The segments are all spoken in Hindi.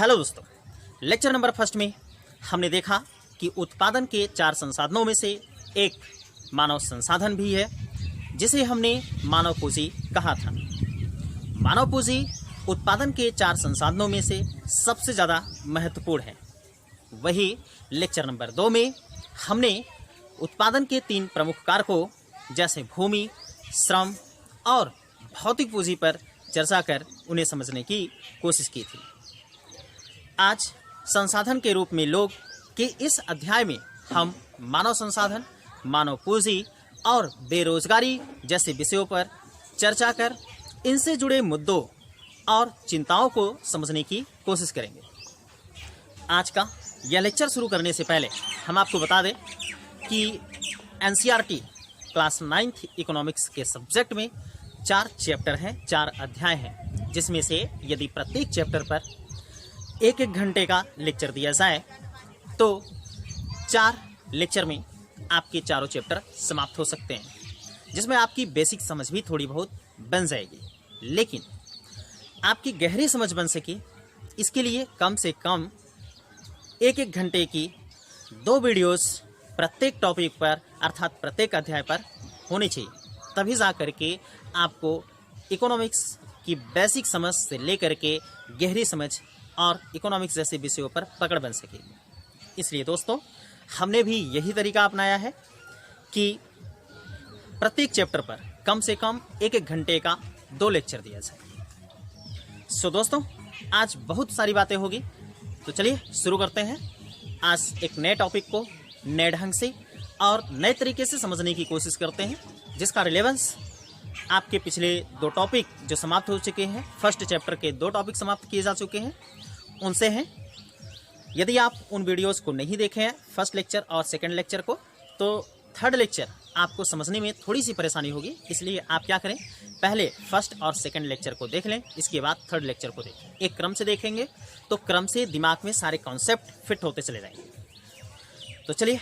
हेलो दोस्तों, लेक्चर नंबर फर्स्ट में हमने देखा कि उत्पादन के 4 संसाधनों में से एक मानव संसाधन भी है, जिसे हमने मानव पूंजी कहा था। मानव पूंजी उत्पादन के 4 संसाधनों में से सबसे ज़्यादा महत्वपूर्ण है। वही लेक्चर नंबर 2 में हमने उत्पादन के 3 प्रमुख कारकों जैसे भूमि, श्रम और भौतिक पूंजी पर चर्चा कर उन्हें समझने की कोशिश की थी। आज संसाधन के रूप में लोग के इस अध्याय में हम मानव संसाधन, मानव पूंजी और बेरोजगारी जैसे विषयों पर चर्चा कर इनसे जुड़े मुद्दों और चिंताओं को समझने की कोशिश करेंगे। आज का यह लेक्चर शुरू करने से पहले हम आपको बता दें कि एनसीईआरटी क्लास 9th इकोनॉमिक्स के सब्जेक्ट में 4 चैप्टर हैं, 4 अध्याय हैं, जिसमें से यदि प्रत्येक चैप्टर पर 1-1 घंटे का लेक्चर दिया जाए तो 4 लेक्चर में आपके चारों चैप्टर समाप्त हो सकते हैं, जिसमें आपकी बेसिक समझ भी थोड़ी बहुत बन जाएगी। लेकिन आपकी गहरी समझ बन सके, इसके लिए कम से कम 1-1 घंटे की 2 वीडियोस प्रत्येक टॉपिक पर अर्थात प्रत्येक अध्याय पर होनी चाहिए, तभी जा करके आपको इकोनॉमिक्स की बेसिक समझ से लेकर के गहरी समझ और इकोनॉमिक्स जैसे विषयों पर पकड़ बन सकेगी। इसलिए दोस्तों, हमने भी यही तरीका अपनाया है कि प्रत्येक चैप्टर पर कम से कम 1-1 घंटे का 2 लेक्चर दिया जाए। दोस्तों, आज बहुत सारी बातें होगी, तो चलिए शुरू करते हैं। आज एक नए टॉपिक को नए ढंग से और नए तरीके से समझने की कोशिश करते हैं, जिसका रिलेवेंस आपके पिछले 2 टॉपिक जो समाप्त हो चुके हैं, फर्स्ट चैप्टर के 2 टॉपिक समाप्त किए जा चुके हैं, उनसे हैं। यदि आप उन वीडियोस को नहीं देखे हैं, फर्स्ट लेक्चर और सेकंड लेक्चर को, तो थर्ड लेक्चर आपको समझने में थोड़ी सी परेशानी होगी। इसलिए आप क्या करें, पहले फर्स्ट और सेकंड लेक्चर को देख लें, इसके बाद थर्ड लेक्चर को देखें। एक क्रम से देखेंगे तो क्रम से दिमाग में सारे कॉन्सेप्ट फिट होते चले जाएंगे। तो चलिए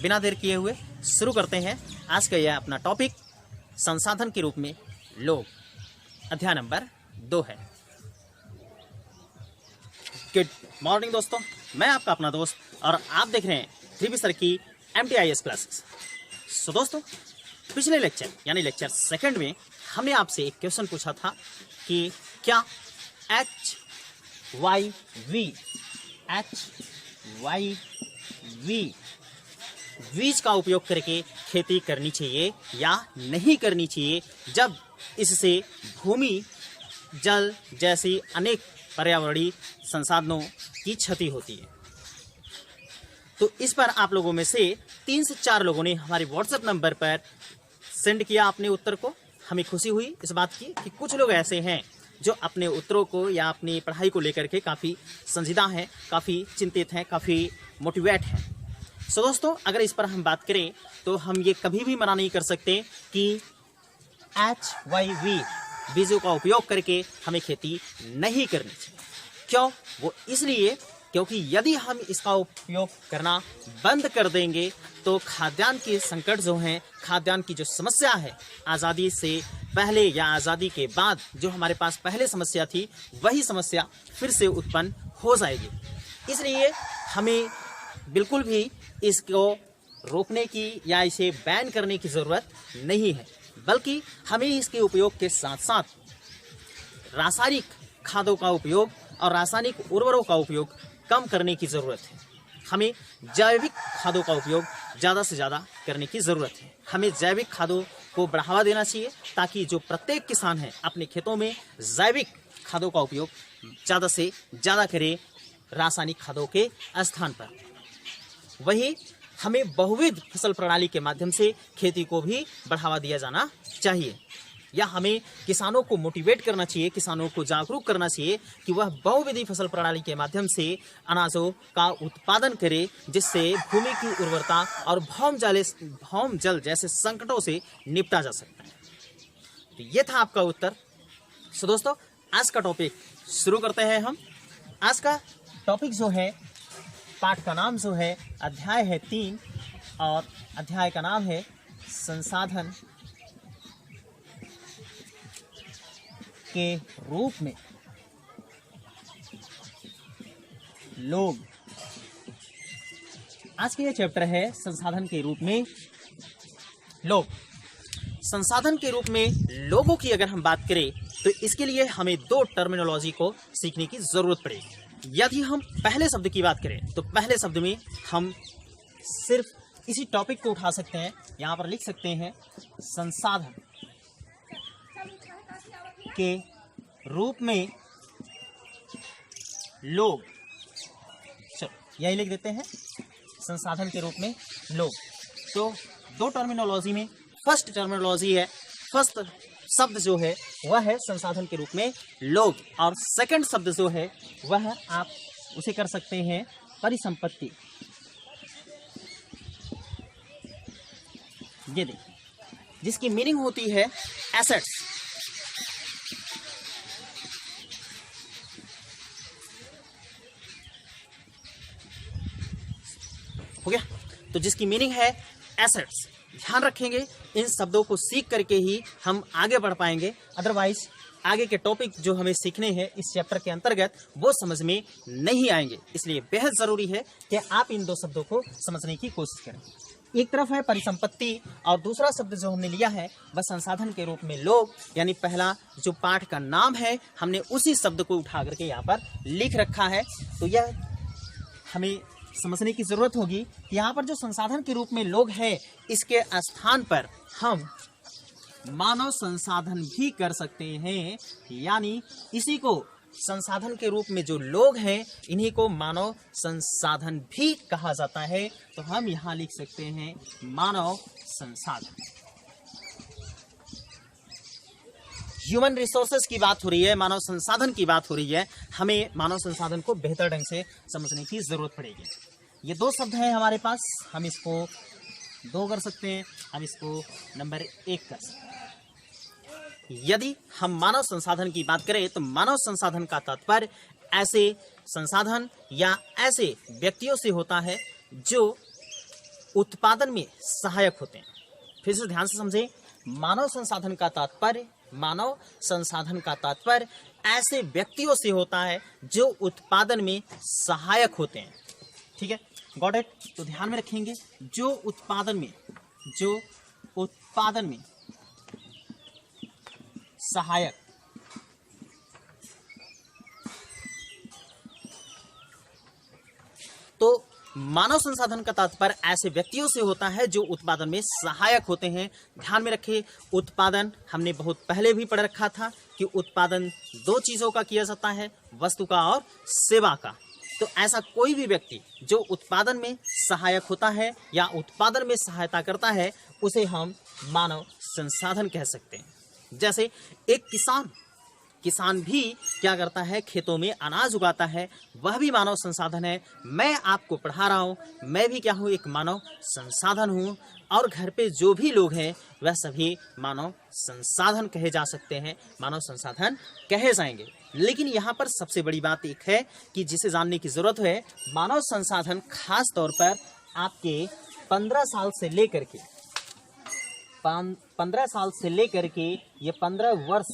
बिना देर किए हुए शुरू करते हैं। आज का यह अपना टॉपिक संसाधन के रूप में लोग, अध्याय नंबर 2 है। गुड मॉर्निंग दोस्तों, मैं आपका अपना दोस्त और आप देख रहे हैं 3B सर की MTIS क्लासेस। दोस्तों, पिछले लेक्चर यानी लेक्चर सेकंड में हमने आपसे एक क्वेश्चन पूछा था कि क्या HYV बीज का उपयोग करके खेती करनी चाहिए या नहीं करनी चाहिए, जब इससे भूमि, जल जैसी अनेक पर्यावरणीय संसाधनों की क्षति होती है। तो इस पर आप लोगों में से 3 से 4 लोगों ने हमारे व्हाट्सएप नंबर पर सेंड किया अपने उत्तर को। हमें खुशी हुई इस बात की कि कुछ लोग ऐसे हैं जो अपने उत्तरों को या अपनी पढ़ाई को लेकर के काफ़ी संजीदा हैं, काफ़ी चिंतित हैं, काफ़ी मोटिवेट हैं। दोस्तों, अगर इस पर हम बात करें तो हम ये कभी भी मना नहीं कर सकते कि HYV बीजों का उपयोग करके हमें खेती नहीं करनी चाहिए। क्यों? वो इसलिए क्योंकि यदि हम इसका उपयोग करना बंद कर देंगे तो खाद्यान्न के संकट जो हैं, खाद्यान्न की जो समस्या है, आज़ादी से पहले या आज़ादी के बाद जो हमारे पास पहले समस्या थी, वही समस्या फिर से उत्पन्न हो जाएगी। इसलिए हमें बिल्कुल भी इसको रोकने की या इसे बैन करने की ज़रूरत नहीं है, बल्कि हमें इसके उपयोग के साथ साथ रासायनिक खादों का उपयोग और रासायनिक उर्वरकों का उपयोग कम करने की ज़रूरत है। हमें जैविक खादों का उपयोग ज़्यादा से ज़्यादा करने की ज़रूरत है। हमें जैविक खादों को बढ़ावा देना चाहिए, ताकि जो प्रत्येक किसान है अपने खेतों में जैविक खादों का उपयोग ज़्यादा से ज़्यादा करे रासायनिक खादों के स्थान पर। वही हमें बहुविध फसल प्रणाली के माध्यम से खेती को भी बढ़ावा दिया जाना चाहिए, या हमें किसानों को मोटिवेट करना चाहिए, किसानों को जागरूक करना चाहिए कि वह बहुविधि फसल प्रणाली के माध्यम से अनाजों का उत्पादन करे, जिससे भूमि की उर्वरता और भौम जल जैसे संकटों से निपटा जा सकता है। तो ये था आपका उत्तर। दोस्तों, आज का टॉपिक शुरू करते हैं हम। आज का टॉपिक जो है, पाठ का नाम जो है, अध्याय है 3 और अध्याय का नाम है संसाधन के रूप में लोग। आज का यह चैप्टर है संसाधन के रूप में लोग। संसाधन के रूप में लोगों की अगर हम बात करें तो इसके लिए हमें दो टर्मिनोलॉजी को सीखने की जरूरत पड़ेगी। यदि हम पहले शब्द की बात करें तो पहले शब्द में हम सिर्फ इसी टॉपिक को उठा सकते हैं, यहां पर लिख सकते हैं संसाधन के रूप में लोग। चलो यही लिख देते हैं, संसाधन के रूप में लोग। तो दो टर्मिनोलॉजी में फर्स्ट टर्मिनोलॉजी है, फर्स्ट शब्द जो है वह है संसाधन के रूप में लोग, और सेकंड शब्द जो है वह आप उसे कर सकते हैं परिसंपत्ति। ये देखिए, जिसकी मीनिंग होती है एसेट्स। हो गया, तो जिसकी मीनिंग है एसेट्स। ध्यान रखेंगे, इन शब्दों को सीख करके ही हम आगे बढ़ पाएंगे, अदरवाइज आगे के टॉपिक जो हमें सीखने हैं इस चैप्टर के अंतर्गत वो समझ में नहीं आएंगे। इसलिए बेहद जरूरी है कि आप इन दो शब्दों को समझने की कोशिश करें। एक तरफ है परिसंपत्ति और दूसरा शब्द जो हमने लिया है वह संसाधन के रूप में लोग, यानी पहला जो पाठ का नाम है हमने उसी शब्द को उठा करके यहाँ पर लिख रखा है। तो यह हमें समझने की जरूरत होगी कि यहाँ पर जो संसाधन के रूप में लोग है इसके स्थान पर हम मानव संसाधन भी कर सकते हैं, यानी इसी को संसाधन के रूप में जो लोग हैं इन्हीं को मानव संसाधन भी कहा जाता है। तो हम यहाँ लिख सकते हैं मानव संसाधन। ह्यूमन रिसोर्सेज की बात हो रही है, मानव संसाधन की बात हो रही है, हमें मानव संसाधन को बेहतर ढंग से समझने की जरूरत पड़ेगी। ये दो शब्द हैं हमारे पास, हम इसको दो कर सकते हैं, हम इसको नंबर 1 कर सकते हैं। यदि हम मानव संसाधन की बात करें तो मानव संसाधन का तात्पर्य ऐसे संसाधन या ऐसे व्यक्तियों से होता है जो उत्पादन में सहायक होते हैं। फिर से ध्यान से समझें, मानव संसाधन का तात्पर्य, मानव संसाधन का तात्पर्य ऐसे व्यक्तियों से होता है जो उत्पादन में सहायक होते हैं। ठीक है, गॉट इट। तो ध्यान में रखेंगे, जो उत्पादन में सहायक। तो मानव संसाधन का तात्पर्य ऐसे व्यक्तियों से होता है जो उत्पादन में सहायक होते हैं। ध्यान में रखें, उत्पादन हमने बहुत पहले भी पढ़ रखा था कि उत्पादन दो चीजों का किया जाता है, वस्तु का और सेवा का। तो ऐसा कोई भी व्यक्ति जो उत्पादन में सहायक होता है या उत्पादन में सहायता करता है उसे हम मानव संसाधन कह सकते हैं। जैसे एक किसान भी क्या करता है, खेतों में अनाज उगाता है, वह भी मानव संसाधन है। मैं आपको पढ़ा रहा हूँ, मैं भी क्या हूँ, एक मानव संसाधन हूँ। और घर पे जो भी लोग हैं वह सभी मानव संसाधन कहे जा सकते हैं, मानव संसाधन कहे जाएंगे। लेकिन यहाँ पर सबसे बड़ी बात एक है कि जिसे जानने की जरूरत है, मानव संसाधन खास तौर पर आपके 15 साल से लेकर के 15 वर्ष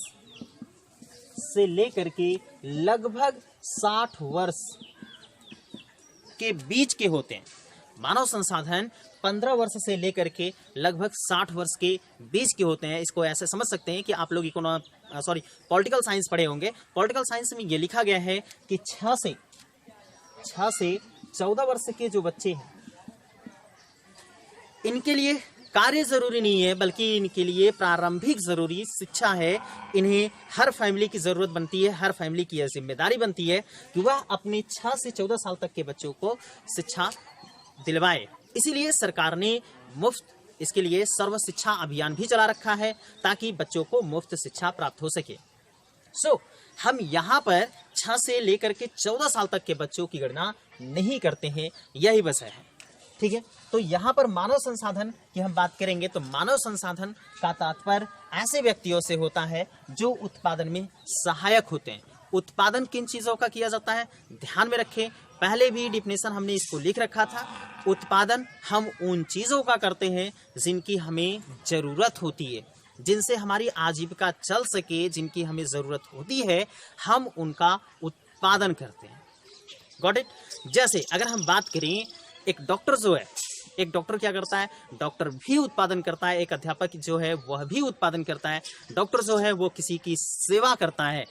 से लेकर के लगभग 60 वर्ष के बीच के होते हैं। मानव संसाधन 15 वर्ष से लेकर के लगभग 60 वर्ष के बीच के होते हैं। इसको ऐसे समझ सकते हैं कि आप लोग पॉलिटिकल साइंस पढ़े होंगे। पॉलिटिकल साइंस में ये लिखा गया है कि 6 से 14 वर्ष के जो बच्चे हैं इनके लिए कार्य जरूरी नहीं है, बल्कि इनके लिए प्रारंभिक जरूरी शिक्षा है। इन्हें हर फैमिली की जरूरत बनती है, हर फैमिली की यह जिम्मेदारी बनती है कि वह अपने 6 से 14 साल तक के बच्चों को शिक्षा दिलवाए। इसीलिए सरकार ने मुफ्त इसके लिए सर्व शिक्षा अभियान भी चला रखा है ताकि बच्चों को मुफ्त शिक्षा प्राप्त हो सके। हम यहाँ पर 6 से लेकर के 14 साल तक के बच्चों की गणना नहीं करते हैं, यही वजह है। ठीक है, तो यहाँ पर मानव संसाधन की हम बात करेंगे तो मानव संसाधन का तात्पर्य ऐसे व्यक्तियों से होता है जो उत्पादन में सहायक होते हैं। उत्पादन किन चीजों का किया जाता है, ध्यान में रखें, पहले भी डिफिनेशन हमने इसको लिख रखा था। उत्पादन हम उन चीजों का करते हैं जिनकी हमें जरूरत होती है, जिनसे हमारी आजीविका चल सके, जिनकी हमें जरूरत होती है, हम उनका उत्पादन करते हैं। Got it. जैसे अगर हम बात करें, एक डॉक्टर जो है, एक डॉक्टर क्या करता है, डॉक्टर भी उत्पादन करता है, एक अध्यापक जो है वह भी उत्पादन करता है। डॉक्टर जो है वो किसी की सेवा करता है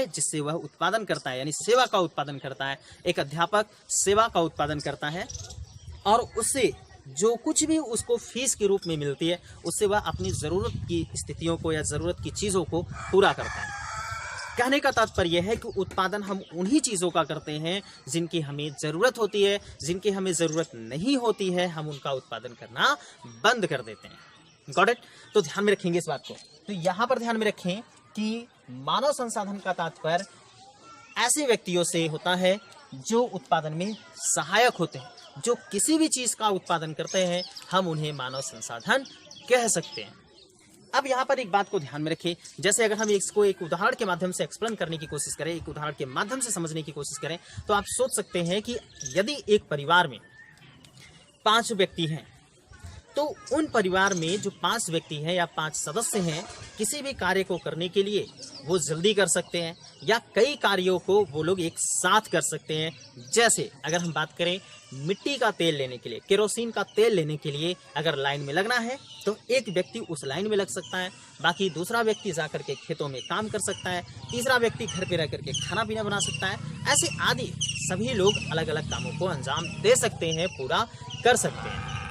जिससे वह उत्पादन करता है, यानी सेवा का उत्पादन करता है। एक अध्यापक सेवा का उत्पादन करता है और उससे जो कुछ भी उसको फीस के रूप में मिलती है उससे वह अपनी ज़रूरत की स्थितियों को या ज़रूरत की चीज़ों को पूरा करता है। कहने का तात्पर्य है कि उत्पादन हम उन्हीं चीज़ों का करते हैं जिनकी हमें ज़रूरत होती है, जिनकी हमें ज़रूरत नहीं होती है हम उनका उत्पादन करना बंद कर देते हैं। Got it? तो ध्यान में रखेंगे इस बात को। तो यहाँ पर ध्यान में रखें कि मानव संसाधन का तात्पर्य ऐसे व्यक्तियों से होता है जो उत्पादन में सहायक होते हैं, जो किसी भी चीज़ का उत्पादन करते हैं, हम उन्हें मानव संसाधन कह सकते हैं। अब यहाँ पर एक बात को ध्यान में रखें, जैसे अगर हम इसको एक उदाहरण के माध्यम से एक्सप्लेन करने की कोशिश करें, एक उदाहरण के माध्यम से समझने की कोशिश करें, तो आप सोच सकते हैं कि यदि एक परिवार में 5 व्यक्ति हैं, तो उन परिवार में जो 5 व्यक्ति हैं या 5 सदस्य हैं, किसी भी कार्य को करने के लिए वो जल्दी कर सकते हैं या कई कार्यों को वो लोग एक साथ कर सकते हैं। जैसे अगर हम बात करें मिट्टी का तेल लेने के लिए, केरोसिन का तेल लेने के लिए अगर लाइन में लगना है तो एक व्यक्ति उस लाइन में लग सकता है, बाकी दूसरा व्यक्ति जाकर के खेतों में काम कर सकता है, तीसरा व्यक्ति घर पे रह करके खाना पीना बना सकता है। ऐसे आदि सभी लोग अलग अलग कामों को अंजाम दे सकते हैं, पूरा कर सकते हैं।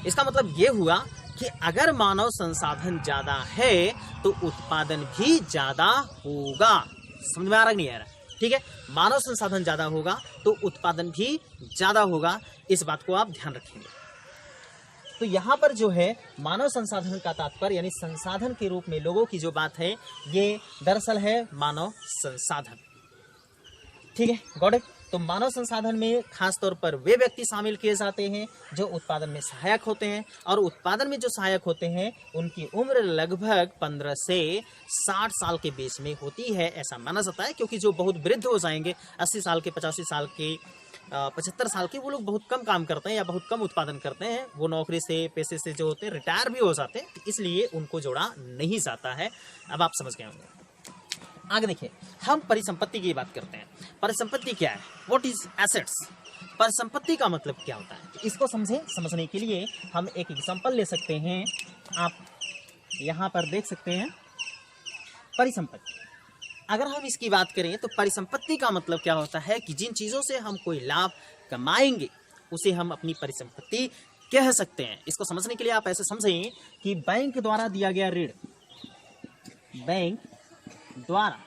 इसका मतलब ये हुआ कि अगर मानव संसाधन ज़्यादा है तो उत्पादन भी ज़्यादा होगा। समझ में आ रहा नहीं आ रहा? ठीक है, मानव संसाधन ज़्यादा होगा तो उत्पादन भी ज़्यादा होगा, इस बात को आप ध्यान रखेंगे। तो यहाँ पर जो है मानव संसाधन का तात्पर्य यानी संसाधन के रूप में लोगों की जो बात है ये दरअसल है मानव संसाधन। ठीक है, गॉट इट? तो मानव संसाधन में खास तौर पर वे व्यक्ति शामिल किए जाते हैं जो उत्पादन में सहायक होते हैं, और उत्पादन में जो सहायक होते हैं उनकी उम्र लगभग 15 से 60 साल के बीच में होती है, ऐसा माना जाता है। क्योंकि जो बहुत वृद्ध हो जाएंगे, 80 साल के, 85 साल के, 75 साल के, वो लोग बहुत कम काम करते हैं या बहुत कम उत्पादन करते हैं, वो नौकरी से, पैसे से जो होते हैं रिटायर भी हो जाते हैं, इसलिए उनको जोड़ा नहीं जाता है। अब आप समझ गए होंगे। आगे देखिए, हम परिसंपत्ति की बात करते हैं। परिसंपत्ति क्या है? What is assets? परिसंपत्ति का मतलब क्या होता है? इसको समझने के लिए हम एक एग्जांपल ले सकते हैं। आप यहाँ पर देख सकते हैं परिसंपत्ति। अगर हम इसकी बात करें तो परिसंपत्ति का मतलब क्या होता है कि जिन चीज़ों से हम कोई लाभ कमाएंगे उसे हम अपनी परिसंपत्ति कह सकते हैं। इसको समझने के लिए आप ऐसे समझें कि बैंक द्वारा दिया गया ऋण, बैंक द्वारा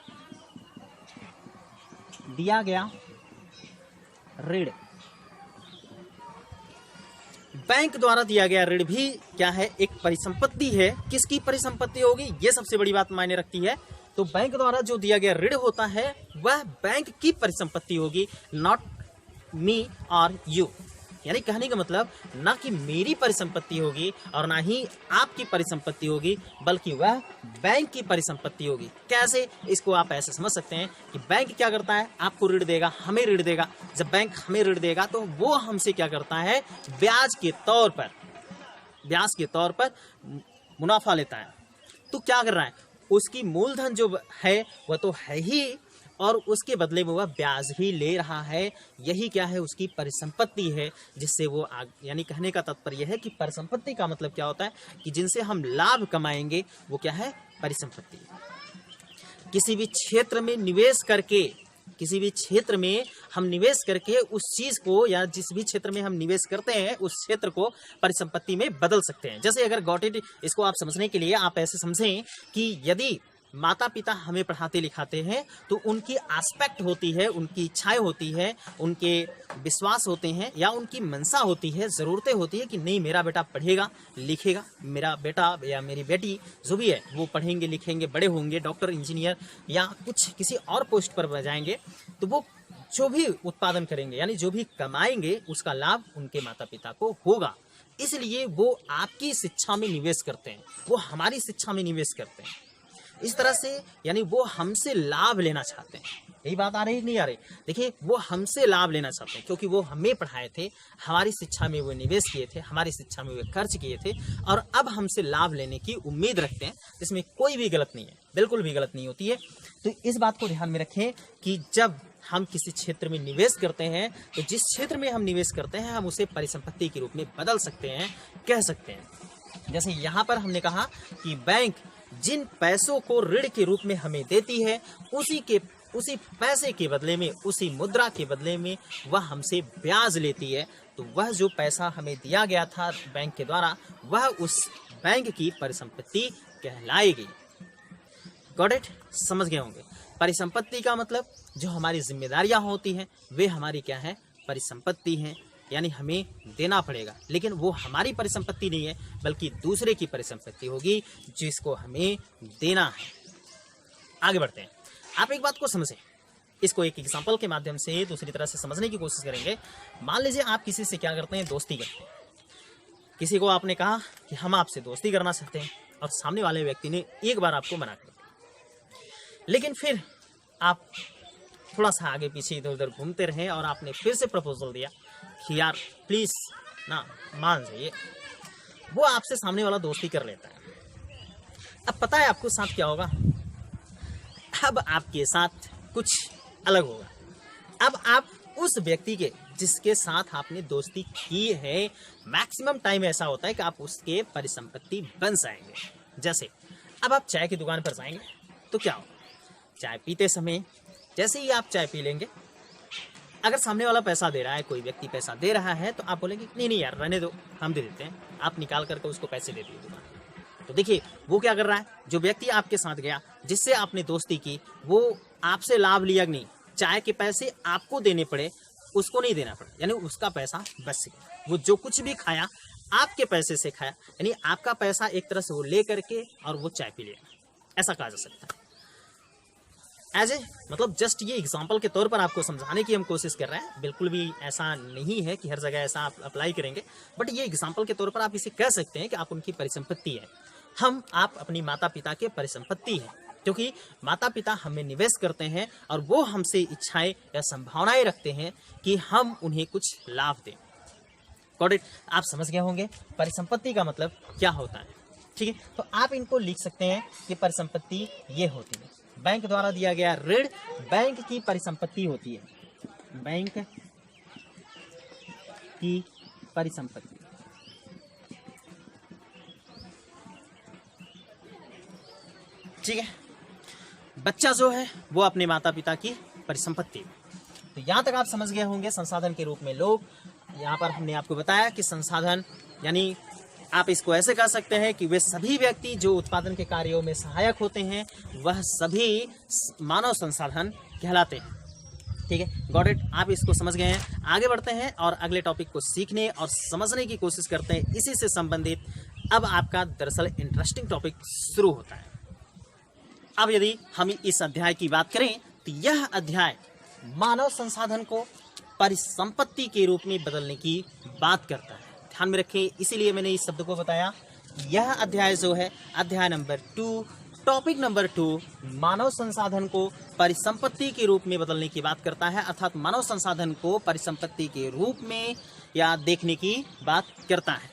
दिया गया ऋण, बैंक द्वारा दिया गया ऋण भी क्या है? एक परिसंपत्ति है। किसकी परिसंपत्ति होगी? ये सबसे बड़ी बात मायने रखती है। तो बैंक द्वारा जो दिया गया ऋण होता है वह बैंक की परिसंपत्ति होगी, नॉट मी और यू। यानी कहने का मतलब ना कि मेरी परिसंपत्ति होगी और ना ही आपकी परिसंपत्ति होगी, बल्कि वह बैंक की परिसंपत्ति होगी। कैसे? इसको आप ऐसे समझ सकते हैं कि बैंक क्या करता है? आपको ऋण देगा, हमें ऋण देगा। जब बैंक हमें ऋण देगा तो वो हमसे क्या करता है? ब्याज के तौर पर मुनाफा लेता है। तो क्या कर रहा है? उसकी मूलधन जो है वह तो है ही, और उसके बदले में वह ब्याज भी ले रहा है। यही क्या है? उसकी परिसंपत्ति है, जिससे वो यानी कहने का तात्पर्य है कि परिसंपत्ति का मतलब क्या होता है कि जिनसे हम लाभ कमाएंगे वो क्या है? परिसंपत्ति। किसी भी क्षेत्र में हम निवेश करके उस चीज को या जिस भी क्षेत्र में हम निवेश करते हैं उस क्षेत्र को परिसंपत्ति में बदल सकते हैं। जैसे अगर गॉट इट, इसको आप समझने के लिए आप ऐसे समझें कि यदि माता पिता हमें पढ़ाते लिखाते हैं तो उनकी एस्पेक्ट होती है, उनकी इच्छाएं होती है, उनके विश्वास होते हैं या उनकी मनसा होती है, ज़रूरतें होती है कि नहीं मेरा बेटा पढ़ेगा लिखेगा, मेरा बेटा या मेरी बेटी जो भी है वो पढ़ेंगे लिखेंगे, बड़े होंगे, डॉक्टर इंजीनियर या कुछ किसी और पोस्ट पर जाएंगे, तो वो जो भी उत्पादन करेंगे यानी जो भी कमाएंगे उसका लाभ उनके माता पिता को होगा। इसलिए वो आपकी शिक्षा में निवेश करते हैं, वो हमारी शिक्षा में निवेश करते हैं। इस तरह से यानी वो हमसे लाभ लेना चाहते हैं। यही बात आ रही नहीं आ रही? देखिए, वो हमसे लाभ लेना चाहते हैं क्योंकि वो हमें पढ़ाए थे, हमारी शिक्षा में वो निवेश किए थे, हमारी शिक्षा में वो खर्च किए थे, और अब हमसे लाभ लेने की उम्मीद रखते हैं। इसमें कोई भी गलत नहीं है, बिल्कुल भी गलत नहीं होती है। तो इस बात को ध्यान में रखें कि जब हम किसी क्षेत्र में निवेश करते हैं तो जिस क्षेत्र में हम निवेश करते हैं हम उसे परिसंपत्ति के रूप में बदल सकते हैं, कह सकते हैं। जैसे यहाँ पर हमने कहा कि बैंक जिन पैसों को ऋण के रूप में हमें देती है उसी पैसे के बदले में, उसी मुद्रा के बदले में वह हमसे ब्याज लेती है। तो वह जो पैसा हमें दिया गया था बैंक के द्वारा वह उस बैंक की परिसंपत्ति कहलाएगी। Got it? समझ गए होंगे। परिसंपत्ति का मतलब जो हमारी जिम्मेदारियां होती हैं वे हमारी क्या है? परिसंपत्ति हैं, यानी हमें देना पड़ेगा, लेकिन वो हमारी परिसंपत्ति नहीं है बल्कि दूसरे की परिसंपत्ति होगी जिसको हमें देना है। आगे बढ़ते हैं। आप एक बात को समझें, इसको एक एग्जांपल के माध्यम से दूसरी तरह से समझने की कोशिश करेंगे। मान लीजिए आप किसी से क्या करते हैं? दोस्ती करते हैं। किसी को आपने कहा कि हम आपसे दोस्ती करना चाहते हैं और सामने वाले व्यक्ति ने एक बार आपको मना कर दिया, लेकिन फिर आप थोड़ा सा आगे पीछे इधर उधर घूमते रहे और आपने फिर से प्रपोजल दिया कि यार प्लीज ना मान जाइए। वो आपसे सामने वाला दोस्ती कर लेता है। अब पता है आपको साथ क्या होगा? अब आपके साथ कुछ अलग होगा। अब आप उस व्यक्ति के जिसके साथ आपने दोस्ती की है मैक्सिमम टाइम ऐसा होता है कि आप उसके परिसंपत्ति बन जाएंगे। जैसे अब आप चाय की दुकान पर जाएंगे तो क्या होगा? चाय पीते समय जैसे ही आप चाय पी लेंगे, अगर सामने वाला पैसा दे रहा है, कोई व्यक्ति पैसा दे रहा है, तो आप बोलेंगे नहीं यार रहने दो, हम दे देते हैं। आप निकाल करके उसको पैसे दे दिए दुकान। तो देखिए वो क्या कर रहा है? जो व्यक्ति आपके साथ गया, जिससे आपने दोस्ती की, वो आपसे लाभ लिया नहीं, चाय के पैसे आपको देने पड़े, उसको नहीं देना पड़ा, यानी उसका पैसा बच गया। वो जो कुछ भी खाया आपके पैसे से खाया, यानी आपका पैसा एक तरह से वो ले करके और वो चाय पी लिया, ऐसा कहा जा सकता है। मतलब जस्ट ये एग्जांपल के तौर पर आपको समझाने की हम कोशिश कर रहे हैं। बिल्कुल भी ऐसा नहीं है कि हर जगह ऐसा आप अप्लाई करेंगे, बट ये एग्जांपल के तौर पर आप इसे कह सकते हैं कि आप उनकी परिसंपत्ति है। आप अपनी माता पिता के परिसंपत्ति है, क्योंकि माता पिता हमें निवेश करते हैं और वो हमसे इच्छाएं या संभावनाएं रखते हैं कि हम उन्हें कुछ लाभ दें। Got it? आप समझ गए होंगे परिसंपत्ति का मतलब क्या होता है। ठीक है, तो आप इनको लिख सकते हैं कि परिसंपत्ति ये होती है, बैंक द्वारा दिया गया ऋण बैंक की परिसंपत्ति होती है। बैंक की परिसंपत्ति। ठीक है, बच्चा जो है वो अपने माता पिता की परिसंपत्ति। तो यहां तक आप समझ गए होंगे संसाधन के रूप में लोग। यहां पर हमने आपको बताया कि संसाधन यानी आप इसको ऐसे कह सकते हैं कि वे सभी व्यक्ति जो उत्पादन के कार्यों में सहायक होते हैं वह सभी मानव संसाधन कहलाते हैं। ठीक है, गॉट इट? आप इसको समझ गए हैं। आगे बढ़ते हैं और अगले टॉपिक को सीखने और समझने की कोशिश करते हैं। इसी से संबंधित अब आपका दरअसल इंटरेस्टिंग टॉपिक शुरू होता है। अब यदि हम इस अध्याय की बात करें तो यह अध्याय मानव संसाधन को परिसंपत्ति के रूप में बदलने की बात करता है। ध्यान में रखें, इसीलिए मैंने इस शब्द को बताया। यह अध्याय जो है अध्याय नंबर 2, टॉपिक नंबर 2 मानव संसाधन को परिसंपत्ति के रूप में बदलने की बात करता है, अर्थात मानव संसाधन को परिसंपत्ति के रूप में या देखने की बात करता है।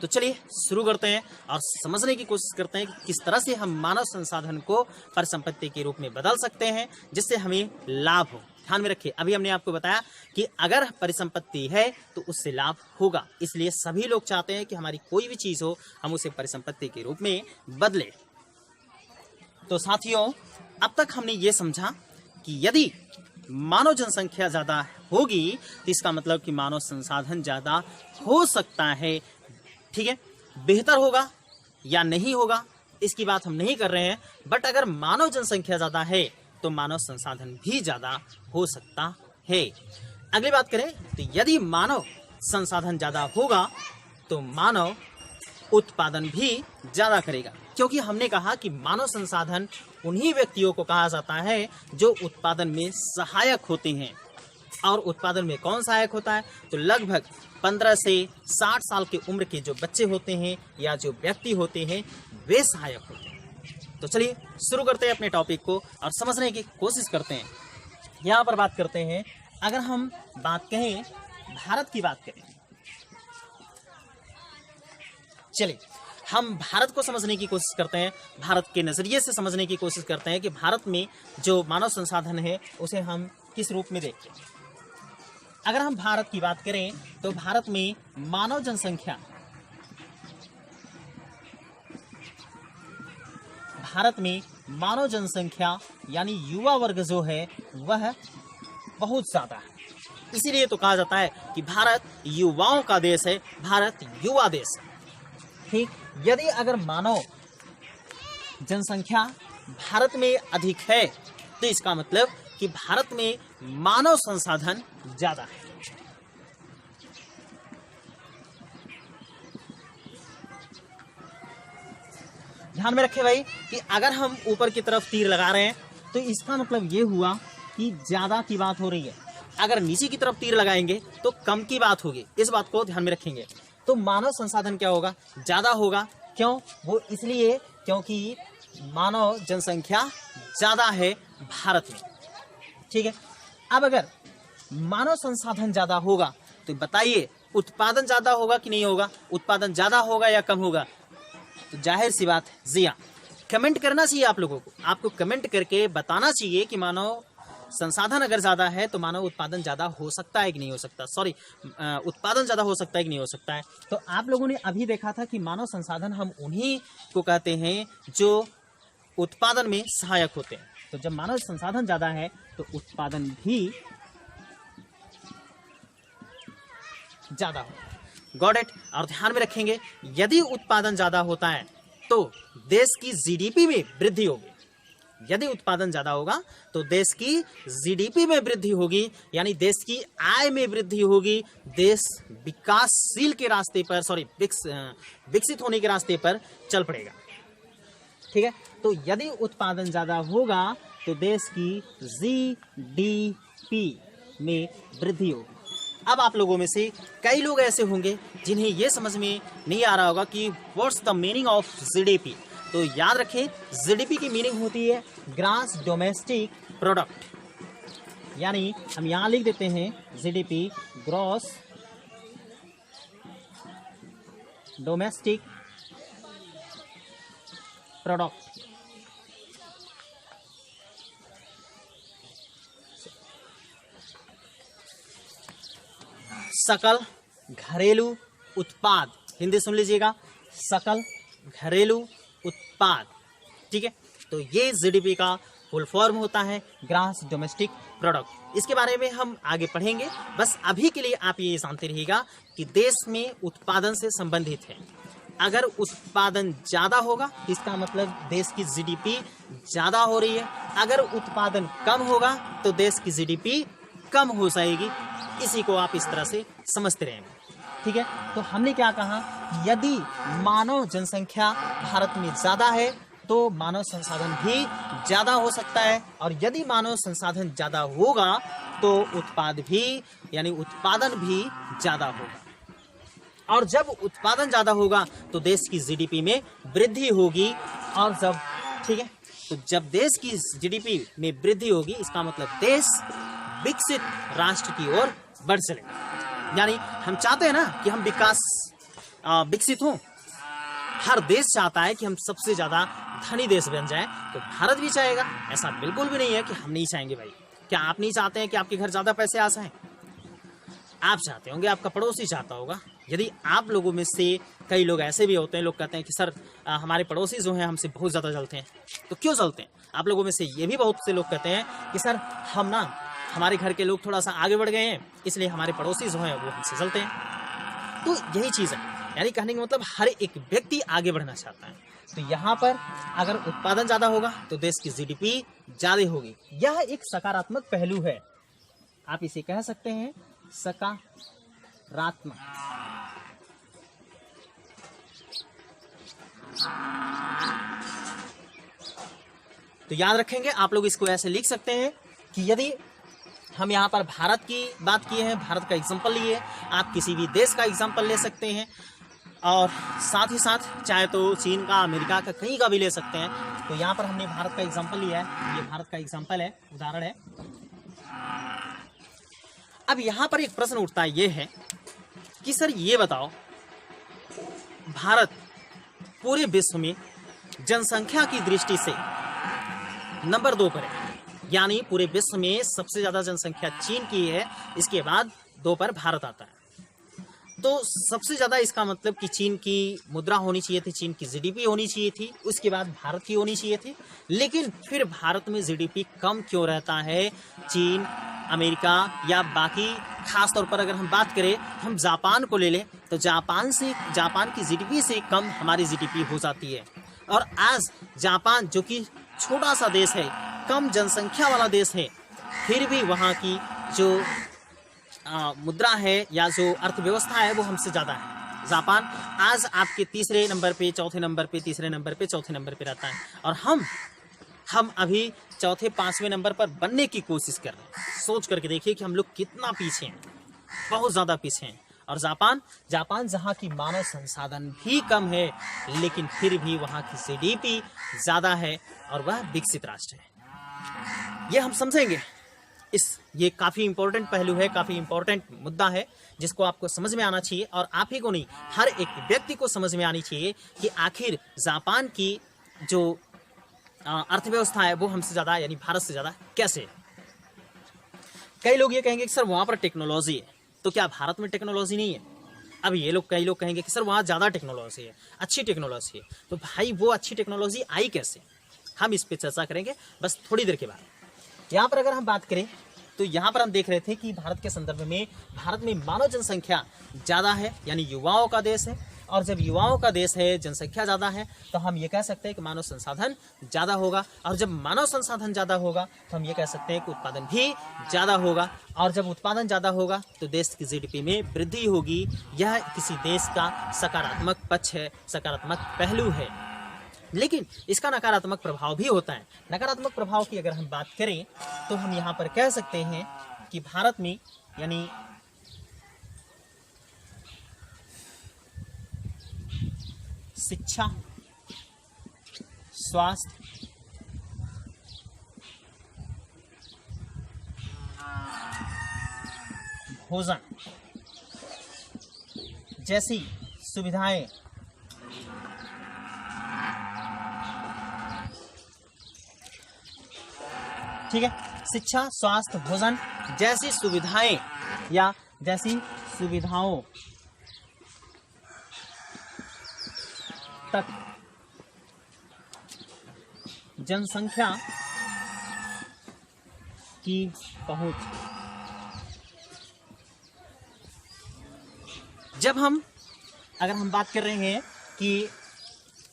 तो चलिए शुरू करते हैं और समझने की कोशिश करते हैं कि किस तरह से हम मानव संसाधन को परिसंपत्ति के रूप में बदल सकते हैं जिससे हमें लाभ हो। ध्यान में रखिए, अभी हमने आपको बताया कि अगर परिसंपत्ति है तो उससे लाभ होगा, इसलिए सभी लोग चाहते हैं कि हमारी कोई भी चीज हो हम उसे परिसंपत्ति के रूप में बदले। तो साथियों, अब तक हमने ये समझा कि यदि मानव जनसंख्या ज्यादा होगी तो इसका मतलब कि मानव संसाधन ज्यादा हो सकता है। ठीक है, बेहतर होगा या नहीं होगा इसकी बात हम नहीं कर रहे हैं, बट अगर मानव जनसंख्या ज्यादा है तो मानव संसाधन भी ज्यादा हो सकता है। अगली बात करें तो यदि मानव संसाधन ज्यादा होगा तो मानव उत्पादन भी ज्यादा करेगा, क्योंकि हमने कहा कि मानव संसाधन उन्हीं व्यक्तियों को कहा जाता है जो उत्पादन में सहायक होते हैं। और उत्पादन में कौन सहायक होता है? तो लगभग 15 से 60 साल की उम्र के जो बच्चे होते हैं या जो व्यक्ति होते हैं वे सहायक होते हैं। तो चलिए शुरू करते हैं अपने टॉपिक को और समझने की कोशिश करते हैं। यहाँ पर बात करते हैं, अगर हम बात कहें भारत की बात करें, चलिए हम भारत को समझने की कोशिश करते हैं, भारत के नज़रिए से समझने की कोशिश करते हैं कि भारत में जो मानव संसाधन है उसे हम किस रूप में देखते हैं। अगर हम भारत की बात करें तो भारत में मानव जनसंख्या, यानी युवा वर्ग जो है वह बहुत ज्यादा है। इसीलिए तो कहा जाता है कि भारत युवाओं का देश है, भारत युवा देश है। ठीक, यदि अगर मानव जनसंख्या भारत में अधिक है तो इसका मतलब कि भारत में मानव संसाधन ज्यादा है। ध्यान में रखें भाई कि अगर हम ऊपर की तरफ तीर लगा रहे हैं तो इसका मतलब ये हुआ कि ज्यादा की बात हो रही है। अगर नीचे की तरफ तीर लगाएंगे तो कम की बात होगी। इस बात को ध्यान में रखेंगे। तो मानव संसाधन क्या होगा? ज्यादा होगा। क्यों? वो इसलिए क्योंकि मानव जनसंख्या ज्यादा है भारत में। ठीक है, अब अगर मानव संसाधन ज्यादा होगा तो बताइए उत्पादन ज्यादा होगा कि नहीं होगा? उत्पादन ज्यादा होगा या कम होगा? तो जाहिर सी बात है जी हाँ। कमेंट करना चाहिए आप लोगों को, आपको कमेंट करके बताना चाहिए कि मानव संसाधन अगर ज्यादा है तो मानव उत्पादन ज्यादा हो सकता है कि नहीं हो सकता, उत्पादन ज्यादा हो सकता है कि नहीं हो सकता है। तो आप लोगों ने अभी देखा था कि मानव संसाधन हम उन्हीं को कहते हैं जो उत्पादन में सहायक होते हैं। तो जब मानव संसाधन ज्यादा है तो उत्पादन भी ज्यादा हो। Got it? और ध्यान में रखेंगे यदि उत्पादन ज्यादा होता है तो देश की जीडीपी में वृद्धि होगी। यदि उत्पादन ज्यादा होगा तो देश की जीडीपी में वृद्धि होगी, यानी देश की आय में वृद्धि होगी। देश विकासशील के रास्ते पर विकसित होने के रास्ते पर चल पड़ेगा। ठीक है, तो यदि उत्पादन ज्यादा होगा तो देश की जीडीपी में वृद्धि होगी। अब आप लोगों में से कई लोग ऐसे होंगे जिन्हें यह समझ में नहीं आ रहा होगा कि what's the meaning of GDP. तो याद रखें जीडीपी की मीनिंग होती है ग्रॉस डोमेस्टिक प्रोडक्ट, यानी हम यहां लिख देते हैं जीडीपी ग्रॉस डोमेस्टिक प्रोडक्ट। सकल घरेलू उत्पाद, हिंदी सुन लीजिएगा, सकल घरेलू उत्पाद। ठीक है, तो ये जीडीपी का फुल फॉर्म होता है ग्रॉस डोमेस्टिक प्रोडक्ट। इसके बारे में हम आगे पढ़ेंगे। बस अभी के लिए आप ये जानते रहिएगा कि देश में उत्पादन से संबंधित है। अगर उत्पादन ज्यादा होगा इसका मतलब देश की जीडीपी ज्यादा हो रही है। अगर उत्पादन कम होगा तो देश की जीडीपी कम हो जाएगी। इसी को आप इस तरह से समझते रहेंगे। ठीक है, तो हमने क्या कहा, यदि मानव जनसंख्या भारत में ज्यादा है तो मानव संसाधन भी ज्यादा हो सकता है, और यदि मानव संसाधन ज्यादा होगा तो उत्पादन भी ज्यादा होगा। और जब उत्पादन ज्यादा होगा तो देश की जीडीपी में वृद्धि होगी। और जब देश की जीडीपी में वृद्धि होगी इसका मतलब देश विकसित राष्ट्र की ओर बढ़ चलेगा। यानी हम चाहते हैं ना कि हम विकसित हों। हर देश चाहता है कि हम सबसे ज्यादा धनी देश बन जाए, तो भारत भी चाहेगा। ऐसा बिल्कुल भी नहीं है कि हम नहीं चाहेंगे। भाई क्या आप नहीं चाहते हैं कि आपके घर ज्यादा पैसे आ जाएं? आप चाहते होंगे, आपका पड़ोसी चाहता होगा। यदि आप लोगों में से कई लोग ऐसे भी होते हैं, लोग कहते हैं कि सर हमारे पड़ोसी जो हैं हमसे बहुत ज़्यादा जलते हैं। तो क्यों जलते हैं? आप लोगों में से ये भी बहुत से लोग कहते हैं कि सर हमारे घर के लोग थोड़ा सा आगे बढ़ गए हैं, इसलिए हमारे पड़ोसी जो हैं वो हमसे जलते हैं। तो यही चीज़ है, यानी कहने का मतलब हर एक व्यक्ति आगे बढ़ना चाहता है। तो यहाँ पर अगर उत्पादन ज़्यादा होगा तो देश की जीडीपी ज़्यादा होगी। यह एक सकारात्मक पहलू है, आप इसे कह सकते हैं सकारात्मक। तो याद रखेंगे आप लोग, इसको ऐसे लिख सकते हैं कि यदि हम यहाँ पर भारत की बात किए हैं, भारत का एग्जाम्पल लिए, आप किसी भी देश का एग्जाम्पल ले सकते हैं, और साथ ही साथ चाहे तो चीन का, अमेरिका का, कहीं का भी ले सकते हैं। तो यहाँ पर हमने भारत का एग्जाम्पल लिया है, ये भारत का एग्जाम्पल है, उदाहरण है। अब यहाँ पर एक प्रश्न उठता है, ये है कि सर ये बताओ, भारत पूरे विश्व में जनसंख्या की दृष्टि से नंबर 2 पर है। यानी पूरे विश्व में सबसे ज़्यादा जनसंख्या चीन की है, इसके बाद 2 पर भारत आता है। तो सबसे ज़्यादा इसका मतलब कि चीन की मुद्रा होनी चाहिए थी, चीन की जीडीपी होनी चाहिए थी, उसके बाद भारत की होनी चाहिए थी। लेकिन फिर भारत में जीडीपी कम क्यों रहता है? चीन, अमेरिका या बाकी, खास तौर पर अगर हम बात करें, हम जापान को ले लें तो जापान की जीडीपी से कम हमारी जीडीपी हो जाती है। और आज जापान जो कि छोटा सा देश है, कम जनसंख्या वाला देश है, फिर भी वहाँ की जो मुद्रा है या जो अर्थव्यवस्था है वो हमसे ज़्यादा है। जापान आज आपके तीसरे नंबर पे, चौथे नंबर पे, तीसरे नंबर पे, चौथे नंबर पे रहता है, और हम अभी चौथे 5वें नंबर पर बनने की कोशिश कर रहे हैं। सोच करके देखिए कि हम लोग कितना पीछे हैं, बहुत ज़्यादा पीछे हैं। और जापान जहाँ की मानव संसाधन भी कम है, लेकिन फिर भी वहाँ की जीडीपी ज़्यादा है और वह विकसित राष्ट्र है। ये हम समझेंगे। ये काफ़ी इंपॉर्टेंट पहलू है, काफ़ी इंपॉर्टेंट मुद्दा है, जिसको आपको समझ में आना चाहिए, और आप ही को नहीं, हर एक व्यक्ति को समझ में आनी चाहिए कि आखिर जापान की जो अर्थव्यवस्था है वो हमसे ज़्यादा, यानी भारत से ज़्यादा कैसे। कई लोग ये कहेंगे कि सर वहाँ पर टेक्नोलॉजी है, तो क्या भारत में टेक्नोलॉजी नहीं है? अब कई लोग कहेंगे कि सर वहाँ ज़्यादा टेक्नोलॉजी है, अच्छी टेक्नोलॉजी है। तो भाई वो अच्छी टेक्नोलॉजी आई कैसे? हम इस पर चर्चा करेंगे बस थोड़ी देर के बाद। यहाँ पर अगर हम बात करें तो यहाँ पर हम देख रहे थे कि भारत के संदर्भ में, भारत में मानव जनसंख्या ज़्यादा है, यानी युवाओं का देश है। और जब युवाओं का देश है, जनसंख्या ज़्यादा है, तो हम ये कह सकते हैं कि मानव संसाधन ज़्यादा होगा। और जब मानव संसाधन ज़्यादा होगा तो हम ये कह सकते हैं कि उत्पादन भी ज़्यादा होगा। और जब उत्पादन ज़्यादा होगा तो देश की जीडीपी में वृद्धि होगी। यह किसी देश का सकारात्मक पक्ष है, सकारात्मक पहलू है। लेकिन इसका नकारात्मक प्रभाव भी होता है। नकारात्मक प्रभाव की अगर हम बात करें तो हम यहाँ पर कह सकते हैं कि भारत में, यानी शिक्षा, स्वास्थ्य, भोजन जैसी सुविधाएं ठीक है, शिक्षा, स्वास्थ्य, भोजन जैसी सुविधाएं या जैसी सुविधाओं तक जनसंख्या की पहुंच, अगर हम बात कर रहे हैं कि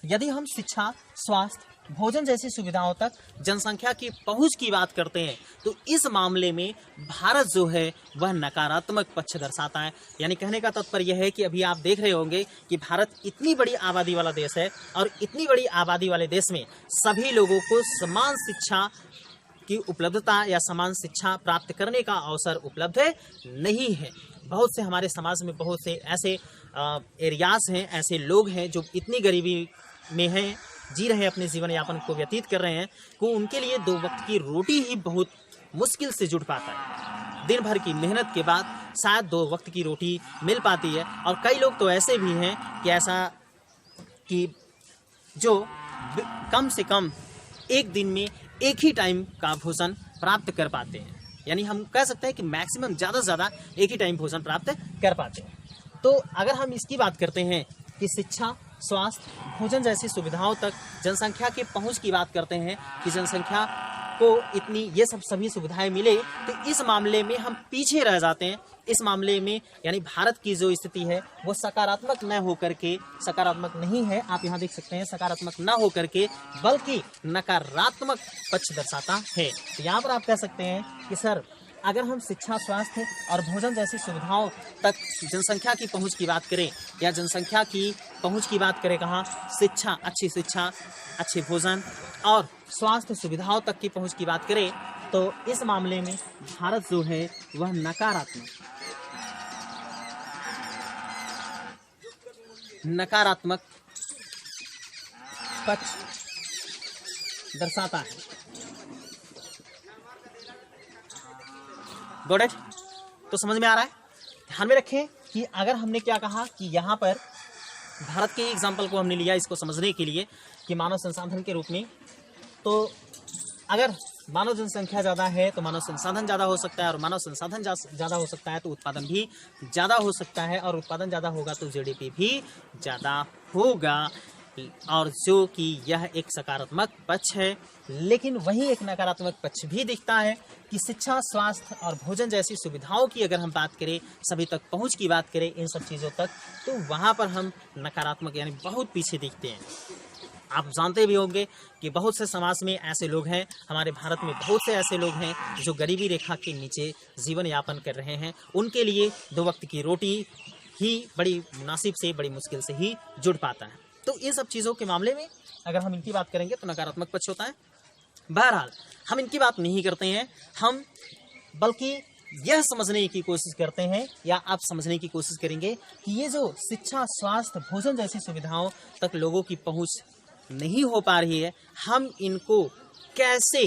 यदि हम शिक्षा, स्वास्थ्य, भोजन जैसी सुविधाओं तक जनसंख्या की पहुंच की बात करते हैं, तो इस मामले में भारत जो है वह नकारात्मक पक्ष दर्शाता है। यानी कहने का तात्पर्य यह है कि अभी आप देख रहे होंगे कि भारत इतनी बड़ी आबादी वाला देश है, और इतनी बड़ी आबादी वाले देश में सभी लोगों को समान शिक्षा की उपलब्धता या समान शिक्षा प्राप्त करने का अवसर उपलब्ध नहीं है। बहुत से हमारे समाज में बहुत से ऐसे एरियाज हैं, ऐसे लोग हैं जो इतनी गरीबी में हैं, जी रहे हैं, अपने जीवन यापन को व्यतीत कर रहे हैं, को उनके लिए 2 वक्त की रोटी ही बहुत मुश्किल से जुट पाता है। दिन भर की मेहनत के बाद शायद 2 वक्त की रोटी मिल पाती है। और कई लोग तो ऐसे भी हैं कि जो कम से कम एक दिन में एक ही टाइम का भोजन प्राप्त कर पाते हैं। यानी हम कह सकते हैं कि मैक्सिमम ज़्यादा से ज़्यादा एक ही टाइम भोजन प्राप्त कर पाते हैं। तो अगर हम इसकी बात करते हैं कि शिक्षा, स्वास्थ्य, भोजन जैसी सुविधाओं तक जनसंख्या की पहुंच की बात करते हैं कि जनसंख्या को इतनी ये सभी सुविधाएं मिले, तो इस मामले में हम पीछे रह जाते हैं। इस मामले में यानी भारत की जो स्थिति है वो सकारात्मक न होकर के, सकारात्मक नहीं है, आप यहाँ देख सकते हैं, सकारात्मक न होकर के बल्कि नकारात्मक पक्ष दर्शाता है। तो यहाँ पर आप कह सकते हैं कि सर अगर हम शिक्षा, स्वास्थ्य और भोजन जैसी सुविधाओं तक जनसंख्या की पहुंच की बात करें, या जनसंख्या की पहुंच की बात करें कहाँ, शिक्षा, अच्छे भोजन और स्वास्थ्य सुविधाओं तक की पहुंच की बात करें, तो इस मामले में भारत जो है वह नकारात्मक पक्ष दर्शाता है। Got it? तो समझ में आ रहा है? ध्यान में रखें कि अगर हमने क्या कहा कि यहाँ पर भारत के एग्जाम्पल को हमने लिया इसको समझने के लिए कि मानव संसाधन के रूप में, तो अगर मानव जनसंख्या ज़्यादा है तो मानव संसाधन ज़्यादा हो सकता है, और मानव संसाधन ज़्यादा हो सकता है तो उत्पादन भी ज़्यादा हो सकता है, और उत्पादन ज़्यादा होगा तो जीडीपी भी ज़्यादा होगा, और जो कि यह एक सकारात्मक पक्ष है। लेकिन वहीं एक नकारात्मक पक्ष भी दिखता है कि शिक्षा, स्वास्थ्य और भोजन जैसी सुविधाओं की अगर हम बात करें, सभी तक पहुंच की बात करें, इन सब चीज़ों तक, तो वहाँ पर हम नकारात्मक यानी बहुत पीछे दिखते हैं। आप जानते भी होंगे कि बहुत से समाज में ऐसे लोग हैं, हमारे भारत में बहुत से ऐसे लोग हैं जो गरीबी रेखा के नीचे जीवन यापन कर रहे हैं। उनके लिए 2 वक्त की रोटी ही बड़ी मुनासिब से, बड़ी मुश्किल से ही जुड़ पाता है। तो ये सब चीज़ों के मामले में अगर हम इनकी बात करेंगे तो नकारात्मक पक्ष होता है। बहरहाल हम इनकी बात नहीं करते हैं, हम बल्कि यह समझने की कोशिश करते हैं, या आप समझने की कोशिश करेंगे कि ये जो शिक्षा, स्वास्थ्य, भोजन जैसी सुविधाओं तक लोगों की पहुंच नहीं हो पा रही है, हम इनको कैसे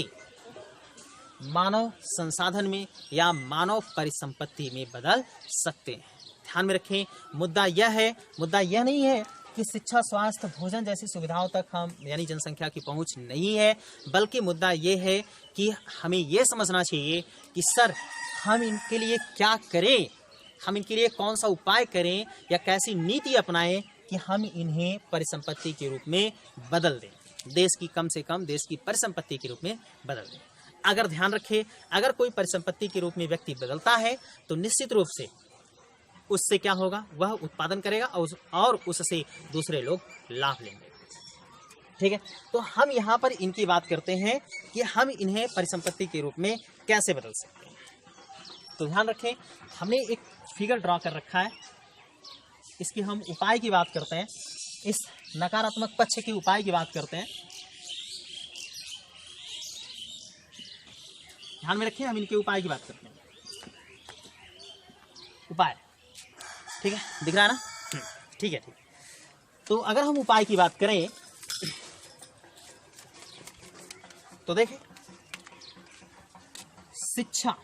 मानव संसाधन में या मानव परिसंपत्ति में बदल सकते हैं। ध्यान में रखें, मुद्दा यह नहीं है कि शिक्षा, स्वास्थ्य, भोजन जैसी सुविधाओं तक हम यानी जनसंख्या की पहुंच नहीं है, बल्कि मुद्दा ये है कि हमें ये समझना चाहिए कि सर हम इनके लिए क्या करें, हम इनके लिए कौन सा उपाय करें या कैसी नीति अपनाएं कि हम इन्हें परिसंपत्ति के रूप में बदल दें, देश की कम से कम देश की परिसंपत्ति के रूप में बदल दें। अगर ध्यान रखें, अगर कोई परिसंपत्ति के रूप में व्यक्ति बदलता है तो निश्चित रूप से उससे क्या होगा, वह उत्पादन करेगा और उससे दूसरे लोग लाभ लेंगे। ठीक है, तो हम यहाँ पर इनकी बात करते हैं कि हम इन्हें परिसंपत्ति के रूप में कैसे बदल सकते हैं। तो ध्यान रखें, हमने एक फिगर ड्रॉ कर रखा है, इसकी हम उपाय की बात करते हैं, इस नकारात्मक पक्ष के उपाय की बात करते हैं। ध्यान में रखें, हम इनके उपाय की बात करते हैं। उपाय ठीक है, दिख रहा है ना? ठीक है। तो अगर हम उपाय की बात करें तो देखें, शिक्षा,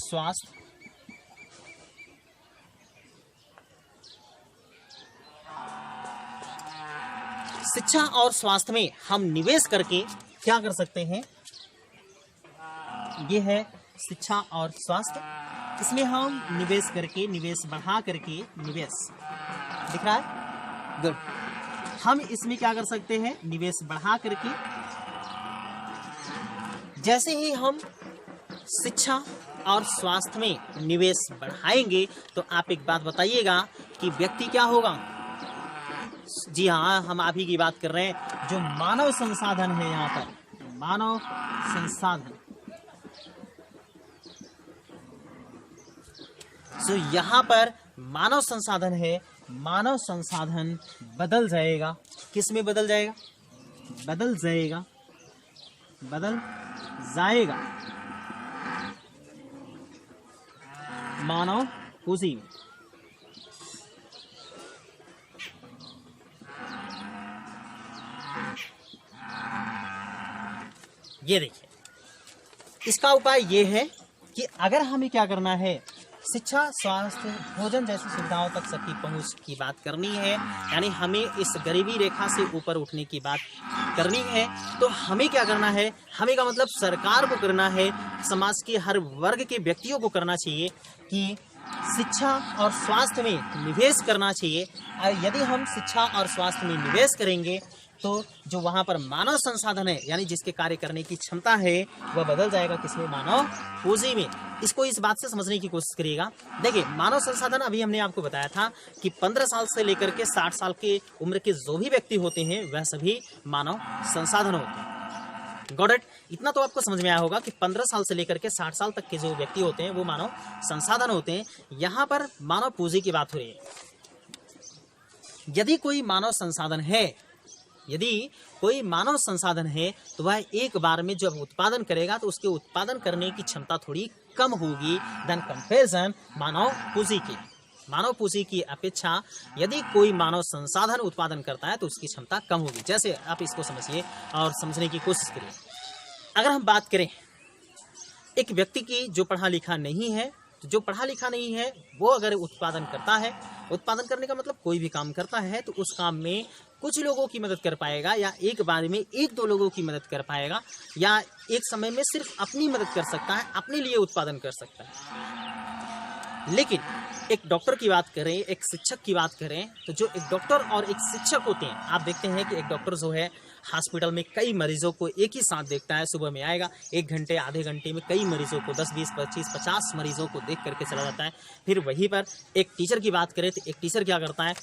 स्वास्थ्य, शिक्षा और स्वास्थ्य में हम निवेश करके क्या कर सकते हैं, ये है शिक्षा और स्वास्थ्य। इसमें हम निवेश करके, निवेश बढ़ा करके, निवेश दिख रहा है, गुड, हम इसमें क्या कर सकते हैं, निवेश बढ़ा करके। जैसे ही हम शिक्षा और स्वास्थ्य में निवेश बढ़ाएंगे तो आप एक बात बताइएगा कि व्यक्ति क्या होगा। जी हाँ, हम आप ही की बात कर रहे हैं, जो मानव संसाधन है, यहाँ पर मानव संसाधन, तो यहाँ पर मानव संसाधन है, मानव संसाधन बदल जाएगा। किस में बदल जाएगा? बदल जाएगा मानव पूंजी में। ये देखिए, इसका उपाय ये है कि अगर हमें क्या करना है, शिक्षा, स्वास्थ्य, भोजन जैसी सुविधाओं तक सबकी पहुंच की बात करनी है, यानी हमें इस गरीबी रेखा से ऊपर उठने की बात करनी है, तो हमें क्या करना है, हमें का मतलब सरकार को करना है, समाज के हर वर्ग के व्यक्तियों को करना चाहिए कि शिक्षा और स्वास्थ्य में निवेश करना चाहिए। यदि हम शिक्षा और स्वास्थ्य में निवेश करेंगे तो जो वहाँ पर मानव संसाधन है, यानी जिसके कार्य करने की क्षमता है, वह बदल जाएगा किसमें, मानव पूंजी में। इसको इस बात से समझने की कोशिश करिएगा। देखिए, मानव संसाधन अभी हमने आपको बताया था कि 15 साल से लेकर के 60 साल की उम्र के जो भी व्यक्ति होते हैं वह सभी मानव संसाधन होते हैं। Got it? इतना तो आपको समझ में आया होगा कि 15 साल से लेकर के 60 साल तक के जो व्यक्ति होते हैं वो मानव संसाधन होते हैं। यहाँ पर मानव पूंजी की बात हो रही है। यदि कोई मानव संसाधन है तो वह एक बार में जब उत्पादन करेगा तो उसके उत्पादन करने की क्षमता थोड़ी कम होगी देन कंपैरिजन मानव पूंजी की अपेक्षा यदि कोई मानव संसाधन उत्पादन करता है तो उसकी क्षमता कम होगी। जैसे आप इसको समझिए और समझने की कोशिश करिए। अगर हम बात करें एक व्यक्ति की जो पढ़ा लिखा नहीं है, तो जो पढ़ा लिखा नहीं है वो अगर उत्पादन करता है, उत्पादन करने का मतलब कोई भी काम करता है, तो उस काम में कुछ लोगों की मदद कर पाएगा, या एक बार में 1-2 लोगों की मदद कर पाएगा, या एक समय में सिर्फ अपनी मदद कर सकता है, अपने लिए उत्पादन कर सकता है। लेकिन एक डॉक्टर की बात करें, एक शिक्षक की बात करें, तो जो एक डॉक्टर और एक शिक्षक होते हैं, आप देखते हैं कि एक डॉक्टर जो है हॉस्पिटल में कई मरीजों को एक ही साथ देखता है। सुबह में आएगा, 1 घंटे आधे घंटे में कई मरीजों को 10, 20, 25, 50 मरीजों को देख करके चला जाता है। फिर वहीं पर एक टीचर की बात करें तो एक टीचर क्या करता है,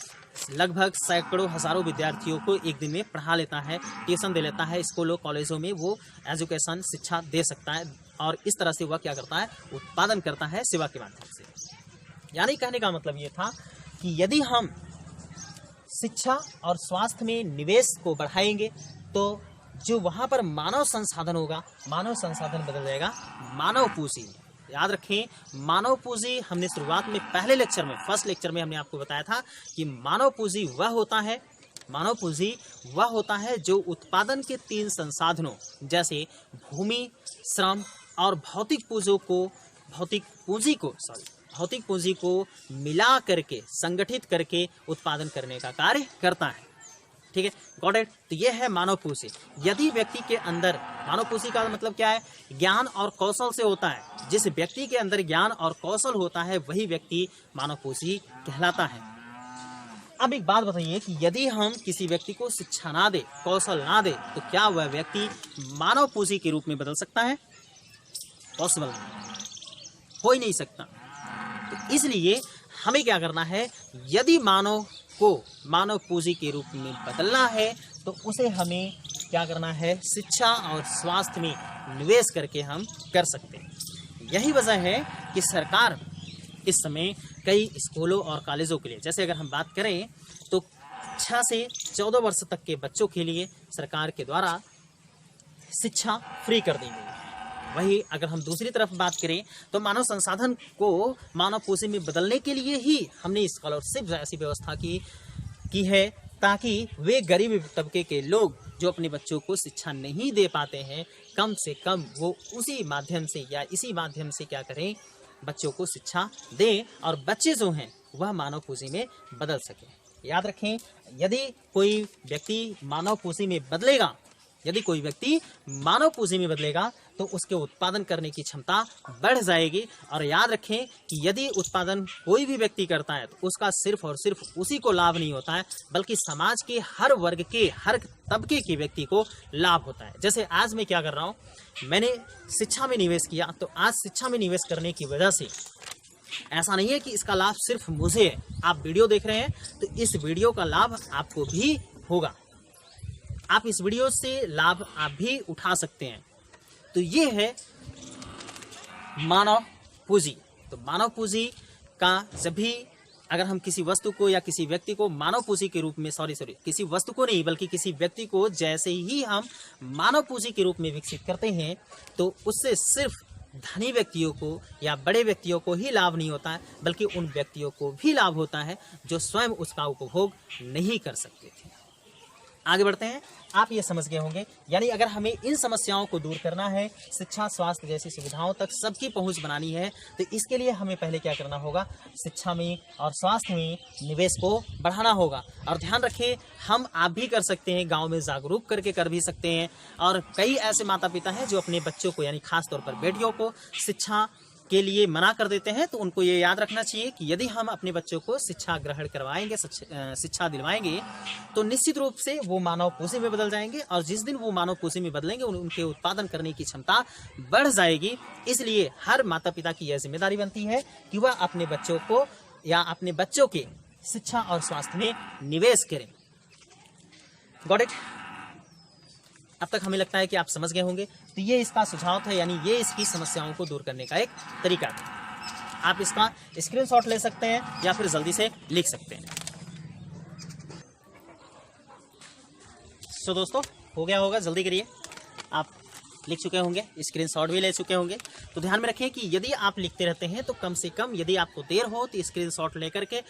लगभग सैकड़ों हजारों विद्यार्थियों को एक दिन में पढ़ा लेता है, ट्यूशन दे लेता है, स्कूलों कॉलेजों में वो एजुकेशन शिक्षा दे सकता है, और इस तरह से वह क्या करता है, उत्पादन करता है सेवा के माध्यम से। यानी कहने का मतलब ये था कि यदि हम शिक्षा और स्वास्थ्य में निवेश को बढ़ाएंगे तो जो वहाँ पर मानव संसाधन होगा, मानव संसाधन बदल जाएगा मानव पूंजी। याद रखें, मानव पूंजी हमने शुरुआत में पहले लेक्चर में, फर्स्ट लेक्चर में हमने आपको बताया था कि मानव पूंजी वह होता है जो उत्पादन के 3 संसाधनों जैसे भूमि, श्रम और भौतिक पूंजी को मिला करके संगठित करके उत्पादन करने का कार्य करता है। ठीक है, गॉट इट। तो ये है मानव पूंजी। यदि व्यक्ति के अंदर, मानव पूंजी का मतलब क्या है, ज्ञान और कौशल से होता है। जिस व्यक्ति के अंदर ज्ञान और कौशल होता है वही व्यक्ति मानव पूंजी कहलाता है। अब एक बात बताइए कि यदि हम किसी व्यक्ति को शिक्षा ना दे, कौशल ना दे, तो क्या वह व्यक्ति मानव पूंजी के रूप में बदल सकता है? पॉसिबल नहीं, हो ही नहीं सकता। तो इसलिए हमें क्या करना है, यदि मानव को मानव पूंजी के रूप में बदलना है तो उसे हमें क्या करना है, शिक्षा और स्वास्थ्य में निवेश करके हम कर सकते हैं। यही वजह है कि सरकार इस समय कई स्कूलों और कॉलेजों के लिए, जैसे अगर हम बात करें तो 6 से 14 वर्ष तक के बच्चों के लिए सरकार के द्वारा शिक्षा फ्री कर दी गई है। वही अगर हम दूसरी तरफ बात करें तो मानव संसाधन को मानव पूंजी में बदलने के लिए ही हमने स्कॉलरशिप ऐसी व्यवस्था की है, ताकि वे गरीब तबके के लोग जो अपने बच्चों को शिक्षा नहीं दे पाते हैं, कम से कम वो उसी माध्यम से या इसी माध्यम से क्या करें, बच्चों को शिक्षा दें और बच्चे जो हैं वह मानव पूंजी में बदल सके। याद रखें, यदि कोई व्यक्ति मानव पूंजी में बदलेगा तो उसके उत्पादन करने की क्षमता बढ़ जाएगी। और याद रखें कि यदि उत्पादन कोई भी व्यक्ति करता है तो उसका सिर्फ और सिर्फ उसी को लाभ नहीं होता है, बल्कि समाज के हर वर्ग के, हर तबके के व्यक्ति को लाभ होता है। जैसे आज मैं क्या कर रहा हूँ, मैंने शिक्षा में निवेश किया, तो आज शिक्षा में निवेश करने की वजह से ऐसा नहीं है कि इसका लाभ सिर्फ मुझे है। आप वीडियो देख रहे हैं तो इस वीडियो का लाभ आपको भी होगा, आप इस वीडियो से लाभ आप भी उठा सकते हैं। तो ये है मानव पूंजी। तो मानव पूंजी का जब भी अगर हम किसी वस्तु को या किसी व्यक्ति को मानव पूंजी के रूप में किसी वस्तु को नहीं बल्कि किसी व्यक्ति को जैसे ही हम मानव पूंजी के रूप में विकसित करते हैं तो उससे सिर्फ धनी व्यक्तियों को या बड़े व्यक्तियों को ही लाभ नहीं होता है, बल्कि उन व्यक्तियों को भी लाभ होता है जो स्वयं उसका उपभोग नहीं कर सकते थे। आगे बढ़ते हैं। आप ये समझ गए होंगे, यानी अगर हमें इन समस्याओं को दूर करना है, शिक्षा स्वास्थ्य जैसी सुविधाओं तक सबकी पहुंच बनानी है, तो इसके लिए हमें पहले क्या करना होगा, शिक्षा में और स्वास्थ्य में निवेश को बढ़ाना होगा। और ध्यान रखें, आप भी कर सकते हैं, गांव में जागरूक करके कर भी सकते हैं। और कई ऐसे माता पिता हैं जो अपने बच्चों को, यानी खास तौर पर बेटियों को शिक्षा के लिए मना कर देते हैं। तो उनको ये याद रखना चाहिए कि यदि हम अपने बच्चों को शिक्षा ग्रहण करवाएंगे, शिक्षा दिलवाएंगे, तो निश्चित रूप से वो मानव पूंजी में बदल जाएंगे। और जिस दिन वो मानव पूंजी में बदलेंगे उनके उत्पादन करने की क्षमता बढ़ जाएगी। इसलिए हर माता पिता की यह जिम्मेदारी बनती है कि वह अपने बच्चों को या अपने बच्चों के शिक्षा और स्वास्थ्य में निवेश करें। Got it? अब तक हमें लगता है कि आप समझ गए होंगे। तो ये इसका सुझाव था, यानी ये इसकी समस्याओं को दूर करने का एक तरीका था। आप इसका स्क्रीनशॉट ले सकते हैं या फिर जल्दी से लिख सकते हैं। तो दोस्तों, हो गया होगा, जल्दी करिए। आप लिख चुके होंगे, स्क्रीनशॉट भी ले चुके होंगे। तो ध्यान में रखें कि यदि आप लिखते रहते हैं तो कम से कम यदि आपको देर हो तो स्क्रीनशॉट लेकर के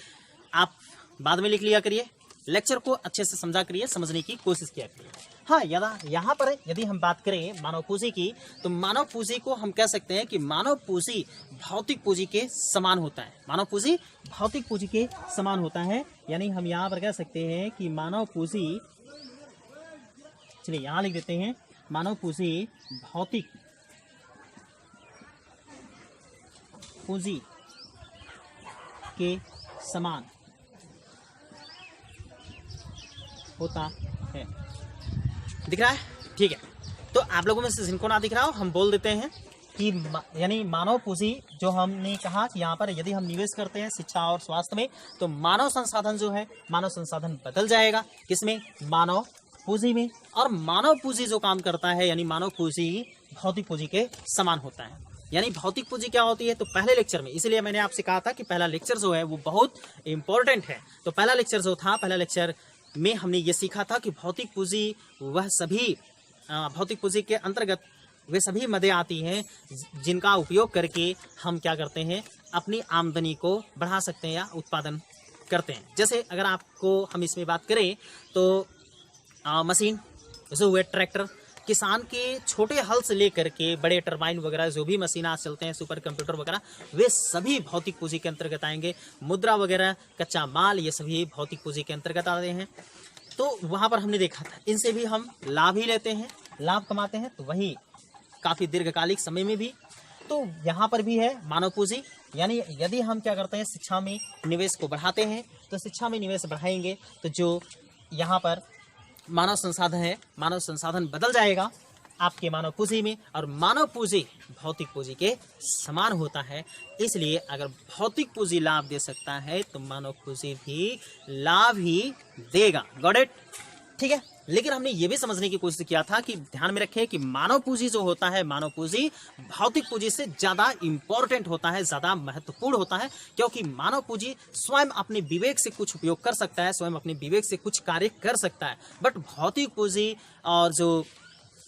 आप बाद में लिख लिया करिए। लेक्चर को अच्छे से समझा करिए, समझने की कोशिश किया करिए। हाँ, यहाँ पर यदि हम बात करें मानव पूंजी की, तो मानव पूंजी को हम कह सकते हैं कि मानव पूंजी भौतिक पूंजी के समान होता है। मानव पूंजी भौतिक पूंजी के समान होता है। यानी हम यहाँ पर कह सकते हैं कि मानव पूंजी, चलिए यहाँ लिख देते हैं, मानव पूंजी भौतिक पूंजी के समान होता है। दिख रहा है? ठीक है। तो आप लोगों में से जिनको ना दिख रहा हो हम बोल देते हैं कि यानी मानव पूंजी जो हमने कहा कि यहाँ पर यदि हम निवेश करते हैं शिक्षा और स्वास्थ्य में, तो मानव संसाधन जो है, मानव संसाधन बदल जाएगा किसमें? मानव पूंजी में। और मानव पूंजी जो काम करता है यानी मानव पूंजी भौतिक पूंजी के समान होता है। यानी भौतिक पूंजी क्या होती है? तो पहले लेक्चर में, इसलिए मैंने आपसे कहा था कि पहला लेक्चर जो है वो बहुत इंपॉर्टेंट है। तो पहला लेक्चर जो था, पहला लेक्चर में हमने ये सीखा था कि भौतिक पूंजी वह सभी भौतिक पूंजी के अंतर्गत वे सभी मदें आती हैं जिनका उपयोग करके हम क्या करते हैं? अपनी आमदनी को बढ़ा सकते हैं या उत्पादन करते हैं। जैसे अगर आपको हम इसमें बात करें तो मशीन जो हुए ट्रैक्टर, किसान के छोटे हल से लेकर के बड़े टरबाइन वगैरह जो भी मशीन आज चलते हैं, सुपर कंप्यूटर वगैरह, वे सभी भौतिक पूंजी के अंतर्गत आएंगे। मुद्रा वगैरह, कच्चा माल, ये सभी भौतिक पूंजी के अंतर्गत आते हैं। तो वहाँ पर हमने देखा था इनसे भी हम लाभ ही लेते हैं, लाभ कमाते हैं, तो वही काफ़ी दीर्घकालिक समय में भी। तो यहाँ पर भी है मानव पूंजी, यानी यदि हम क्या करते हैं? शिक्षा में निवेश को बढ़ाते हैं, तो शिक्षा में निवेश बढ़ाएंगे तो जो यहाँ पर मानव संसाधन है, मानव संसाधन बदल जाएगा आपके मानव पूंजी में, और मानव पूंजी भौतिक पूंजी के समान होता है। इसलिए अगर भौतिक पूंजी लाभ दे सकता है तो मानव पूंजी भी लाभ ही देगा। Got it? ठीक है। लेकिन हमने ये भी समझने की कोशिश किया था कि ध्यान में रखें कि मानव पूंजी जो होता है, मानव पूंजी भौतिक पूंजी से ज्यादा इंपॉर्टेंट होता है, ज्यादा महत्वपूर्ण होता है, क्योंकि मानव पूंजी स्वयं अपने विवेक से कुछ उपयोग कर सकता है, स्वयं अपने विवेक से कुछ कार्य कर सकता है। बट भौतिक पूंजी और जो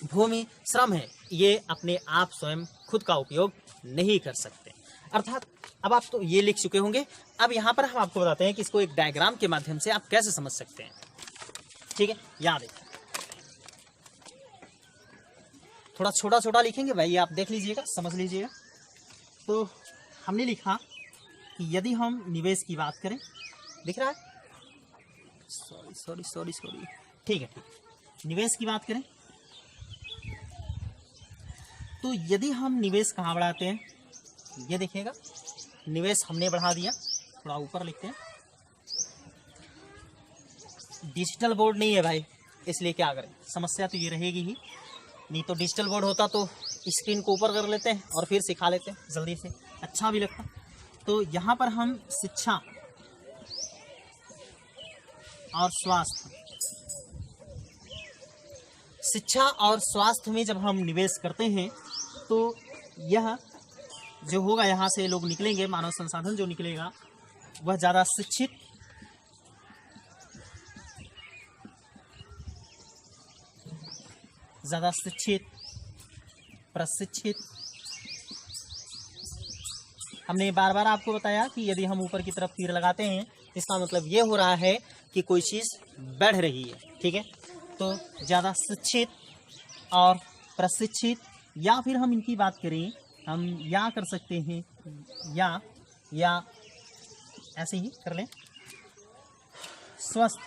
भूमि श्रम है, ये अपने आप स्वयं खुद का उपयोग नहीं कर सकते। अर्थात अब आप तो ये लिख चुके होंगे। अब यहाँ पर हम आपको बताते हैं कि इसको एक डायग्राम के माध्यम से आप कैसे समझ सकते हैं। ठीक है, याद है, थोड़ा छोटा छोटा लिखेंगे भाई, आप देख लीजिएगा, समझ लीजिएगा। तो हमने लिखा कि यदि हम निवेश की बात करें, दिख रहा है? सॉरी, ठीक है, निवेश की बात करें तो यदि हम निवेश कहाँ बढ़ाते हैं, ये देखिएगा, निवेश हमने बढ़ा दिया, थोड़ा ऊपर लिखते हैं। डिजिटल बोर्ड नहीं है भाई, इसलिए क्या करें, समस्या तो ये रहेगी ही। नहीं तो डिजिटल बोर्ड होता तो स्क्रीन को ऊपर कर लेते हैं और फिर सिखा लेते हैं जल्दी से, अच्छा भी लगता। तो यहाँ पर हम शिक्षा और स्वास्थ्य में जब हम निवेश करते हैं तो यह जो होगा, यहाँ से लोग निकलेंगे, मानव संसाधन जो निकलेगा वह ज़्यादा शिक्षित, प्रशिक्षित। हमने बार बार आपको बताया कि यदि हम ऊपर की तरफ तीर लगाते हैं, इसका मतलब ये हो रहा है कि कोई चीज़ बढ़ रही है। ठीक है, तो ज़्यादा शिक्षित और प्रशिक्षित, या फिर हम इनकी बात करें, हम या कर सकते हैं, या ऐसे ही कर लें, स्वस्थ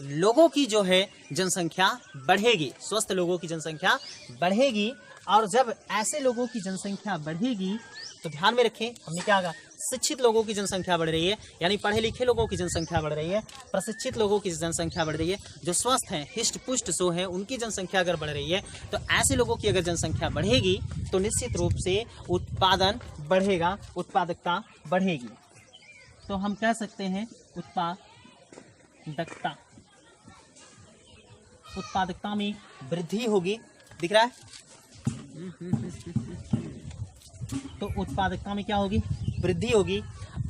लोगों की जो है जनसंख्या बढ़ेगी, स्वस्थ लोगों की जनसंख्या बढ़ेगी। और जब ऐसे लोगों की जनसंख्या बढ़ेगी तो ध्यान में रखें, हमने क्या कहा, शिक्षित लोगों की जनसंख्या बढ़ रही है, यानी पढ़े लिखे लोगों की जनसंख्या बढ़ रही है, प्रशिक्षित लोगों की जनसंख्या बढ़ रही है, जो स्वस्थ हैं, हिष्ट पुष्ट जो है, उनकी जनसंख्या अगर बढ़ रही है, तो ऐसे लोगों की अगर जनसंख्या बढ़ेगी तो निश्चित रूप से उत्पादन बढ़ेगा, उत्पादकता बढ़ेगी। तो हम कह सकते हैं उत्पादकता में वृद्धि होगी। दिख रहा है? तो उत्पादकता में क्या होगी, वृद्धि होगी।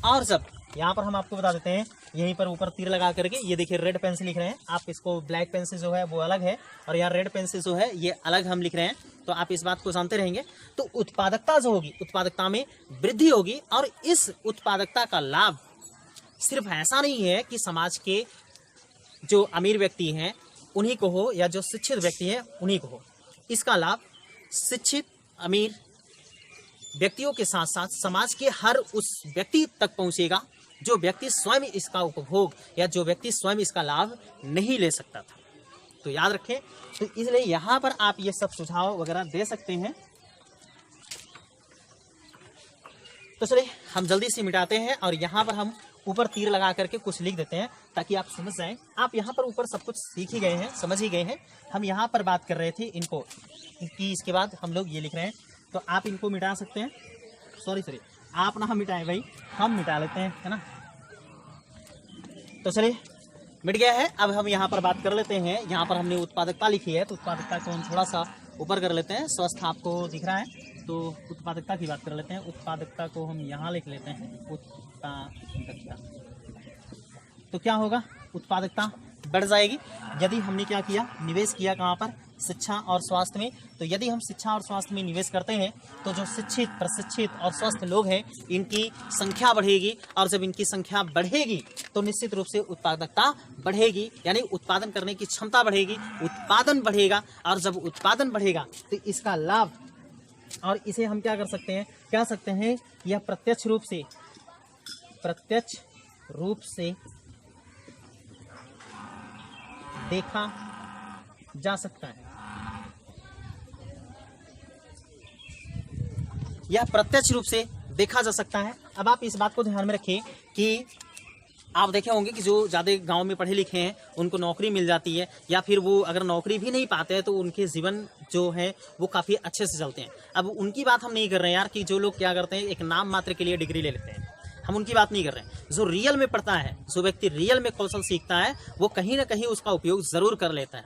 और जब यहाँ पर हम आपको बता देते हैं, यहीं पर ऊपर तीर लगा करके, ये देखिए रेड पेन से लिख रहे हैं आप, इसको ब्लैक पेन से जो है वो अलग है, और यहाँ रेड पेन से जो है ये अलग हम लिख रहे हैं, तो आप इस बात को जानते रहेंगे। तो उत्पादकता जो होगी, उत्पादकता में वृद्धि होगी। और इस उत्पादकता का लाभ सिर्फ ऐसा नहीं है कि समाज के जो अमीर व्यक्ति हैं उन्हीं को हो, या जो शिक्षित व्यक्ति हैं उन्हीं को हो। इसका लाभ शिक्षित, अमीर, व्यक्तियों के साथ साथ समाज के हर उस व्यक्ति तक पहुंचेगा जो व्यक्ति स्वयं इसका उपभोग या जो व्यक्ति स्वयं इसका लाभ नहीं ले सकता था। तो याद रखें, तो इसलिए यहाँ पर आप ये सब सुझाव वगैरह दे सकते हैं। तो चलिए हम जल्दी से मिटाते हैं और यहाँ पर हम ऊपर तीर लगा करके कुछ लिख देते हैं ताकि आप समझ जाएं। आप यहाँ पर ऊपर सब कुछ सीख ही गए हैं, समझ ही गए हैं। हम यहाँ पर बात कर रहे थे इनको कि इसके बाद हम लोग ये लिख रहे हैं, तो आप इनको मिटा सकते हैं। सॉरी आप ना हम मिटाएं भाई, हम मिटा लेते हैं, है ना। तो चलिए मिट गया है। अब हम यहाँ पर बात कर लेते हैं। यहाँ पर हमने उत्पादकता लिखी है, तो उत्पादकता को हम थोड़ा सा ऊपर कर लेते हैं। स्वस्थ आपको दिख रहा है, तो उत्पादकता की बात कर लेते हैं। उत्पादकता को हम यहाँ लिख लेते हैं, उत्पादकता। तो क्या होगा, उत्पादकता बढ़ जाएगी यदि हमने क्या किया, निवेश किया कहाँ पर, शिक्षा और स्वास्थ्य में। तो यदि हम शिक्षा और स्वास्थ्य में निवेश करते हैं तो जो शिक्षित, प्रशिक्षित और स्वस्थ लोग हैं इनकी संख्या बढ़ेगी, और जब इनकी संख्या बढ़ेगी तो निश्चित रूप से उत्पादकता बढ़ेगी, यानी उत्पादन करने की क्षमता बढ़ेगी, उत्पादन बढ़ेगा। और जब उत्पादन बढ़ेगा तो इसका लाभ, और इसे हम क्या कर सकते हैं, कह सकते हैं यह प्रत्यक्ष रूप से देखा जा सकता है। यह प्रत्यक्ष रूप से देखा जा सकता है। अब आप इस बात को ध्यान में रखें कि आप देखे होंगे कि जो ज़्यादा गांव में पढ़े लिखे हैं उनको नौकरी मिल जाती है, या फिर वो अगर नौकरी भी नहीं पाते हैं तो उनके जीवन जो है वो काफ़ी अच्छे से चलते हैं। अब उनकी बात हम नहीं कर रहे हैं यार, कि जो लोग क्या करते हैं एक नाम मात्र के लिए डिग्री ले लेते हैं, हम उनकी बात नहीं कर रहे हैं। जो रियल में पढ़ता है, जो व्यक्ति रियल में कौशल सीखता है, वो कहीं ना कहीं उसका उपयोग ज़रूर कर लेता है।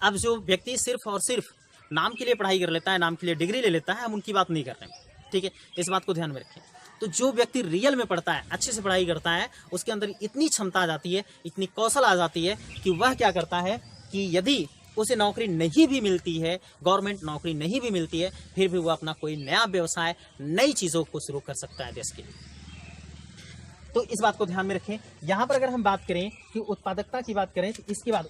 अब जो व्यक्ति सिर्फ और सिर्फ नाम के लिए पढ़ाई कर लेता है, नाम के लिए डिग्री ले लेता है, हम उनकी बात नहीं कर रहे हैं, ठीक है। इस बात को ध्यान में रखें। तो जो व्यक्ति रियल में पढ़ता है, अच्छे से पढ़ाई करता है, उसके अंदर इतनी क्षमता आ जाती है, इतनी कौशल आ जाती है कि वह क्या करता है कि यदि उसे नौकरी नहीं भी मिलती है, गवर्नमेंट नौकरी नहीं भी मिलती है, फिर भी वह अपना कोई नया व्यवसाय, नई चीज़ों को शुरू कर सकता है देश के लिए। तो इस बात को ध्यान में रखें। यहाँ पर अगर हम बात करें कि उत्पादकता की बात करें तो इसके बाद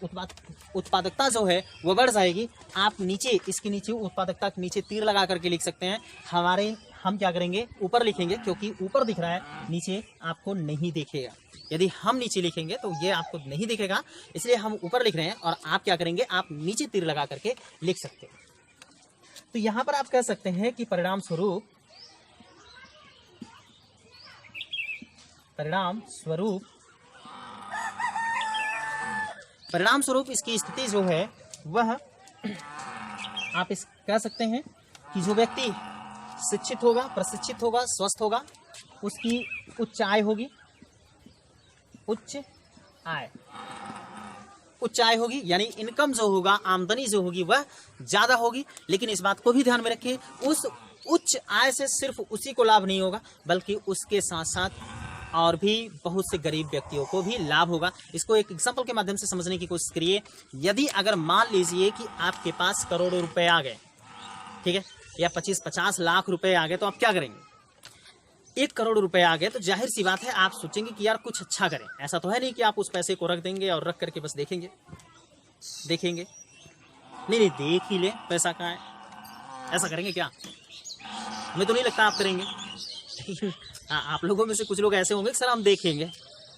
उत्पादकता जो है वो बढ़ जाएगी। आप नीचे, इसके नीचे उत्पादकता के नीचे तीर लगा करके लिख सकते हैं। हम क्या करेंगे, ऊपर लिखेंगे, क्योंकि ऊपर दिख रहा है, नीचे आपको नहीं दिखेगा। यदि हम नीचे लिखेंगे तो ये आपको नहीं दिखेगा, इसलिए हम ऊपर लिख रहे हैं और आप क्या करेंगे, आप नीचे तीर लगा करके लिख सकते हैं। तो यहाँ पर आप कह सकते हैं कि परिणाम स्वरूप इसकी स्थिति जो है वह आप इस कह सकते हैं कि जो व्यक्ति शिक्षित होगा, प्रशिक्षित होगा, स्वस्थ होगा, उसकी उच्च आय होगी, उच्च आय होगी, यानी इनकम जो होगा, आमदनी जो होगी वह ज़्यादा होगी। लेकिन इस बात को भी ध्यान में रखें, उस उच्च आय से सिर्फ उसी को लाभ नहीं होगा, बल्कि उसके साथ साथ और भी बहुत से गरीब व्यक्तियों को भी लाभ होगा। इसको एक एग्जाम्पल के माध्यम से समझने की कोशिश करिए। यदि अगर मान लीजिए कि आपके पास करोड़ों रुपए आ गए, ठीक है, या 25-50 लाख रुपए आ गए, तो आप क्या करेंगे। 1 करोड़ रुपए आ गए तो जाहिर सी बात है आप सोचेंगे कि यार कुछ अच्छा करें। ऐसा तो है नहीं कि आप उस पैसे को रख देंगे और रख करके बस देखेंगे। नहीं, देख ही ले पैसा कहाँ है, ऐसा करेंगे क्या? हमें तो नहीं लगता आप करेंगे। आप लोगों में से कुछ लोग ऐसे होंगे कि सर हम देखेंगे,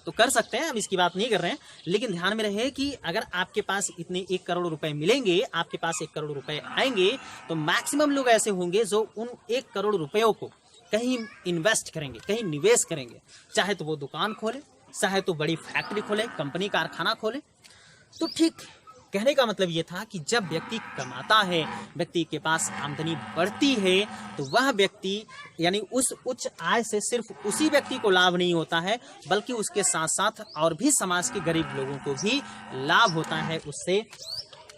तो कर सकते हैं, हम इसकी बात नहीं कर रहे हैं। लेकिन ध्यान में रहे कि अगर आपके पास इतने 1 करोड़ रुपए मिलेंगे, आपके पास 1 करोड़ रुपए आएंगे, तो मैक्सिमम लोग ऐसे होंगे जो उन 1 करोड़ रुपयों को कहीं इन्वेस्ट करेंगे, कहीं निवेश करेंगे। चाहे तो वो दुकान खोले, चाहे तो बड़ी फैक्ट्री खोले, कंपनी कारखाना खोले। तो ठीक कहने का मतलब ये था कि जब व्यक्ति कमाता है, व्यक्ति के पास आमदनी बढ़ती है, तो वह व्यक्ति यानी उस उच्च आय से सिर्फ उसी व्यक्ति को लाभ नहीं होता है, बल्कि उसके साथ साथ और भी समाज के गरीब लोगों को भी लाभ होता है उससे।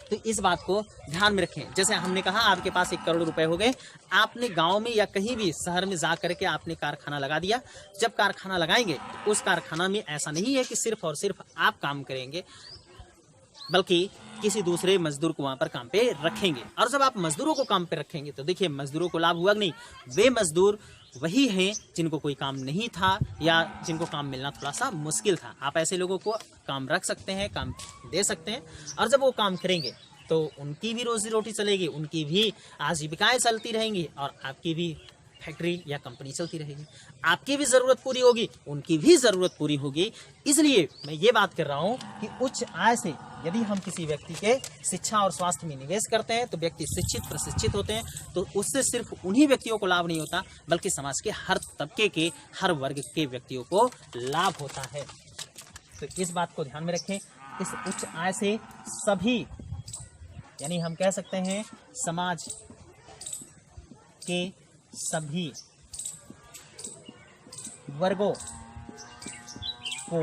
तो इस बात को ध्यान में रखें। जैसे हमने कहा आपके पास 1 करोड़ रुपए हो गए, आपने गांव में या कहीं भी शहर में जा करके आपने कारखाना लगा दिया। जब कारखाना लगाएंगे तो उस कारखाना में ऐसा नहीं है कि सिर्फ और सिर्फ आप काम करेंगे, बल्कि किसी दूसरे मजदूर को वहां पर काम पे रखेंगे। और जब आप मजदूरों को काम पे रखेंगे तो देखिए मजदूरों को लाभ हुआ कि नहीं। वे मजदूर वही हैं जिनको कोई काम नहीं था या जिनको काम मिलना थोड़ा सा मुश्किल था। आप ऐसे लोगों को काम रख सकते हैं, काम दे सकते हैं, और जब वो काम करेंगे तो उनकी भी रोजी रोटी चलेगी, उनकी भी आजीविकाएं चलती रहेंगी और आपकी भी फैक्ट्री या कंपनी चलती रहेगी। आपकी भी ज़रूरत पूरी होगी, उनकी भी ज़रूरत पूरी होगी। इसलिए मैं ये बात कर रहा हूँ कि उच्च आय से यदि हम किसी व्यक्ति के शिक्षा और स्वास्थ्य में निवेश करते हैं तो व्यक्ति शिक्षित प्रशिक्षित होते हैं, तो उससे सिर्फ उन्हीं व्यक्तियों को लाभ नहीं होता बल्कि समाज के हर तबके के, हर वर्ग के व्यक्तियों को लाभ होता है। तो इस बात को ध्यान में रखें। इस उच्च आय से सभी, यानी हम कह सकते हैं समाज के सभी वर्गों को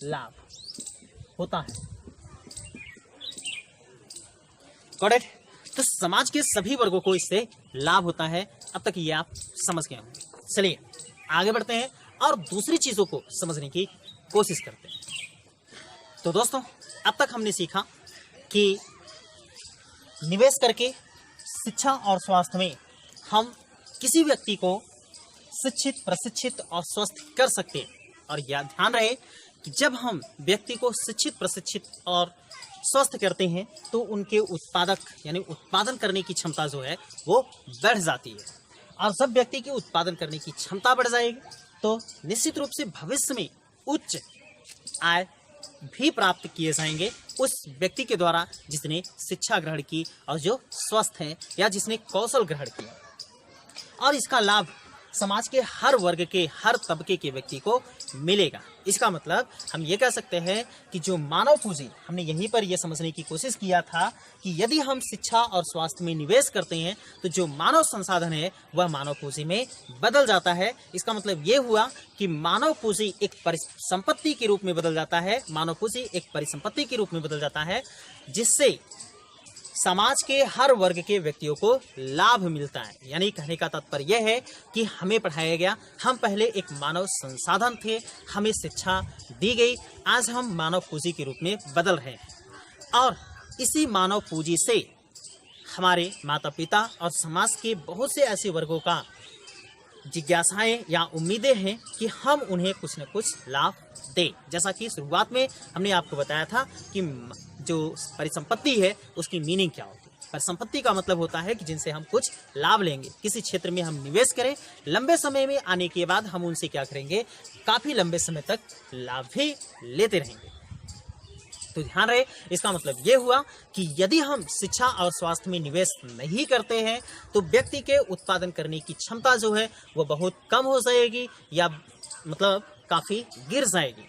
लाभ होता है। Got it? तो समाज के सभी वर्गों को इससे लाभ होता है। अब तक ये आप समझ गए होंगे। चलिए आगे बढ़ते हैं और दूसरी चीजों को समझने की कोशिश करते हैं। तो दोस्तों, अब तक हमने सीखा कि निवेश करके शिक्षा और स्वास्थ्य में हम किसी व्यक्ति को शिक्षित, प्रशिक्षित और स्वस्थ कर सकते हैं। और यह ध्यान रहे कि जब हम व्यक्ति को शिक्षित, प्रशिक्षित और स्वस्थ करते हैं तो उनके उत्पादक यानी उत्पादन करने की क्षमता जो है वो बढ़ जाती है। और जब व्यक्ति की उत्पादन करने की क्षमता बढ़ जाएगी तो निश्चित रूप से भविष्य में उच्च आय भी प्राप्त किए जाएंगे उस व्यक्ति के द्वारा जिसने शिक्षा ग्रहण की और जो स्वस्थ है या जिसने कौशल ग्रहण किया। और इसका लाभ समाज के हर वर्ग के, हर तबके के व्यक्ति को मिलेगा। इसका मतलब हम ये कह सकते हैं कि जो मानव पूंजी, हमने यहीं पर यह समझने की कोशिश किया था कि यदि हम शिक्षा और स्वास्थ्य में निवेश करते हैं तो जो मानव संसाधन है वह मानव पूंजी में बदल जाता है। इसका मतलब ये हुआ कि मानव पूंजी एक परिसंपत्ति के रूप में बदल जाता है। मानव पूंजी एक परिसंपत्ति के रूप में बदल जाता है जिससे समाज के हर वर्ग के व्यक्तियों को लाभ मिलता है। यानी कहने का तात्पर्य यह है कि हमें पढ़ाया गया, हम पहले एक मानव संसाधन थे, हमें शिक्षा दी गई, आज हम मानव पूंजी के रूप में बदल रहे हैं। और इसी मानव पूंजी से हमारे माता पिता और समाज के बहुत से ऐसे वर्गों का जिज्ञासाएं या उम्मीदें हैं कि हम उन्हें कुछ न कुछ लाभ दें। जैसा कि शुरुआत में हमने आपको बताया था कि जो परिसंपत्ति है उसकी मीनिंग क्या होती है। परिसंपत्ति का मतलब होता है कि जिनसे हम कुछ लाभ लेंगे। किसी क्षेत्र में हम निवेश करें, लंबे समय में आने के बाद हम उनसे क्या करेंगे, काफी लंबे समय तक लाभ भी लेते रहेंगे। तो ध्यान रहे, इसका मतलब ये हुआ कि यदि हम शिक्षा और स्वास्थ्य में निवेश नहीं करते हैं तो व्यक्ति के उत्पादन करने की क्षमता जो है वो बहुत कम हो जाएगी या मतलब काफी गिर जाएगी।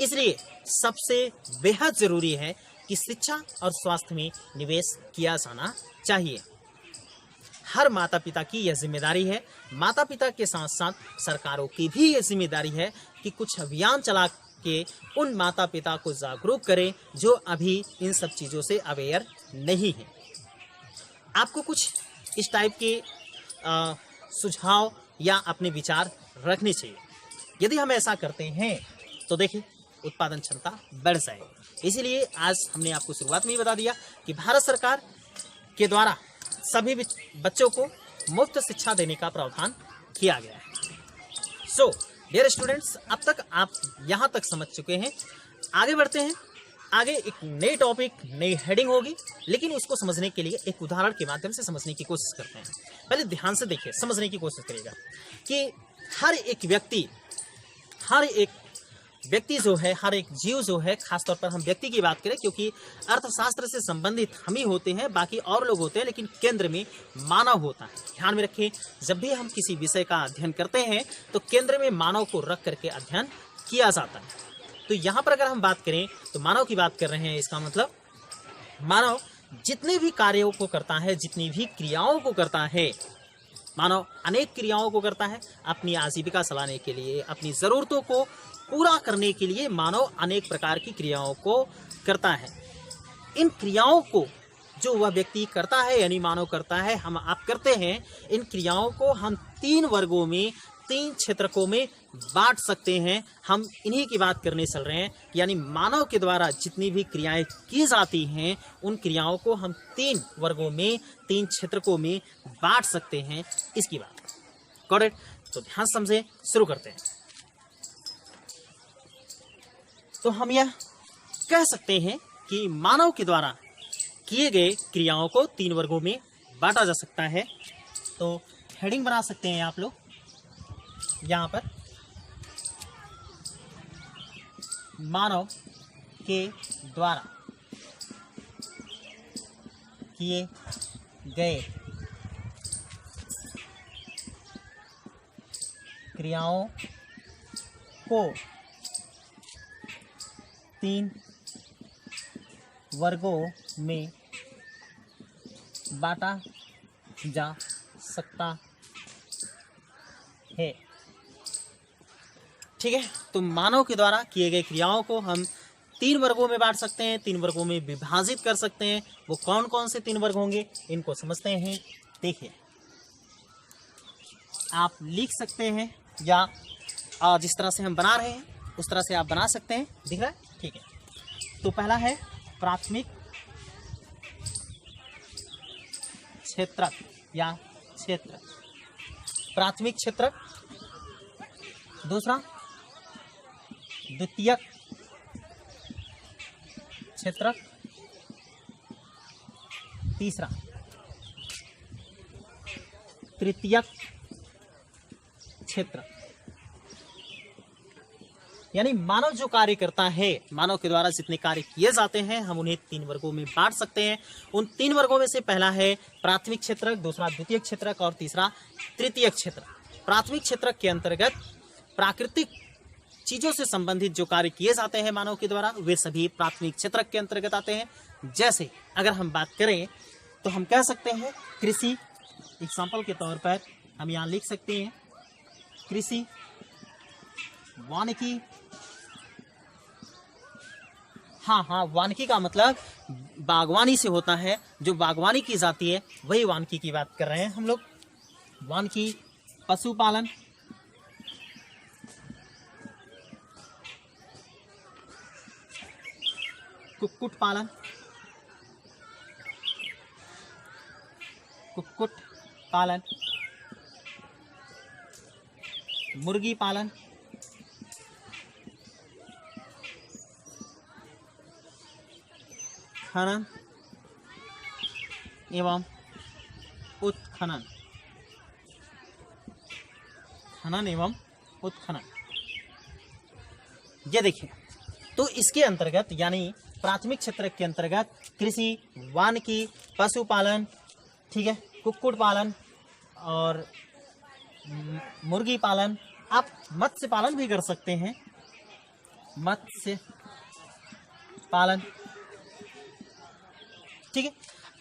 इसलिए सबसे बेहद जरूरी है कि शिक्षा और स्वास्थ्य में निवेश किया जाना चाहिए। हर माता पिता की यह जिम्मेदारी है। माता पिता के साथ साथ सरकारों की भी यह जिम्मेदारी है कि कुछ अभियान चला के उन माता पिता को जागरूक करें जो अभी इन सब चीज़ों से अवेयर नहीं है। आपको कुछ इस टाइप के सुझाव या अपने विचार रखने चाहिए। यदि हम ऐसा करते हैं तो देखिए उत्पादन क्षमता बढ़ जाएगी। इसीलिए आज हमने आपको शुरुआत में ही बता दिया कि भारत सरकार के द्वारा सभी बच्चों को मुफ्त शिक्षा देने का प्रावधान किया गया है। सो डियर स्टूडेंट्स, अब तक आप यहाँ तक समझ चुके हैं। आगे बढ़ते हैं। आगे एक नई टॉपिक, नई हेडिंग होगी, लेकिन उसको समझने के लिए एक उदाहरण के माध्यम से समझने की कोशिश करते हैं। पहले ध्यान से देखिए, समझने की कोशिश करिएगा कि हर एक व्यक्ति जो है, हर एक जीव जो है, खासतौर पर हम व्यक्ति की बात करें क्योंकि अर्थशास्त्र से संबंधित हम ही होते हैं, बाकी और लोग होते हैं, लेकिन केंद्र में मानव होता है। ध्यान में रखें, जब भी हम किसी विषय का अध्ययन करते हैं तो केंद्र में मानव को रख करके अध्ययन किया जाता है। तो यहाँ पर अगर हम बात करें तो मानव की बात कर रहे हैं। इसका मतलब मानव जितने भी कार्यों को करता है, जितनी भी क्रियाओं को करता है, मानव अनेक क्रियाओं को करता है अपनी आजीविका चलाने के लिए, अपनी ज़रूरतों को पूरा करने के लिए मानव अनेक प्रकार की क्रियाओं को करता है। इन क्रियाओं को जो वह व्यक्ति करता है यानी मानव करता है, हम आप करते हैं, इन क्रियाओं को हम 3 वर्गों में, 3 क्षेत्रकों में बांट सकते हैं। हम इन्हीं की बात करने चल रहे हैं। यानी मानव के द्वारा जितनी भी क्रियाएं की जाती हैं उन क्रियाओं को हम 3 वर्गों में, 3 क्षेत्रकों में बांट सकते हैं। इसकी बात गॉट इट? तो ध्यान समझे, शुरू करते हैं। तो हम यह कह सकते हैं कि मानव के द्वारा किए गए क्रियाओं को 3 वर्गों में बांटा जा सकता है। तो हेडिंग बना सकते हैं आप लोग यहाँ पर, मानव के द्वारा किए गए क्रियाओं को 3 वर्गों में बांटा जा सकता है। ठीक है, तो मानव के द्वारा किए गए क्रियाओं को हम 3 वर्गों में बांट सकते हैं, 3 वर्गों में विभाजित कर सकते हैं। वो कौन कौन से 3 वर्ग होंगे, इनको समझते हैं। देखिए, आप लिख सकते हैं या जिस तरह से हम बना रहे हैं उस तरह से आप बना सकते हैं। दिख रहा है? ठीक है, तो पहला है प्राथमिक क्षेत्रक या क्षेत्र, प्राथमिक क्षेत्रक। दूसरा द्वितीयक क्षेत्रक। तीसरा तृतीयक क्षेत्र। यानी मानव जो कार्य करता है, मानव के द्वारा जितने कार्य किए जाते हैं, हम उन्हें 3 वर्गों में बांट सकते हैं। उन 3 वर्गों में से पहला है प्राथमिक क्षेत्रक, दूसरा द्वितीयक क्षेत्रक और तीसरा तृतीयक क्षेत्रक। प्राथमिक क्षेत्रक के अंतर्गत प्राकृतिक चीजों से संबंधित जो कार्य किए जाते हैं मानव के द्वारा, वे सभी प्राथमिक क्षेत्रक के अंतर्गत आते हैं। जैसे अगर हम बात करें तो हम कह सकते हैं कृषि, एग्जाम्पल के तौर पर हम यहाँ लिख सकते हैं कृषि, वानिकी। हाँ, वानिकी का मतलब बागवानी से होता है, जो बागवानी की जाती है वही वानिकी की बात कर रहे हैं हम लोग। वानिकी, पशुपालन, कुक्कुट पालन, मुर्गी पालन, खनन एवं उत्खनन, ये देखिए, तो इसके अंतर्गत यानी प्राथमिक क्षेत्र के अंतर्गत कृषि, वानिकी, पशुपालन, ठीक है, कुक्कुट पालन और मुर्गी पालन। आप मत्स्य पालन भी कर सकते हैं, मत्स्य पालन, ठीक है,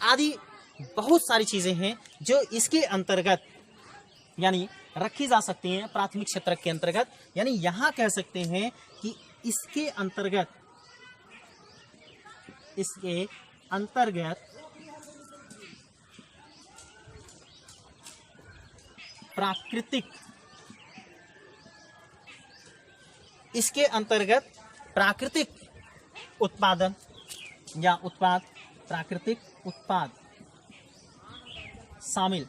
आदि बहुत सारी चीजें हैं जो इसके अंतर्गत यानी रखी जा सकती हैं प्राथमिक क्षेत्र के अंतर्गत। यानी यहां कह सकते हैं कि इसके अंतर्गत प्राकृतिक उत्पादन या प्राकृतिक उत्पाद शामिल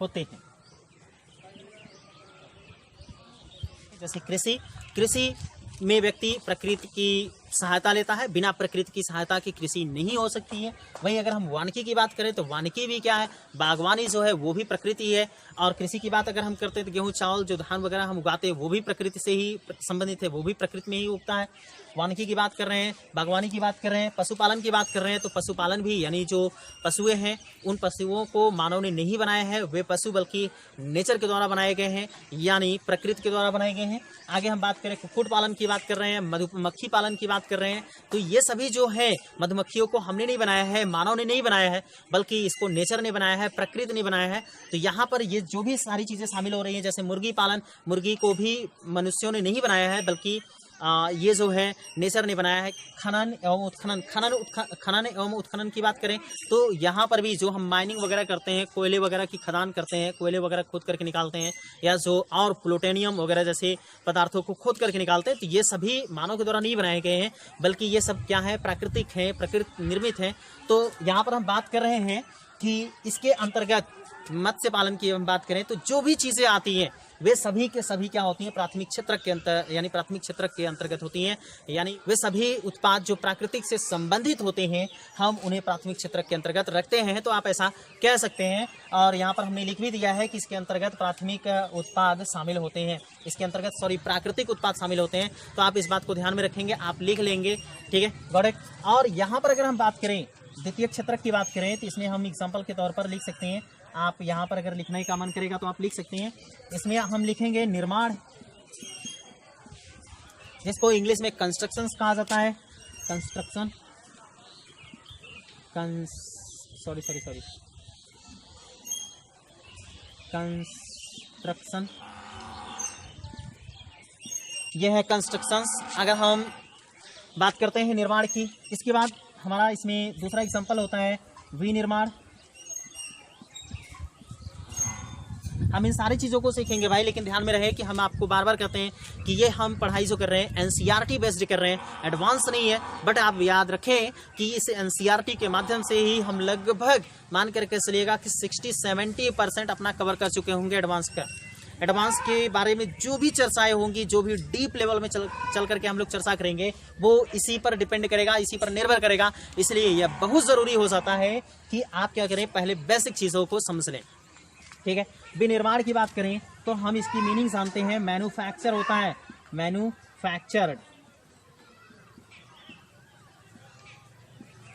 होते हैं। जैसे कृषि में व्यक्ति प्रकृति की सहायता लेता है, बिना प्रकृति की सहायता की कृषि नहीं हो सकती है। वहीं अगर हम वानिकी की बात करें तो वानिकी भी क्या है, बागवानी जो है वो भी प्रकृति है। और कृषि की बात अगर हम करते हैं तो गेहूं, चावल, जो धान वगैरह हम उगाते हैं वो भी प्रकृति से ही संबंधित है, वो भी प्रकृति में ही उगता है। वानिकी की बात कर रहे हैं, बागवानी की बात कर रहे हैं, पशुपालन की बात कर रहे हैं तो पशुपालन भी यानी जो पशुएं हैं उन पशुओं को मानव ने नहीं बनाया है, वे पशु बल्कि नेचर के द्वारा बनाए गए हैं, यानी प्रकृति के द्वारा बनाए गए हैं। आगे हम बात करें कुक्कुट पालन की बात कर रहे हैं, मधुमक्खी पालन की बात कर रहे हैं, तो ये सभी जो है मधुमक्खियों को हमने नहीं बनाया है, मानव ने नहीं बनाया है, बल्कि इसको नेचर ने बनाया है, प्रकृति ने बनाया है। तो यहाँ पर ये जो भी सारी चीजें शामिल हो रही हैं, जैसे मुर्गी पालन, मुर्गी को भी मनुष्यों ने नहीं बनाया है बल्कि ये जो है नेचर ने बनाया है। खनन एवं उत्खनन की बात करें तो यहाँ पर भी जो हम माइनिंग वगैरह करते हैं, कोयले वगैरह की खदान करते हैं, कोयले वगैरह खोद करके निकालते हैं, या जो और प्लूटोनियम वगैरह जैसे पदार्थों को खोद करके निकालते हैं, तो ये सभी मानव के द्वारा नहीं बनाए गए हैं, बल्कि ये सब क्या है, प्राकृतिक है, प्रकृति निर्मित है। तो यहाँ पर हम बात कर रहे हैं कि इसके अंतर्गत मत्स्य पालन की हम बात करें तो जो भी चीज़ें आती हैं वे सभी के सभी क्या होती हैं, प्राथमिक क्षेत्र के यानी प्राथमिक क्षेत्र के अंतर्गत होती हैं। यानी वे सभी उत्पाद जो प्राकृतिक से संबंधित होते हैं हम उन्हें प्राथमिक क्षेत्र के अंतर्गत रखते हैं, तो आप ऐसा कह सकते हैं। और यहाँ पर हमने लिख भी दिया है कि इसके अंतर्गत प्राथमिक उत्पाद शामिल होते हैं, इसके अंतर्गत प्राकृतिक उत्पाद शामिल होते हैं। तो आप इस बात को ध्यान में रखेंगे, आप लिख लेंगे, ठीक है, गॉट इट। और यहाँ पर अगर हम बात करें द्वितीय क्षेत्रक की बात करें तो इसमें हम एग्जाम्पल के तौर पर लिख सकते हैं। आप यहाँ पर अगर लिखने का मन करेगा तो आप लिख सकते हैं। इसमें हम लिखेंगे निर्माण, जिसको इंग्लिश में कंस्ट्रक्शन कहा जाता है। कंस्ट्रक्शन, कंस्ट्रक्शन, यह है कंस्ट्रक्शंस। अगर हम बात करते हैं निर्माण की, इसके बाद हमारा इसमें दूसरा एग्जांपल होता है विनिर्माण। हम इन सारी चीज़ों को सीखेंगे भाई, लेकिन ध्यान में रहे कि हम आपको बार बार कहते हैं कि ये हम पढ़ाई जो कर रहे हैं एनसीईआरटी बेस्ड कर रहे हैं, एडवांस नहीं है। बट आप याद रखें कि इस एनसीईआरटी के माध्यम से ही हम लगभग मान करके चलिएगा कि 60-70% अपना कवर कर चुके होंगे एडवांस का। एडवांस के बारे में जो भी चर्चाएं होंगी, जो भी डीप लेवल में चल करके हम लोग चर्चा करेंगे, वो इसी पर डिपेंड करेगा, इसी पर निर्भर करेगा। इसलिए यह बहुत ज़रूरी हो जाता है कि आप क्या करें, पहले बेसिक चीज़ों को समझ लें, ठीक है। विनिर्माण की बात करें तो हम इसकी मीनिंग जानते हैं, मैन्युफैक्चर होता है, मैन्युफैक्चर्ड,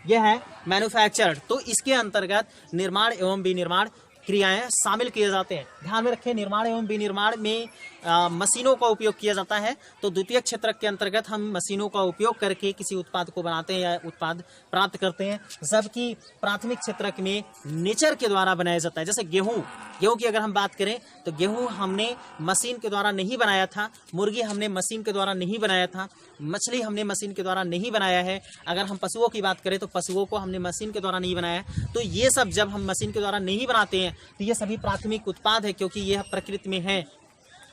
यह है मैन्युफैक्चर्ड। तो इसके अंतर्गत निर्माण एवं विनिर्माण क्रियाएं शामिल किए जाते हैं। ध्यान में रखें, निर्माण एवं विनिर्माण में मशीनों का उपयोग किया जाता है। तो द्वितीय क्षेत्र के अंतर्गत हम मशीनों का उपयोग करके किसी उत्पाद को बनाते हैं या उत्पाद प्राप्त करते हैं, जबकि प्राथमिक क्षेत्र में नेचर के द्वारा बनाया जाता है। जैसे गेहूं की अगर हम बात करें तो गेहूं हमने मशीन के द्वारा नहीं बनाया था, मुर्गी हमने मशीन के द्वारा नहीं बनाया था, मछली हमने मशीन के द्वारा नहीं बनाया है। अगर हम पशुओं की बात करें तो पशुओं को हमने मशीन के द्वारा नहीं बनाया है। तो ये सब जब हम मशीन के द्वारा नहीं बनाते हैं तो ये सभी प्राथमिक उत्पाद है, क्योंकि यह प्रकृति में है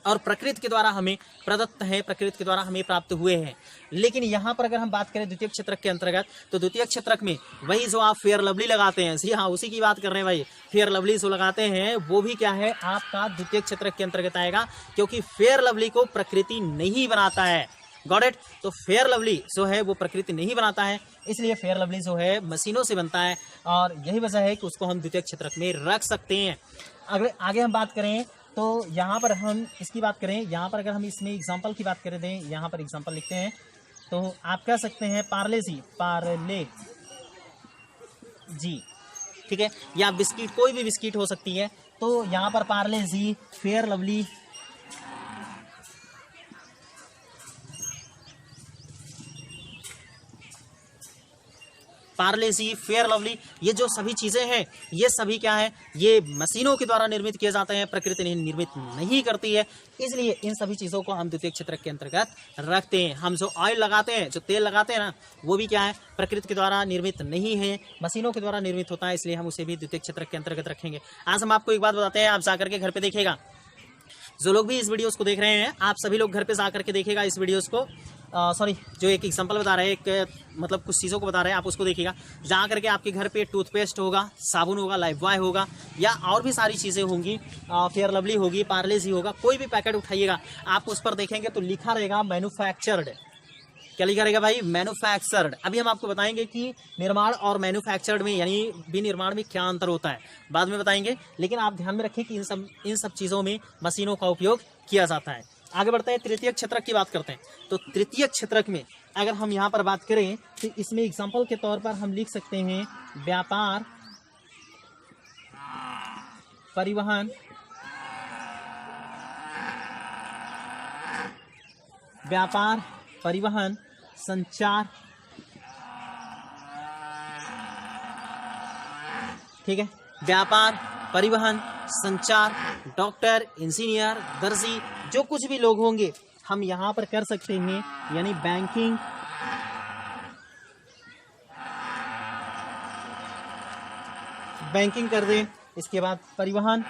और प्रकृति के द्वारा हमें प्रदत्त है, प्रकृति के द्वारा हमें प्राप्त हुए हैं। लेकिन यहाँ पर अगर हम बात करें द्वितीय क्षेत्रक के अंतर्गत, तो द्वितीय क्षेत्रक में वही जो आप फेयर लवली लगाते हैं, जी हाँ, उसी की बात कर रहे हैं भाई। फेयर लवली जो लगाते हैं वो भी क्या है, आपका द्वितीय क्षेत्रक के अंतर्गत आएगा, क्योंकि फेयर लवली को प्रकृति नहीं बनाता है। Got it. तो फेयर लवली जो है वो प्रकृति नहीं बनाता है, इसलिए फेयर लवली जो है मशीनों से बनता है, और यही वजह है कि उसको हम द्वितीय क्षेत्रक में रख सकते हैं। अगर आगे हम बात करें तो यहाँ पर हम इसकी बात करें, यहाँ पर अगर हम इसमें एग्जांपल की बात करें दें, यहाँ पर एग्जांपल लिखते हैं तो आप कह सकते हैं पार्ले जी, ठीक है, या बिस्किट, कोई भी बिस्किट हो सकती है। तो यहाँ पर पार्ले जी, फेयर लवली, पार्ले जी, फेयर लवली, ये जो सभी चीज़ें हैं ये सभी क्या है, ये मशीनों के द्वारा निर्मित किए जाते हैं, प्रकृति निर्मित नहीं करती है। इसलिए इन सभी चीज़ों को हम द्वितीय क्षेत्रक के अंतर्गत रखते हैं। हम जो ऑयल लगाते हैं, जो तेल लगाते हैं ना, वो भी क्या है, प्रकृति के द्वारा निर्मित नहीं है, मशीनों के द्वारा निर्मित होता है, इसलिए हम उसे भी द्वितीय क्षेत्रक के अंतर्गत रखेंगे। आज हम आपको एक बात बताते हैं, आप जाकर के घर पर देखिएगा, जो लोग भी इस वीडियोस को देख रहे हैं, आप सभी लोग घर पे जा करके देखिएगा इस वीडियोस को। जो एक एग्जांपल बता रहे हैं, एक मतलब कुछ चीज़ों को बता रहे हैं, आप उसको देखिएगा। जहाँ करके आपके घर पे टूथपेस्ट होगा, साबुन होगा, लाइफ बॉय होगा, या और भी सारी चीज़ें होंगी, फेयर लवली होगी, पार्ले जी होगा, कोई भी पैकेट उठाइएगा, आप उस पर देखेंगे तो लिखा रहेगा मैन्युफैक्चर्ड। क्या लिखा रहेगा भाई, मैन्युफैक्चर्ड। अभी हम आपको बताएंगे कि निर्माण और मैन्युफैक्चर्ड में यानी विनिर्माण में क्या अंतर होता है, बाद में बताएंगे। लेकिन आप ध्यान में रखें कि इन सब चीज़ों में मशीनों का उपयोग किया जाता है। आगे बढ़ते हैं, तृतीय क्षेत्रक की बात करते हैं। तो तृतीय क्षेत्रक में अगर हम यहाँ पर बात करें तो इसमें एग्जाम्पल के तौर पर हम लिख सकते हैं व्यापार, परिवहन, संचार, ठीक है, व्यापार, परिवहन, संचार, डॉक्टर, इंजीनियर, दर्जी, जो कुछ भी लोग होंगे हम यहाँ पर कर सकते हैं, यानी बैंकिंग कर दें। इसके बाद परिवहन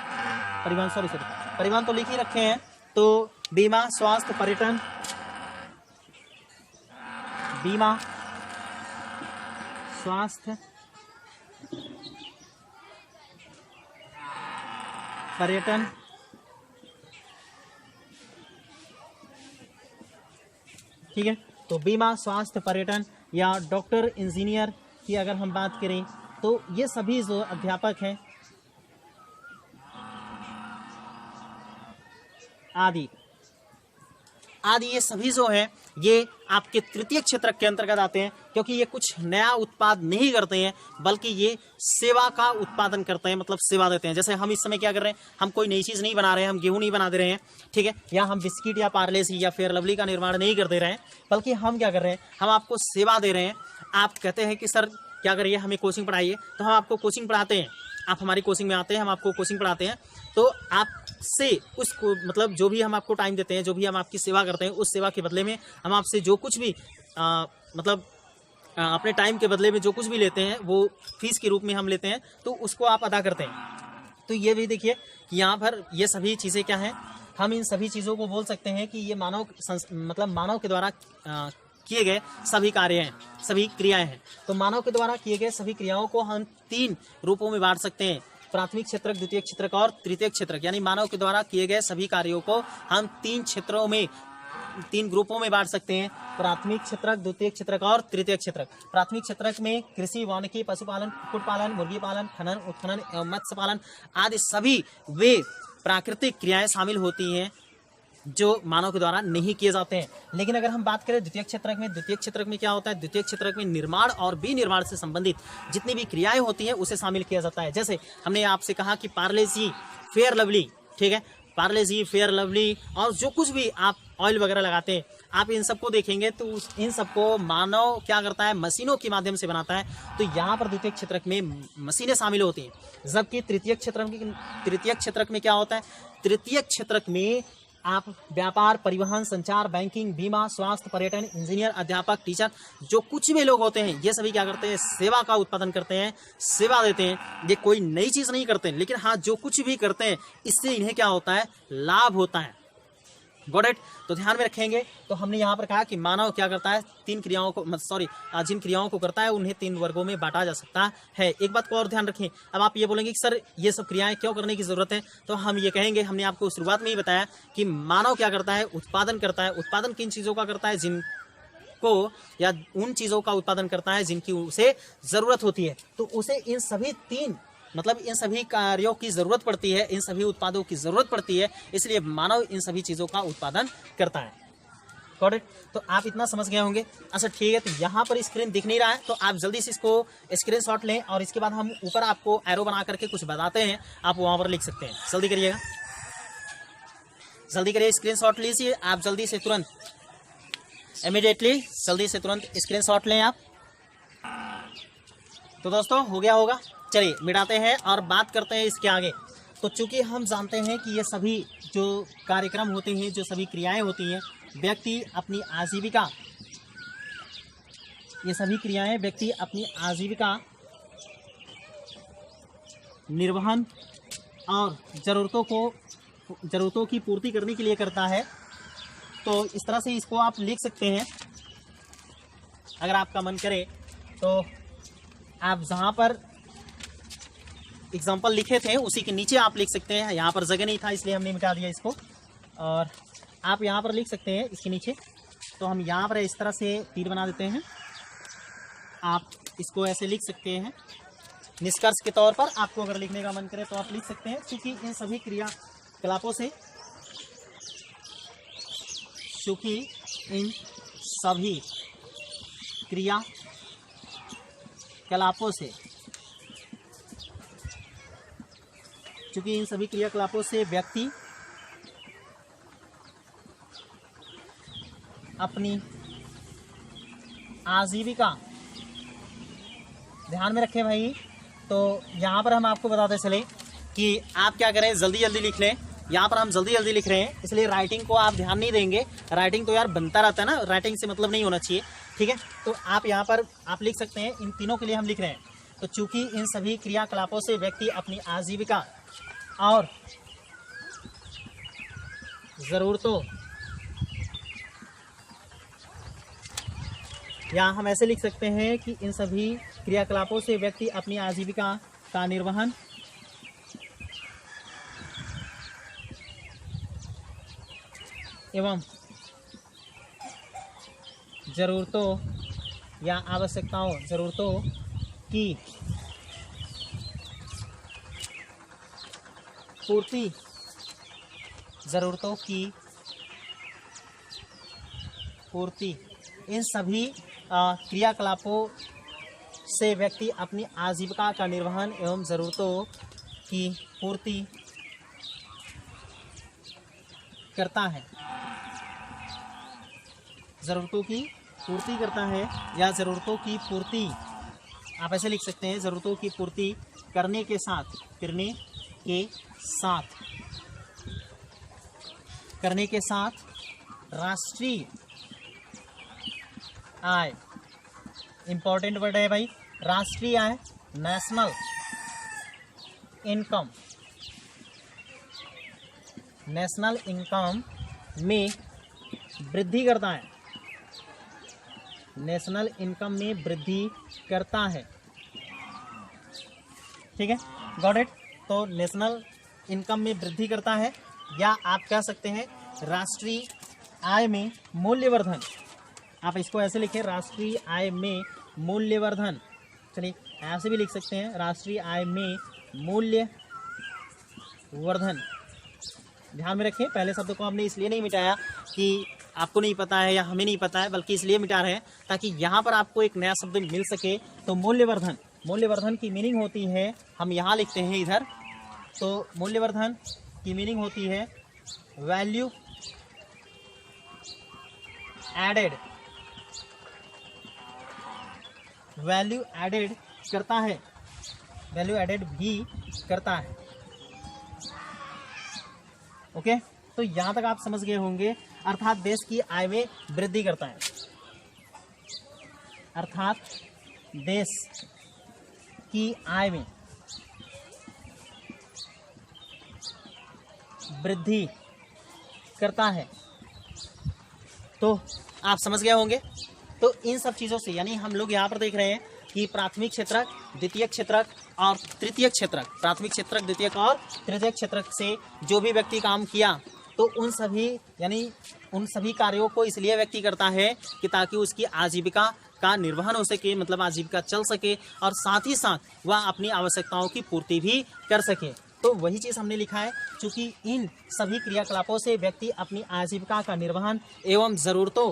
तो लिख ही रखे हैं, तो बीमा, स्वास्थ्य, पर्यटन, बीमा, स्वास्थ्य, पर्यटन, ठीक है। तो बीमा, स्वास्थ्य, पर्यटन या डॉक्टर, इंजीनियर की अगर हम बात करें तो ये सभी जो अध्यापक हैं आदि आदि, ये सभी जो है ये आपके तृतीय क्षेत्र के अंतर्गत आते हैं, क्योंकि ये कुछ नया उत्पाद नहीं करते हैं बल्कि ये सेवा का उत्पादन करते हैं, मतलब सेवा देते हैं। जैसे हम इस समय क्या कर रहे हैं, हम कोई नई चीज़ नहीं बना रहे हैं, हम गेहूं नहीं बना दे रहे हैं, ठीक है, या हम बिस्किट या पार्ले-जी या फेयर लवली का निर्माण नहीं कर दे रहे हैं, बल्कि हम क्या कर रहे हैं, हम आपको सेवा दे रहे हैं। आप कहते हैं कि सर क्या करिए, हमें कोचिंग पढ़ाइए, तो हम आपको कोचिंग पढ़ाते हैं, आप हमारी कोचिंग में आते हैं, हम आपको कोचिंग पढ़ाते हैं, तो आपसे उसको मतलब जो भी हम आपको टाइम देते हैं, जो भी हम आपकी सेवा करते हैं, उस सेवा के बदले में हम आपसे जो कुछ भी अपने टाइम के बदले में जो कुछ भी लेते हैं वो फीस के रूप में हम लेते हैं, तो उसको आप अदा करते हैं। तो ये भी देखिए कि यहाँ पर ये सभी चीज़ें क्या हैं, हम इन सभी चीज़ों को बोल सकते हैं कि ये मानव के द्वारा किए गए सभी कार्य हैं, सभी क्रियाएं हैं। तो मानव के द्वारा किए गए सभी क्रियाओं को हम 3 रूपों में बांट सकते हैं, प्राथमिक क्षेत्रक, द्वितीय क्षेत्रक और तृतीय क्षेत्रक। यानी मानव के द्वारा किए गए सभी कार्यों को हम 3 क्षेत्रों में, 3 ग्रुपों में बांट सकते हैं, प्राथमिक क्षेत्रक, द्वितीय क्षेत्रक और तृतीय क्षेत्रक। प्राथमिक क्षेत्रक में कृषि, वानिकी, पशुपालन, कुक्कुट पालन, मुर्गी पालन, खनन, उत्खनन एवं मत्स्य पालन आदि सभी वे प्राकृतिक क्रियाएं शामिल होती हैं जो मानव के द्वारा नहीं किए जाते हैं। लेकिन अगर हम बात करें द्वितीय क्षेत्रक में, द्वितीय क्षेत्रक में क्या होता है, द्वितीय क्षेत्रक में निर्माण और विनिर्माण से संबंधित जितनी भी क्रियाएं होती हैं उसे शामिल किया जाता है। जैसे हमने आपसे कहा कि पार्ले-जी, फेयर लवली, ठीक है, पार्ले-जी, फेयर लवली और जो कुछ भी आप ऑयल वगैरह लगाते हैं, आप इन सबको देखेंगे तो इन सबको मानव क्या करता है, मशीनों के माध्यम से बनाता है। तो यहाँ पर द्वितीय क्षेत्रक में मशीनें शामिल होती हैं। जबकि तृतीय क्षेत्रक में क्या होता है, तृतीय क्षेत्रक में आप व्यापार, परिवहन, संचार, बैंकिंग, बीमा, स्वास्थ्य, पर्यटन, इंजीनियर, अध्यापक, टीचर, जो कुछ भी लोग होते हैं ये सभी क्या करते हैं, सेवा का उत्पादन करते हैं, सेवा देते हैं। ये कोई नई चीज़ नहीं करते हैं, लेकिन हाँ जो कुछ भी करते हैं इससे इन्हें क्या होता है, लाभ होता है। Got it. तो ध्यान में रखेंगे। तो हमने यहाँ पर कहा कि मानव क्या करता है, 3 क्रियाओं को जिन क्रियाओं को करता है उन्हें 3 वर्गों में बांटा जा सकता है। एक बात को और ध्यान रखें, अब आप ये बोलेंगे कि सर ये सब क्रियाएं क्यों करने की जरूरत है, तो हम ये कहेंगे, हमने आपको शुरुआत में ही बताया कि मानव क्या करता है, उत्पादन करता है। उत्पादन किन चीज़ों का करता है, जिनको या उन चीज़ों का उत्पादन करता है जिनकी उसे ज़रूरत होती है। तो उसे इन सभी इन सभी कार्यों की ज़रूरत पड़ती है, इन सभी उत्पादों की ज़रूरत पड़ती है, इसलिए मानव इन सभी चीज़ों का उत्पादन करता है। Got it. तो आप इतना समझ गए होंगे। अच्छा ठीक है, तो यहाँ पर स्क्रीन दिख नहीं रहा है, तो आप जल्दी से इसको स्क्रीनशॉट लें और इसके बाद हम ऊपर आपको एरो बना करके कुछ बताते हैं, आप वहाँ पर लिख सकते हैं। जल्दी करिएगा, जल्दी करिए, स्क्रीनशॉट लीजिए आप जल्दी से, तुरंत, इमीडिएटली, जल्दी से तुरंत स्क्रीनशॉट लें आप। तो दोस्तों हो गया होगा, चलिए मिटाते हैं और बात करते हैं इसके आगे। तो चूंकि हम जानते हैं कि ये सभी जो कार्यक्रम होते हैं, जो सभी क्रियाएं होती हैं, व्यक्ति अपनी आजीविका, ये सभी क्रियाएं व्यक्ति अपनी आजीविका निर्वहन और ज़रूरतों की पूर्ति करने के लिए करता है। तो इस तरह से इसको आप लिख सकते हैं, अगर आपका मन करे तो आप जहाँ पर एग्जाम्पल लिखे थे उसी के नीचे आप लिख सकते हैं। यहाँ पर जगह नहीं था इसलिए हमने मिटा दिया इसको, और आप यहाँ पर लिख सकते हैं इसके नीचे। तो हम यहाँ पर इस तरह से तीर बना देते हैं, आप इसको ऐसे लिख सकते हैं। निष्कर्ष के तौर पर आपको अगर लिखने का मन करे तो आप लिख सकते हैं, क्योंकि इन सभी क्रियाकलापों से व्यक्ति अपनी आजीविका, ध्यान में रखें भाई। तो यहाँ पर हम आपको बताते चले कि आप क्या करें, जल्दी जल्दी लिख लें। यहाँ पर हम जल्दी जल्दी लिख रहे हैं, इसलिए राइटिंग को आप ध्यान नहीं देंगे। राइटिंग तो यार बनता रहता है ना, राइटिंग से मतलब नहीं होना चाहिए, ठीक है। तो आप यहाँ पर आप लिख सकते हैं, इन तीनों के लिए हम लिख रहे हैं। तो चूंकि इन सभी क्रियाकलापों से व्यक्ति अपनी आजीविका और ज़रूरतों, यहाँ हम ऐसे लिख सकते हैं कि इन सभी क्रियाकलापों से व्यक्ति अपनी आजीविका का निर्वहन ज़रूरतों या आवश्यकताओं, ज़रूरतों की पूर्ति, ज़रूरतों की पूर्ति, इन सभी क्रियाकलापों से व्यक्ति अपनी आजीविका का निर्वहन एवं ज़रूरतों की पूर्ति करता है। ज़रूरतों की पूर्ति करता है या ज़रूरतों की पूर्ति, आप ऐसे लिख सकते हैं, ज़रूरतों की पूर्ति करने के साथ राष्ट्रीय आय, इंपॉर्टेंट वर्ड है भाई, राष्ट्रीय आय, नेशनल इनकम में वृद्धि करता है। नेशनल इनकम में वृद्धि करता है। ठीक है, गॉट इट। तो नेशनल इनकम में वृद्धि करता है, या आप कह सकते हैं राष्ट्रीय आय में मूल्यवर्धन। आप इसको ऐसे लिखें, राष्ट्रीय आय में मूल्यवर्धन। चलिए ऐसे भी लिख सकते हैं, राष्ट्रीय आय में मूल्यवर्धन। ध्यान में रखें, पहले शब्द को हमने इसलिए नहीं मिटाया कि आपको नहीं पता है या हमें नहीं पता है, बल्कि इसलिए मिटा रहे हैं ताकि यहाँ पर आपको एक नया शब्द मिल सके। तो मूल्यवर्धन की मीनिंग होती है, हम यहाँ लिखते हैं इधर, तो मूल्यवर्धन की मीनिंग होती है वैल्यू एडेड करता है, वैल्यू एडेड भी करता है। ओके, तो यहां तक आप समझ गए होंगे। अर्थात देश की आय में वृद्धि करता है, अर्थात देश की आय में वृद्धि करता है। तो आप समझ गए होंगे। तो इन सब चीज़ों से, यानी हम लोग यहाँ पर देख रहे हैं कि प्राथमिक क्षेत्रक, द्वितीयक क्षेत्रक और तृतीयक क्षेत्रक, प्राथमिक क्षेत्रक, द्वितीयक और तृतीयक क्षेत्रक से जो भी व्यक्ति काम किया, तो उन सभी कार्यों को इसलिए व्यक्ति करता है कि ताकि उसकी आजीविका का निर्वहन हो सके, मतलब आजीविका चल सके, और साथ ही साथ वह अपनी आवश्यकताओं की पूर्ति भी कर सके। तो वही चीज़ हमने लिखा है, क्योंकि इन सभी क्रियाकलापों से व्यक्ति अपनी आजीविका का निर्वहन एवं ज़रूरतों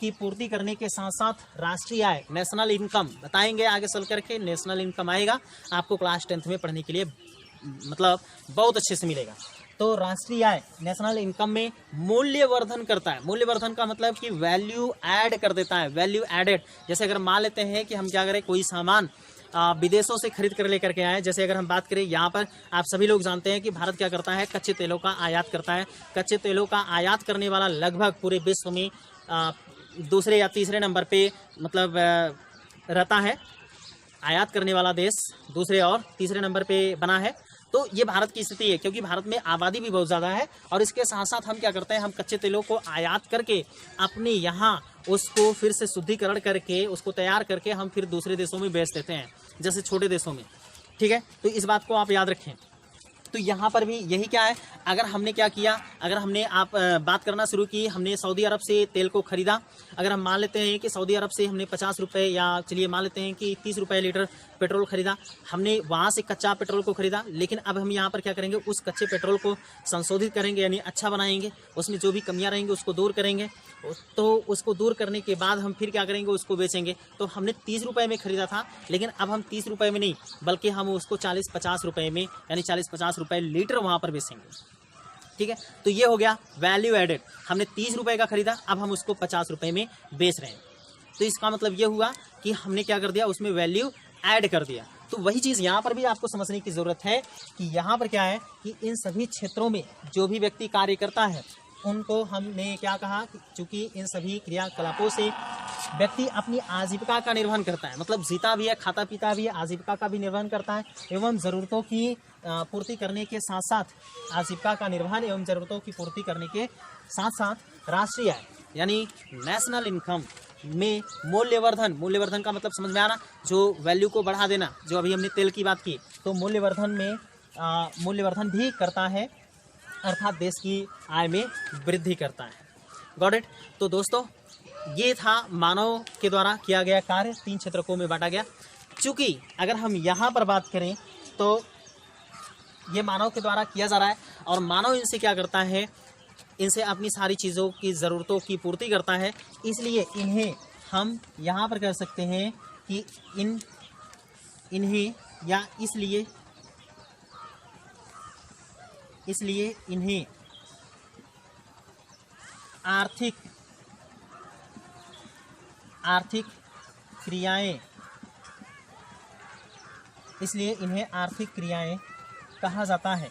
की पूर्ति करने के साथ साथ राष्ट्रीय आय, नेशनल इनकम, बताएंगे आगे चल करके नेशनल इनकम आएगा आपको क्लास 10th में पढ़ने के लिए, मतलब बहुत अच्छे से मिलेगा। तो राष्ट्रीय आय, नेशनल इनकम में मूल्यवर्धन करता है। मूल्यवर्धन का मतलब कि वैल्यू ऐड कर देता है, वैल्यू एडेड। जैसे अगर मान लेते हैं कि हम क्या करें, कोई सामान विदेशों से खरीद कर लेकर के आए। जैसे अगर हम बात करें यहाँ पर, आप सभी लोग जानते हैं कि भारत क्या करता है, कच्चे तेलों का आयात करता है। कच्चे तेलों का आयात करने वाला लगभग पूरे विश्व में दूसरे या तीसरे नंबर पे मतलब रहता है। आयात करने वाला देश दूसरे और तीसरे नंबर पे बना है। तो ये भारत की स्थिति है, क्योंकि भारत में आबादी भी बहुत ज़्यादा है, और इसके साथ साथ हम क्या करते हैं, हम कच्चे तेलों को आयात करके अपने यहाँ उसको फिर से शुद्धिकरण करके, उसको तैयार करके हम फिर दूसरे देशों में बेच देते हैं, जैसे छोटे देशों में। ठीक है, तो इस बात को आप याद रखें। तो यहाँ पर भी यही क्या है, अगर हमने क्या किया, अगर हमने बात करना शुरू की, हमने सऊदी अरब से तेल को खरीदा। अगर हम मान लेते हैं कि सऊदी अरब से हमने 50 रुपये, या चलिए मान लेते हैं कि 30 रुपये लीटर पेट्रोल खरीदा, हमने वहाँ से कच्चा पेट्रोल को खरीदा। लेकिन अब हम यहाँ पर क्या करेंगे, उस कच्चे पेट्रोल को संशोधित करेंगे, यानी अच्छा बनाएंगे, उसमें जो भी कमियाँ रहेंगी उसको दूर करेंगे। तो उसको दूर करने के बाद हम फिर क्या करेंगे, उसको बेचेंगे। तो हमने 30 रुपये में खरीदा था, लेकिन अब हम 30 रुपये में नहीं, बल्कि हम उसको 40-50 रुपये में, यानी 40-50 रुपये लीटर वहाँ पर बेचेंगे। ठीक है, तो ये हो गया वैल्यू एडेड। हमने 30 रुपये का खरीदा, अब हम उसको 50 रुपये में बेच रहे हैं। तो इसका मतलब ये हुआ कि हमने क्या कर दिया, उसमें वैल्यू ऐड कर दिया। तो वही चीज़ यहाँ पर भी आपको समझने की ज़रूरत है कि यहाँ पर क्या है कि इन सभी क्षेत्रों में जो भी व्यक्ति कार्य करता है, उनको हमने क्या कहा कि चूँकि इन सभी क्रियाकलापों से व्यक्ति अपनी आजीविका का निर्वहन करता है, मतलब जीता भी है, खाता पीता भी है, आजीविका का भी निर्वहन करता है, एवं ज़रूरतों की पूर्ति करने के साथ साथ, आजीविका का निर्वहन एवं ज़रूरतों की पूर्ति करने के साथ साथ राष्ट्रीय आय यानी नेशनल इनकम में मूल्यवर्धन का मतलब समझ में आना, जो वैल्यू को बढ़ा देना, जो अभी हमने तेल की बात की, तो मूल्यवर्धन में मूल्यवर्धन भी करता है, अर्थात देश की आय में वृद्धि करता है। Got it. तो दोस्तों ये था मानव के द्वारा किया गया कार्य, 3 क्षेत्रकों में बांटा गया। चूंकि अगर हम यहाँ पर बात करें तो ये मानव के द्वारा किया जा रहा है और मानव इनसे क्या करता है, इनसे अपनी सारी चीज़ों की ज़रूरतों की पूर्ति करता है। इसलिए इन्हें हम यहाँ पर कह सकते हैं कि इन्हें या इसलिए इन्हें आर्थिक क्रियाएं कहा जाता है।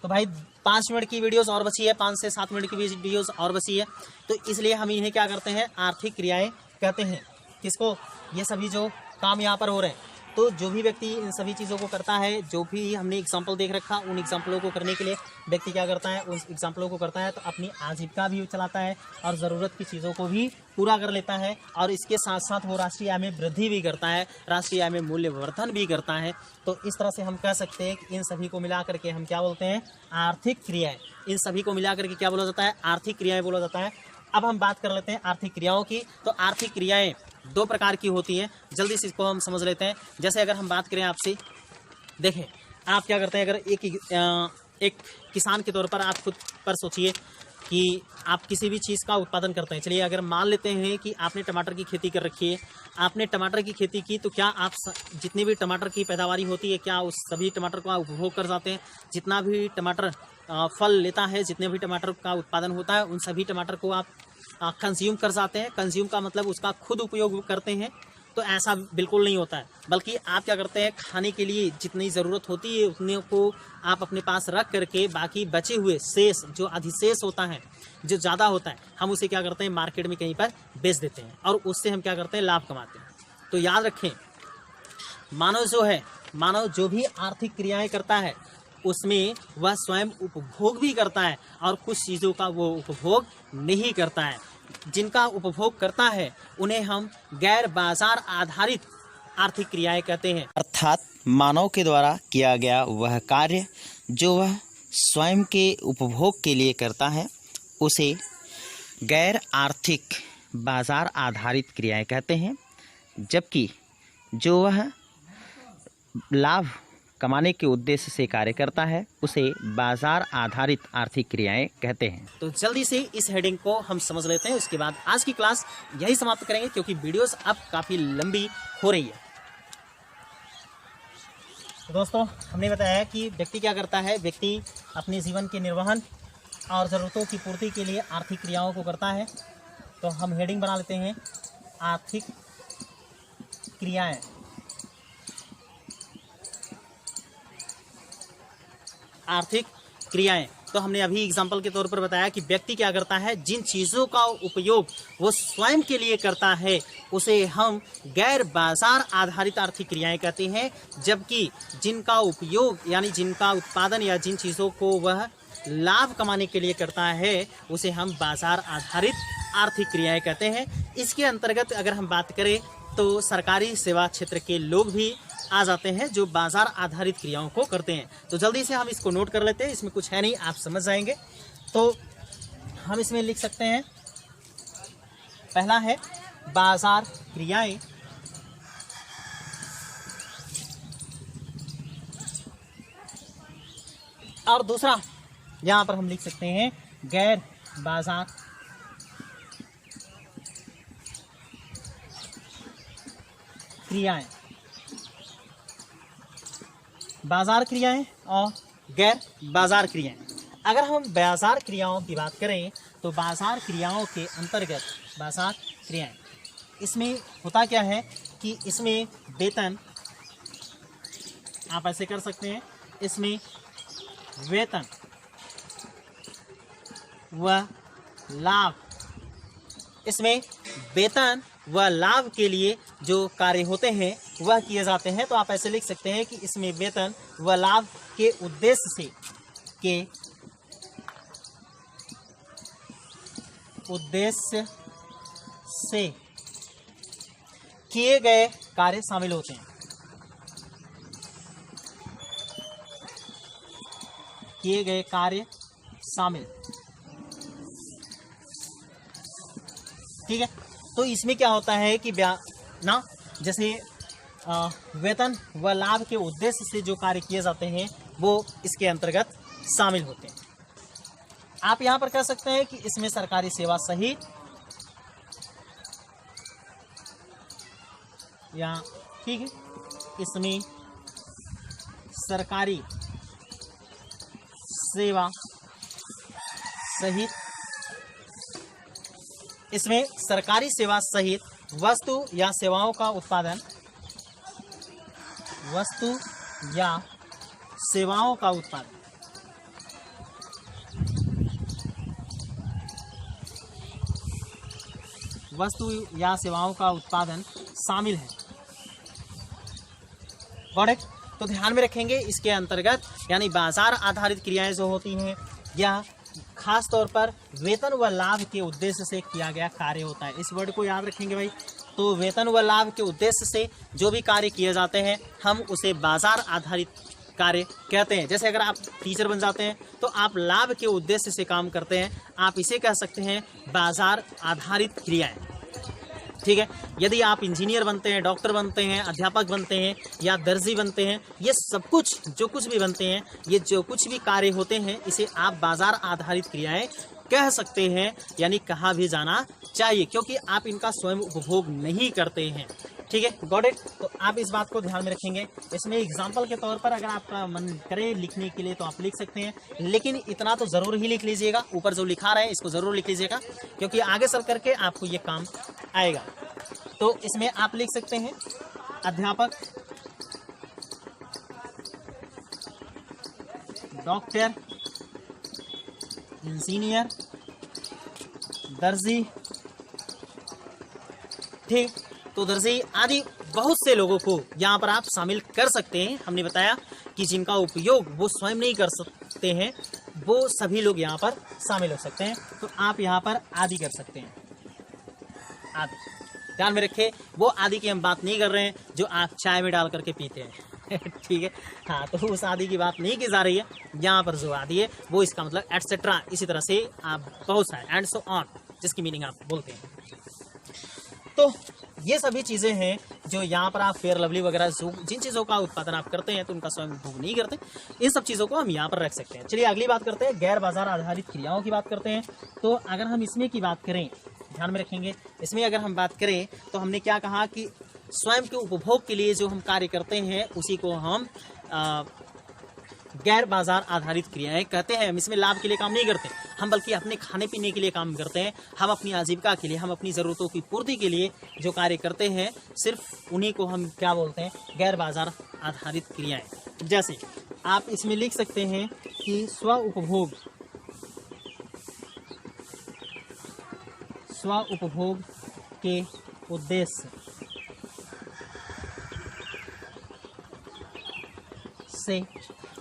तो भाई 5 मिनट की वीडियोस और बची है, 5 से 7 मिनट की वीडियोस और बची है, तो इसलिए हम इन्हें क्या करते हैं, आर्थिक क्रियाएं कहते हैं। किसको? ये सभी जो काम यहाँ पर हो रहे हैं। तो जो भी व्यक्ति इन सभी चीज़ों को करता है, जो भी हमने एग्जाम्पल देख रखा, उन एग्जाम्पलों को करने के लिए व्यक्ति क्या करता है, उन एग्जाम्पलों को करता है तो अपनी आजीविका भी चलाता है और ज़रूरत की चीज़ों को भी पूरा कर लेता है, और इसके साथ साथ वो राष्ट्रीय आय में वृद्धि भी करता है, राष्ट्रीय आय में मूल्यवर्धन भी करता है। तो इस तरह से हम कह सकते हैं कि इन सभी को मिला करके हम क्या बोलते हैं, आर्थिक क्रियाएँ। इन सभी को मिला करके क्या बोला जाता है, आर्थिक क्रियाएँ बोला जाता है। अब हम बात कर लेते हैं आर्थिक क्रियाओं की। तो आर्थिक क्रियाएं 2 प्रकार की होती हैं, जल्दी से इसको हम समझ लेते हैं। जैसे अगर हम बात करें आपसे, देखें आप क्या करते हैं, अगर एक किसान के तौर पर आप खुद पर सोचिए कि आप किसी भी चीज़ का उत्पादन करते हैं। चलिए अगर मान लेते हैं कि आपने टमाटर की खेती कर रखी है, आपने टमाटर की खेती की, तो क्या आप जितनी भी टमाटर की पैदावारी होती है, क्या उस सभी टमाटर का उपभोग कर जाते हैं? जितना भी टमाटर फल लेता है, जितने भी टमाटर का उत्पादन होता है, उन सभी टमाटर को आप कंज्यूम कर जाते हैं। कंज्यूम का मतलब उसका खुद उपयोग करते हैं। तो ऐसा बिल्कुल नहीं होता है, बल्कि आप क्या करते हैं, खाने के लिए जितनी ज़रूरत होती है उतने को आप अपने पास रख करके बाकी बचे हुए शेष, जो अधिशेष होता है, जो ज़्यादा होता है, हम उसे क्या करते हैं, मार्केट में कहीं पर बेच देते हैं और उससे हम क्या करते हैं, लाभ कमाते हैं। तो याद रखें, मानव जो है, मानव जो भी आर्थिक क्रियाएं करता है उसमें वह स्वयं उपभोग भी करता है और कुछ चीज़ों का वो उपभोग नहीं करता है। जिनका उपभोग करता है उन्हें हम गैर बाजार आधारित आर्थिक क्रियाएं कहते हैं। अर्थात मानव के द्वारा किया गया वह कार्य जो वह स्वयं के उपभोग के लिए करता है उसे गैर आर्थिक बाजार आधारित क्रियाएं कहते हैं, जबकि जो वह लाभ कमाने के उद्देश्य से कार्य करता है उसे बाजार आधारित आर्थिक क्रियाएं कहते हैं। तो जल्दी से इस हेडिंग को हम समझ लेते हैं, उसके बाद आज की क्लास यही समाप्त करेंगे क्योंकि वीडियोस अब काफ़ी लंबी हो रही है। तो दोस्तों, हमने बताया कि व्यक्ति क्या करता है, व्यक्ति अपने जीवन के निर्वहन और ज़रूरतों की पूर्ति के लिए आर्थिक क्रियाओं को करता है। तो हम हेडिंग बना लेते हैं, आर्थिक क्रियाएं। आर्थिक क्रियाएं, तो हमने अभी एग्जाम्पल के तौर पर बताया कि व्यक्ति क्या करता है, जिन चीज़ों का उपयोग वो स्वयं के लिए करता है उसे हम गैर बाजार आधारित आर्थिक क्रियाएं कहते हैं, जबकि जिनका उपयोग यानी जिनका उत्पादन या जिन चीज़ों को वह लाभ कमाने के लिए करता है उसे हम बाजार आधारित आर्थिक क्रियाएं कहते हैं। इसके अंतर्गत अगर हम बात करें तो सरकारी सेवा क्षेत्र के लोग भी आ जाते हैं जो बाजार आधारित क्रियाओं को करते हैं। तो जल्दी से हम इसको नोट कर लेते हैं, इसमें कुछ है नहीं, आप समझ जाएंगे। तो हम इसमें लिख सकते हैं, पहला है बाजार क्रियाएं, और दूसरा यहां पर हम लिख सकते हैं गैर बाजार क्रियाएं। बाजार क्रियाएं और गैर बाजार क्रियाएं। अगर हम बाजार क्रियाओं की बात करें तो बाजार क्रियाओं के अंतर्गत बाजार क्रियाएं, इसमें होता क्या है कि इसमें वेतन, आप ऐसे कर सकते हैं, इसमें वेतन व लाभ, इसमें वेतन व लाभ के लिए जो कार्य होते हैं वह किए जाते हैं। तो आप ऐसे लिख सकते हैं कि इसमें वेतन व लाभ के उद्देश्य से किए गए कार्य शामिल होते हैं। किए गए कार्य शामिल ठीक है। तो इसमें क्या होता है कि ना जैसे वेतन व लाभ के उद्देश्य से जो कार्य किए जाते हैं वो इसके अंतर्गत शामिल होते हैं। आप यहाँ पर कह सकते हैं कि इसमें सरकारी सेवा सहित या ठीक है, इसमें सरकारी सेवा सहित, इसमें सरकारी सेवा सहित वस्तु या सेवाओं का उत्पादन, वस्तु या सेवाओं का उत्पादन, वस्तु या सेवाओं का उत्पादन शामिल है। Got it? तो ध्यान में रखेंगे इसके अंतर्गत यानी बाजार आधारित क्रियाएं जो होती हैं या खास तौर पर वेतन व लाभ के उद्देश्य से किया गया कार्य होता है। इस वर्ड को याद रखेंगे भाई। तो वेतन व लाभ के उद्देश्य से जो भी कार्य किए जाते हैं हम उसे बाजार आधारित कार्य कहते हैं। जैसे अगर आप टीचर बन जाते हैं तो आप लाभ के उद्देश्य से काम करते हैं, आप इसे कह सकते हैं बाजार आधारित क्रियाएं। ठीक है। यदि आप इंजीनियर बनते हैं, डॉक्टर बनते हैं, अध्यापक बनते हैं या दर्जी बनते हैं, ये सब कुछ जो कुछ भी बनते हैं, ये जो कुछ भी कार्य होते हैं, इसे आप बाजार आधारित क्रियाएं कह सकते हैं, यानी कहा भी जाना चाहिए, क्योंकि आप इनका स्वयं उपभोग नहीं करते हैं। ठीक है, गॉट इट? तो आप इस बात को ध्यान में रखेंगे। इसमें एग्जाम्पल के तौर पर अगर आपका मन करे लिखने के लिए तो आप लिख सकते हैं, लेकिन इतना तो ज़रूर ही लिख लीजिएगा, ऊपर जो लिखा रहा है इसको ज़रूर लिख लीजिएगा, क्योंकि आगे चल करके आपको ये काम आएगा। तो इसमें आप लिख सकते हैं अध्यापक, डॉक्टर, इंजीनियर, दर्जी। ठीक, तो दर्जी आदि बहुत से लोगों को यहाँ पर आप शामिल कर सकते हैं। हमने बताया कि जिनका उपयोग वो स्वयं नहीं कर सकते हैं, वो सभी लोग यहाँ पर शामिल हो सकते हैं। तो आप यहाँ पर आदि कर सकते हैं, आदि। ध्यान में रखें, वो आदि की हम बात नहीं कर रहे हैं जो आप चाय में डाल करके पीते हैं। ठीक है, हाँ, तो उस आदि की बात नहीं की जा रही है। यहाँ पर जो आदि है वो इसका मतलब एटसेट्रा, इसी तरह से आप बहुत सारे एंड सो ऑन, जिसकी मीनिंग आप बोलते हैं। तो ये सभी चीज़ें हैं जो यहाँ पर आप फेयर लवली वगैरह जिन चीज़ों का उत्पादन आप करते हैं तो उनका स्वयं उपभोग नहीं करते, इन सब चीज़ों को हम यहाँ पर रख सकते हैं। चलिए अगली बात करते हैं, गैर बाजार आधारित क्रियाओं की बात करते हैं। तो अगर हम इसमें की बात करें, ध्यान में रखेंगे, इसमें अगर हम बात करें तो हमने क्या कहा कि स्वयं के उपभोग के लिए जो हम कार्य करते हैं उसी को हम गैर बाजार आधारित क्रियाएं कहते हैं। हम इसमें लाभ के लिए काम नहीं करते, हम बल्कि अपने खाने पीने के लिए काम करते हैं। हम अपनी आजीविका के लिए, हम अपनी ज़रूरतों की पूर्ति के लिए जो कार्य करते हैं, सिर्फ उन्हीं को हम क्या बोलते हैं, गैर बाजार आधारित क्रियाएं। जैसे आप इसमें लिख सकते हैं कि स्व उपभोग के उद्देश्य से,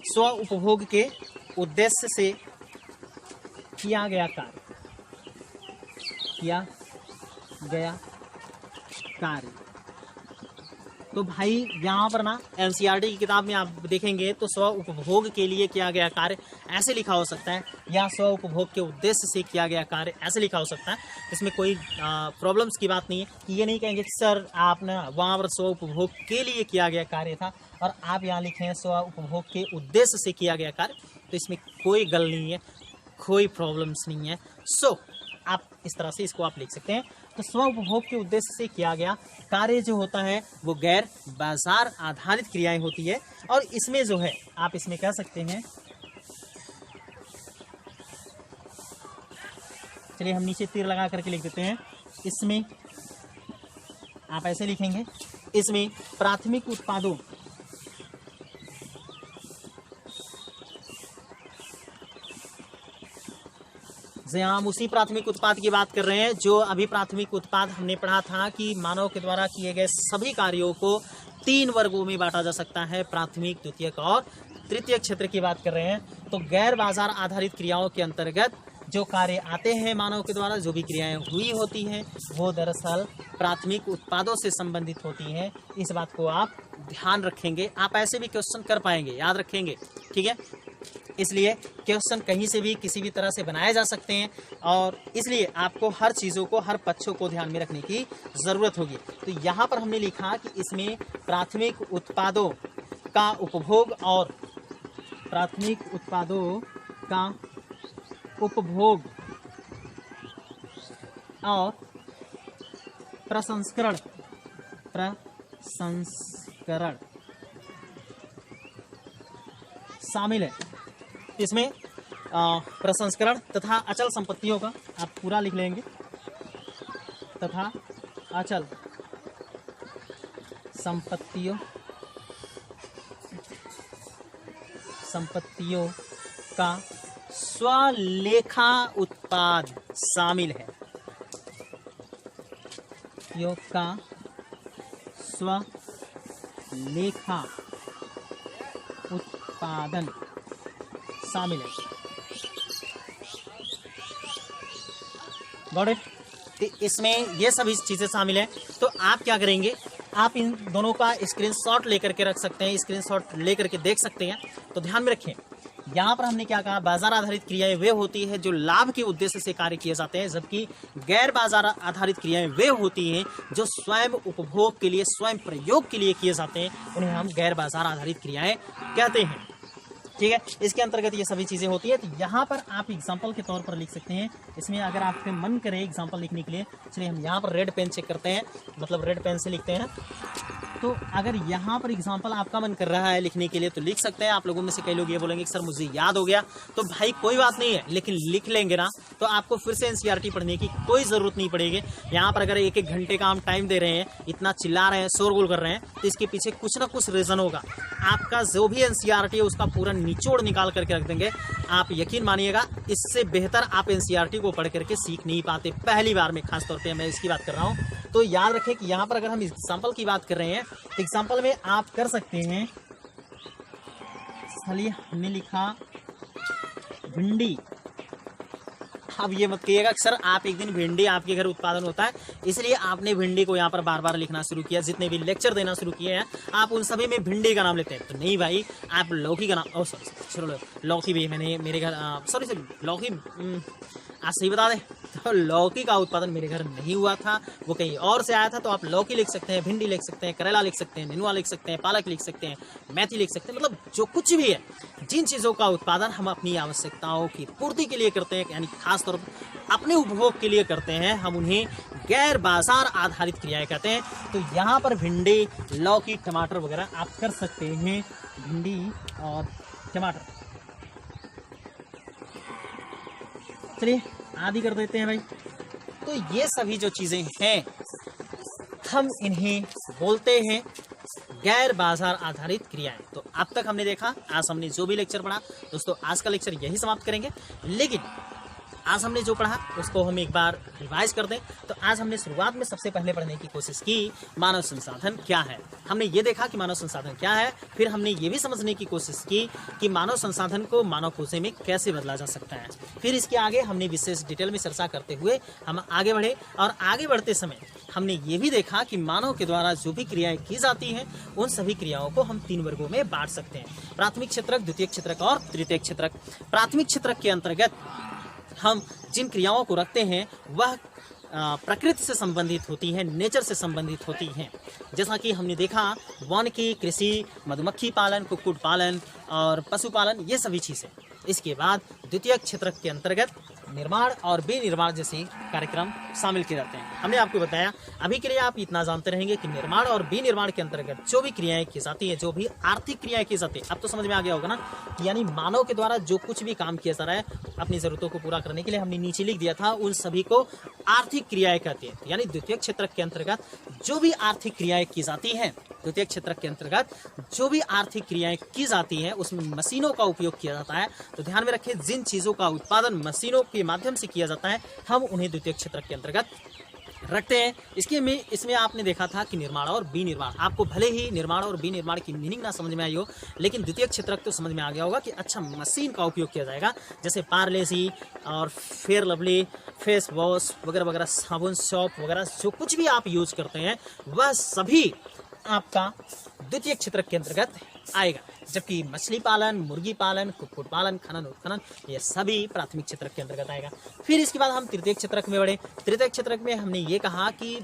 स्व उपभोग के उद्देश्य से किया गया कार्य। तो भाई यहाँ पर ना एनसीईआरटी की किताब में आप देखेंगे तो स्व उपभोग के लिए किया गया कार्य ऐसे लिखा हो सकता है, या स्व उपभोग के उद्देश्य से किया गया कार्य ऐसे लिखा हो सकता है। इसमें कोई प्रॉब्लम्स की बात नहीं है कि ये नहीं कहेंगे सर आपने वहाँ पर स्व उपभोग के लिए किया गया कार्य था और आप यहाँ लिखें स्व उपभोग के उद्देश्य से किया गया कार्य, तो इसमें कोई गल नहीं है, कोई प्रॉब्लम्स नहीं है। सो आप इस तरह से इसको आप लिख सकते हैं। तो स्व उपभोग के उद्देश्य से किया गया कार्य जो होता है वो गैर बाजार आधारित क्रियाएं होती है, और इसमें जो है आप इसमें कह सकते हैं, चलिए हम नीचे तीर लगा करके लिख देते हैं, इसमें आप ऐसे लिखेंगे, इसमें प्राथमिक उत्पादों हम उसी प्राथमिक उत्पाद की बात कर रहे हैं जो अभी प्राथमिक उत्पाद हमने पढ़ा था कि मानव के द्वारा किए गए सभी कार्यों को 3 वर्गों में बांटा जा सकता है, प्राथमिक, द्वितीयक और तृतीयक क्षेत्र की बात कर रहे हैं। तो गैर बाजार आधारित क्रियाओं के अंतर्गत जो कार्य आते हैं मानव के द्वारा, जो भी क्रियाएं हुई होती हैं, वो दरअसल प्राथमिक उत्पादों से संबंधित होती हैं। इस बात को आप ध्यान रखेंगे, आप ऐसे भी क्वेश्चन कर पाएंगे, याद रखेंगे। ठीक है, इसलिए क्वेश्चन कहीं से भी किसी भी तरह से बनाए जा सकते हैं और इसलिए आपको हर चीज़ों को, हर पक्षों को ध्यान में रखने की ज़रूरत होगी। तो यहाँ पर हमने लिखा कि इसमें प्राथमिक उत्पादों का उपभोग और प्राथमिक उत्पादों का उपभोग और प्रसंस्करण शामिल है। इसमें प्रसंस्करण तथा अचल संपत्तियों का आप पूरा लिख लेंगे, तथा अचल संपत्तियों का स्वलेखा उत्पाद शामिल है। योग का स्वलेखा उत्पादन शामिल है। Got it? इसमें ये सभी चीज़ें शामिल हैं। तो आप क्या करेंगे, आप इन दोनों का स्क्रीनशॉट लेकर के रख सकते हैं, स्क्रीनशॉट लेकर के देख सकते हैं। तो ध्यान में रखें, यहाँ पर हमने क्या कहा, बाजार आधारित क्रियाएं वे होती है जो लाभ के उद्देश्य से कार्य किए जाते हैं, जबकि गैर बाजार आधारित क्रियाएं वे होती हैं जो स्वयं उपभोग के लिए, स्वयं प्रयोग के लिए किए जाते हैं, उन्हें हम गैर बाजार आधारित क्रियाएं कहते हैं। ठीक है, इसके अंतर्गत ये सभी चीज़ें होती है। तो यहाँ पर आप एग्जाम्पल के तौर पर लिख सकते हैं। इसमें अगर आपके मन करे एग्जाम्पल लिखने के लिए, चलिए हम यहाँ पर रेड पेन चेक करते हैं, मतलब रेड पेन से लिखते हैं। तो अगर यहाँ पर एग्जाम्पल आपका मन कर रहा है लिखने के लिए तो लिख सकते हैं। आप लोगों में से कई लोग ये बोलेंगे कि सर मुझे याद हो गया, तो भाई कोई बात नहीं है, लेकिन लिख लेंगे ना तो आपको फिर से एनसीईआरटी पढ़ने की कोई ज़रूरत नहीं पड़ेगी। यहाँ पर अगर एक एक घंटे का हम टाइम दे रहे हैं, इतना चिल्ला रहे हैं, शोरगुल कर रहे हैं, तो इसके पीछे कुछ ना कुछ रीज़न होगा। आपका जो भी एनसीईआरटी है उसका पूरा निचोड़ निकाल करके रख देंगे। आप यकीन मानिएगा, इससे बेहतर आप एनसीईआरटी को पढ़ करके सीख नहीं पाते पहली बार में, खासतौर पे मैं इसकी बात कर रहा हूँ। तो याद रखें कि यहाँ पर अगर हम एग्जाम्पल की बात कर रहे हैं तो एग्जाम्पल में आप कर सकते हैं, चलिए हमने लिखा भिंडी। अब ये मत कहिएगा सर आप एक दिन भिंडी आपके घर उत्पादन होता है इसलिए आपने भिंडी को यहाँ पर बार बार लिखना शुरू किया, जितने भी लेक्चर देना शुरू किए हैं आप उन सभी में भिंडी का नाम लेते हैं। तो नहीं भाई, आप लौकी का नाम, सॉरी लौकी भी मैंने मेरे घर, सॉरी लौकी आज सही बता दें तो लौकी का उत्पादन मेरे घर नहीं हुआ था, वो कहीं और से आया था। तो आप लौकी लिख सकते हैं, भिंडी लिख सकते हैं, करेला लिख सकते हैं, नेनुआ लिख सकते हैं, पालक लिख सकते हैं, मेथी लिख सकते हैं, मतलब जो कुछ भी है, जिन चीज़ों का उत्पादन हम अपनी आवश्यकताओं की पूर्ति के लिए करते हैं, यानी खासतौर पर अपने उपभोग के लिए करते हैं, हम उन्हें गैर बाजार आधारित क्रियाएं कहते हैं। तो यहाँ पर भिंडी, लौकी, टमाटर वगैरह आप कर सकते हैं, भिंडी और टमाटर। चलिए आदि कर देते हैं भाई। तो ये सभी जो चीज़ें हैं हम इन्हें बोलते हैं गैर बाजार आधारित क्रियाएं। तो अब तक हमने देखा, आज हमने जो भी लेक्चर पढ़ा दोस्तों, आज का लेक्चर यही समाप्त करेंगे। लेकिन आज हमने जो पढ़ा उसको हम एक बार रिवाइज कर दें। तो आज हमने शुरुआत में सबसे पहले पढ़ने की कोशिश की मानव संसाधन क्या है। हमने ये देखा कि मानव संसाधन क्या है, फिर हमने ये भी समझने की कोशिश की कि मानव संसाधन को मानव कोशे में कैसे बदला जा सकता है। फिर इसके आगे हमने विशेष डिटेल में चर्चा करते हुए हम आगे बढ़े, और आगे बढ़ते समय हमने ये भी देखा कि मानव के द्वारा जो भी क्रियाएं की जाती हैं उन सभी क्रियाओं को हम 3 वर्गों में बांट सकते हैं, प्राथमिक क्षेत्रक, द्वितीयक क्षेत्रक और तृतीयक क्षेत्रक। प्राथमिक क्षेत्रक के अंतर्गत हम जिन क्रियाओं को रखते हैं वह प्रकृति से संबंधित होती हैं, नेचर से संबंधित होती हैं। जैसा कि हमने देखा वन की, कृषि, मधुमक्खी पालन, कुक्कुट पालन और पशुपालन, ये सभी चीज़ें। इसके बाद द्वितीय क्षेत्रक के अंतर्गत निर्माण और विनिर्माण जैसे कार्यक्रम शामिल किए जाते हैं। हमने आपको बताया, अभी के लिए आप इतना जानते रहेंगे कि निर्माण और विनिर्माण के अंतर्गत जो भी क्रियाएं की जाती है, जो भी आर्थिक क्रियाएं की जाती है, अब तो समझ में आ गया होगा ना, यानी मानव के द्वारा जो कुछ भी काम किया जा रहा है अपनी जरूरतों को पूरा करने के लिए, हमने नीचे लिख दिया था, उन सभी को आर्थिक क्रियाएं कहती है। यानी द्वितीय क्षेत्रक के अंतर्गत जो भी आर्थिक क्रियाएं की जाती हैं, द्वितीय क्षेत्रक के अंतर्गत जो भी आर्थिक क्रियाएं की जाती हैं उसमें मशीनों का उपयोग किया जाता है। तो ध्यान में रखें, जिन चीज़ों का उत्पादन मशीनों के माध्यम से किया जाता है हम उन्हें द्वितीय क्षेत्रक के अंतर्गत रखते हैं। इसमें आपने देखा था कि निर्माण और विनिर्माण, आपको भले ही निर्माण और विनिर्माण की मीनिंग ना समझ में आई हो, लेकिन द्वितीय क्षेत्रक तो समझ में आ गया होगा कि अच्छा मशीन का उपयोग किया जाएगा, जैसे पार्ले-जी और फेयर लवली, फेस वॉश वगैरह वगैरह, साबुन, सॉप वगैरह, जो कुछ भी आप यूज करते हैं वह सभी आपका द्वितीय क्षेत्रक के अंतर्गत आएगा, जबकि मछली पालन, मुर्गी पालन, कुक्कुट पालन, खनन उत्खनन ये सभी प्राथमिक क्षेत्र के अंतर्गत आएगा। फिर इसके बाद हम तृतीयक क्षेत्रक में बढ़े। तृतीयक क्षेत्रक में हमने ये कहा कि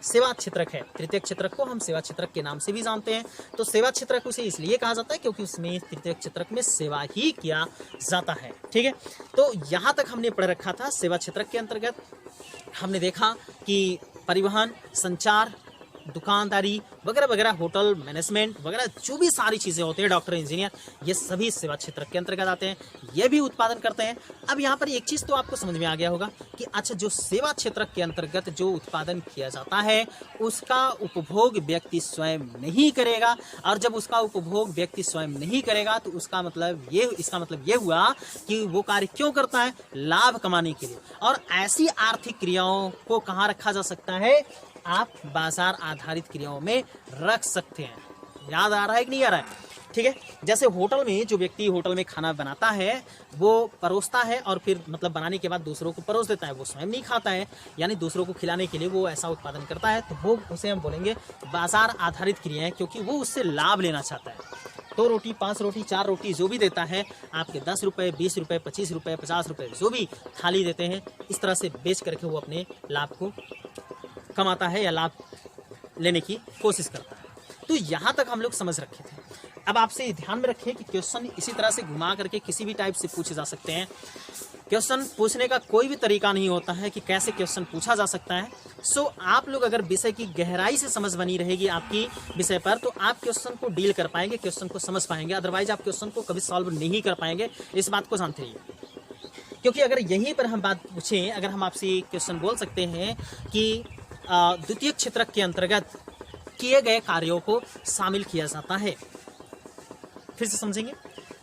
सेवा क्षेत्रक है। तृतीयक क्षेत्रक को हम सेवा क्षेत्रक के नाम से भी जानते हैं। तो सेवा क्षेत्रक उसे इसलिए कहा जाता है क्योंकि उसमें तृतीयक क्षेत्रक में सेवा ही किया जाता है। ठीक है, तो यहाँ तक हमने पढ़ रखा था। सेवा क्षेत्रक के अंतर्गत हमने देखा कि परिवहन, संचार, दुकानदारी वगैरह वगैरह, होटल मैनेजमेंट वगैरह जो भी सारी चीज़ें होती हैं, डॉक्टर, इंजीनियर, ये सभी सेवा क्षेत्र के अंतर्गत आते हैं। ये भी उत्पादन करते हैं। अब यहाँ पर एक चीज़ तो आपको समझ में आ गया होगा कि अच्छा, जो सेवा क्षेत्र के अंतर्गत जो उत्पादन किया जाता है उसका उपभोग व्यक्ति स्वयं नहीं करेगा, और जब उसका उपभोग व्यक्ति स्वयं नहीं करेगा तो इसका मतलब ये हुआ कि वो कार्य क्यों करता है? लाभ कमाने के लिए। और ऐसी आर्थिक क्रियाओं को कहाँ रखा जा सकता है? आप बाजार आधारित क्रियाओं में रख सकते हैं। याद आ रहा है कि नहीं आ रहा है? ठीक है, जैसे होटल में जो व्यक्ति होटल में खाना बनाता है वो परोसता है और फिर मतलब बनाने के बाद दूसरों को परोस देता है, वो स्वयं नहीं खाता है, यानी दूसरों को खिलाने के लिए वो ऐसा उत्पादन करता है, तो वो उसे हम बोलेंगे बाजार आधारित क्रियाएं, क्योंकि वो उससे लाभ लेना चाहता है। 2 रोटी, 5 रोटी, 4 रोटी जो भी देता है, आपके 10 रुपये, 20 रुपये, 25 रुपये, 50 रुपये जो भी थाली देते हैं, इस तरह से बेच करके वो अपने लाभ को कमाता है या लाभ लेने की कोशिश करता है। तो यहाँ तक हम लोग समझ रखे थे। अब आपसे ध्यान में रखें कि क्वेश्चन इसी तरह से घुमा करके किसी भी टाइप से पूछे जा सकते हैं। क्वेश्चन पूछने का कोई भी तरीका नहीं होता है कि कैसे क्वेश्चन पूछा जा सकता है। सो आप लोग अगर विषय की गहराई से समझ बनी रहेगी आपकी विषय पर, तो आप क्वेश्चन को डील कर पाएंगे, क्वेश्चन को समझ पाएंगे। अदरवाइज आप क्वेश्चन को कभी सॉल्व नहीं कर पाएंगे, इस बात को जानते रहिए। क्योंकि अगर यहीं पर हम बात पूछें, अगर हम आपसे क्वेश्चन बोल सकते हैं कि द्वितीय क्षेत्रक के अंतर्गत किए गए कार्यों को शामिल किया जाता है। फिर से समझेंगे,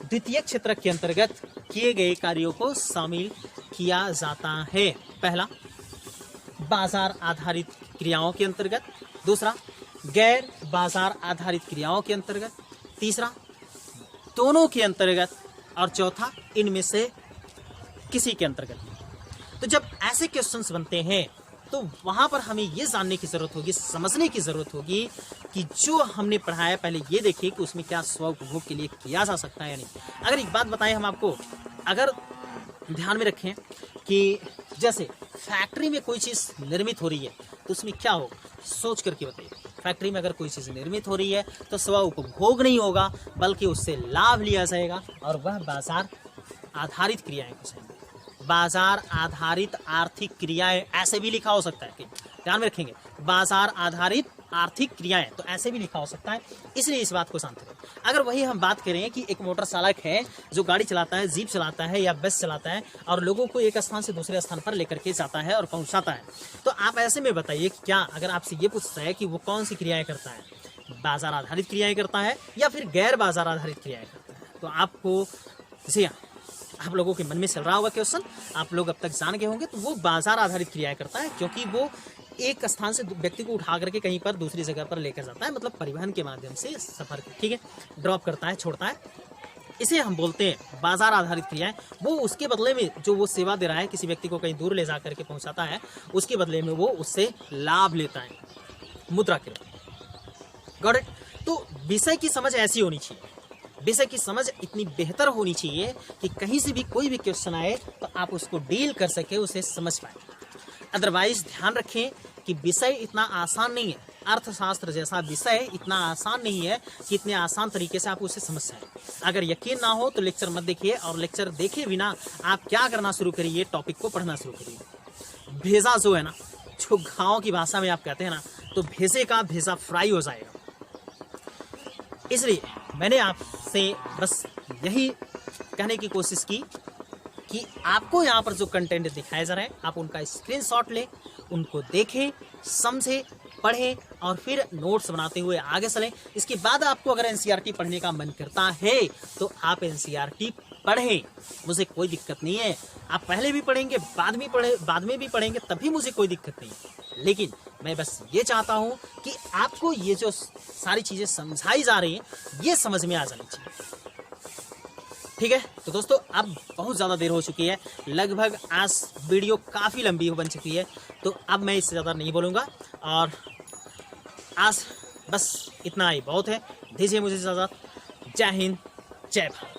द्वितीय क्षेत्रक के अंतर्गत किए गए कार्यों को शामिल किया जाता है। पहला, बाजार आधारित क्रियाओं के अंतर्गत। दूसरा, गैर बाजार आधारित क्रियाओं के अंतर्गत। तीसरा, दोनों के अंतर्गत। और चौथा, इनमें से किसी के अंतर्गत। तो जब ऐसे क्वेश्चंस बनते हैं तो वहां पर हमें ये जानने की जरूरत होगी, समझने की जरूरत होगी कि जो हमने पढ़ाया पहले ये देखिए कि उसमें क्या स्व उपभोग के लिए किया जा सकता है या नहीं। अगर एक बात बताएं हम आपको, अगर ध्यान में रखें कि जैसे फैक्ट्री में कोई चीज़ निर्मित हो रही है तो उसमें क्या होगा, सोच करके बताइए। फैक्ट्री में अगर कोई चीज़ निर्मित हो रही है तो स्व उपभोग नहीं होगा, बल्कि उससे लाभ लिया जाएगा, और वह बाजार आधारित क्रियाएं कहलाएंगी। बाजार आधारित आर्थिक क्रियाएं, ऐसे भी लिखा हो सकता है कि ध्यान में रखेंगे, बाजार आधारित आर्थिक क्रियाएं, तो ऐसे भी लिखा हो सकता है, इसलिए इस बात को जानते रहे। अगर वही हम बात करें कि एक मोटर चालक है जो गाड़ी चलाता है, जीप चलाता है या बस चलाता है और लोगों को एक स्थान से दूसरे स्थान पर लेकर के जाता है और पहुंचाता है, तो आप ऐसे में बताइए क्या, अगर आपसे ये पूछता है कि वो कौन सी क्रियाएं करता है, बाजार आधारित क्रियाएं करता है या फिर गैर बाजार आधारित क्रियाएं करता है, तो आपको जी आप लोगों के मन में चल रहा होगा क्वेश्चन, आप लोग अब तक जान गए होंगे। तो वो बाजार आधारित क्रियाएं करता है, क्योंकि वो एक स्थान से व्यक्ति को उठा करके कहीं पर दूसरी जगह पर लेकर जाता है, मतलब परिवहन के माध्यम से सफर, ठीक है, ड्रॉप करता है, छोड़ता है, इसे हम बोलते हैं बाजार आधारित क्रियाएं। वो उसके बदले में जो वो सेवा दे रहा है, किसी व्यक्ति को कहीं दूर ले जा करके पहुंचाता है, उसके बदले में वो उससे लाभ लेता है मुद्रा के रूप। Got it? तो विषय की समझ ऐसी होनी चाहिए, विषय की समझ इतनी बेहतर होनी चाहिए कि कहीं से भी कोई भी क्वेश्चन आए तो आप उसको डील कर सके, उसे समझ पाए। अदरवाइज ध्यान रखें कि विषय इतना आसान नहीं है, अर्थशास्त्र जैसा विषय इतना आसान नहीं है कि इतने आसान तरीके से आप उसे समझ सकें। अगर यकीन ना हो तो लेक्चर मत देखिए, और लेक्चर देखे बिना आप क्या करना शुरू करिए, टॉपिक को पढ़ना शुरू करिए। भेजा जो है ना, जो गाँव की भाषा में आप कहते हैं ना, तो भेजे का भेजा फ्राई हो जाएगा। इसलिए मैंने आपसे बस यही कहने की कोशिश की कि आपको यहाँ पर जो कंटेंट दिखाए जा रहे हैं, आप उनका स्क्रीनशॉट लें, उनको देखें, समझें, पढ़ें और फिर नोट्स बनाते हुए आगे चलें। इसके बाद आपको अगर एनसीईआरटी पढ़ने का मन करता है तो आप एनसीईआरटी पढ़ें, मुझे कोई दिक्कत नहीं है। आप पहले भी पढ़ेंगे, बाद में भी पढ़ेंगे, तभी मुझे कोई दिक्कत नहीं है। लेकिन मैं बस ये चाहता हूँ कि आपको ये जो सारी चीज़ें समझाई जा रही हैं ये समझ में आ जानी चाहिए। ठीक है, तो दोस्तों अब बहुत ज़्यादा देर हो चुकी है, लगभग आज वीडियो काफ़ी लंबी बन चुकी है, तो अब मैं इससे ज़्यादा नहीं बोलूँगा। और आज बस इतना ही बहुत है। दीजिए मुझे इजाज़त। जय हिंद, जय भारत।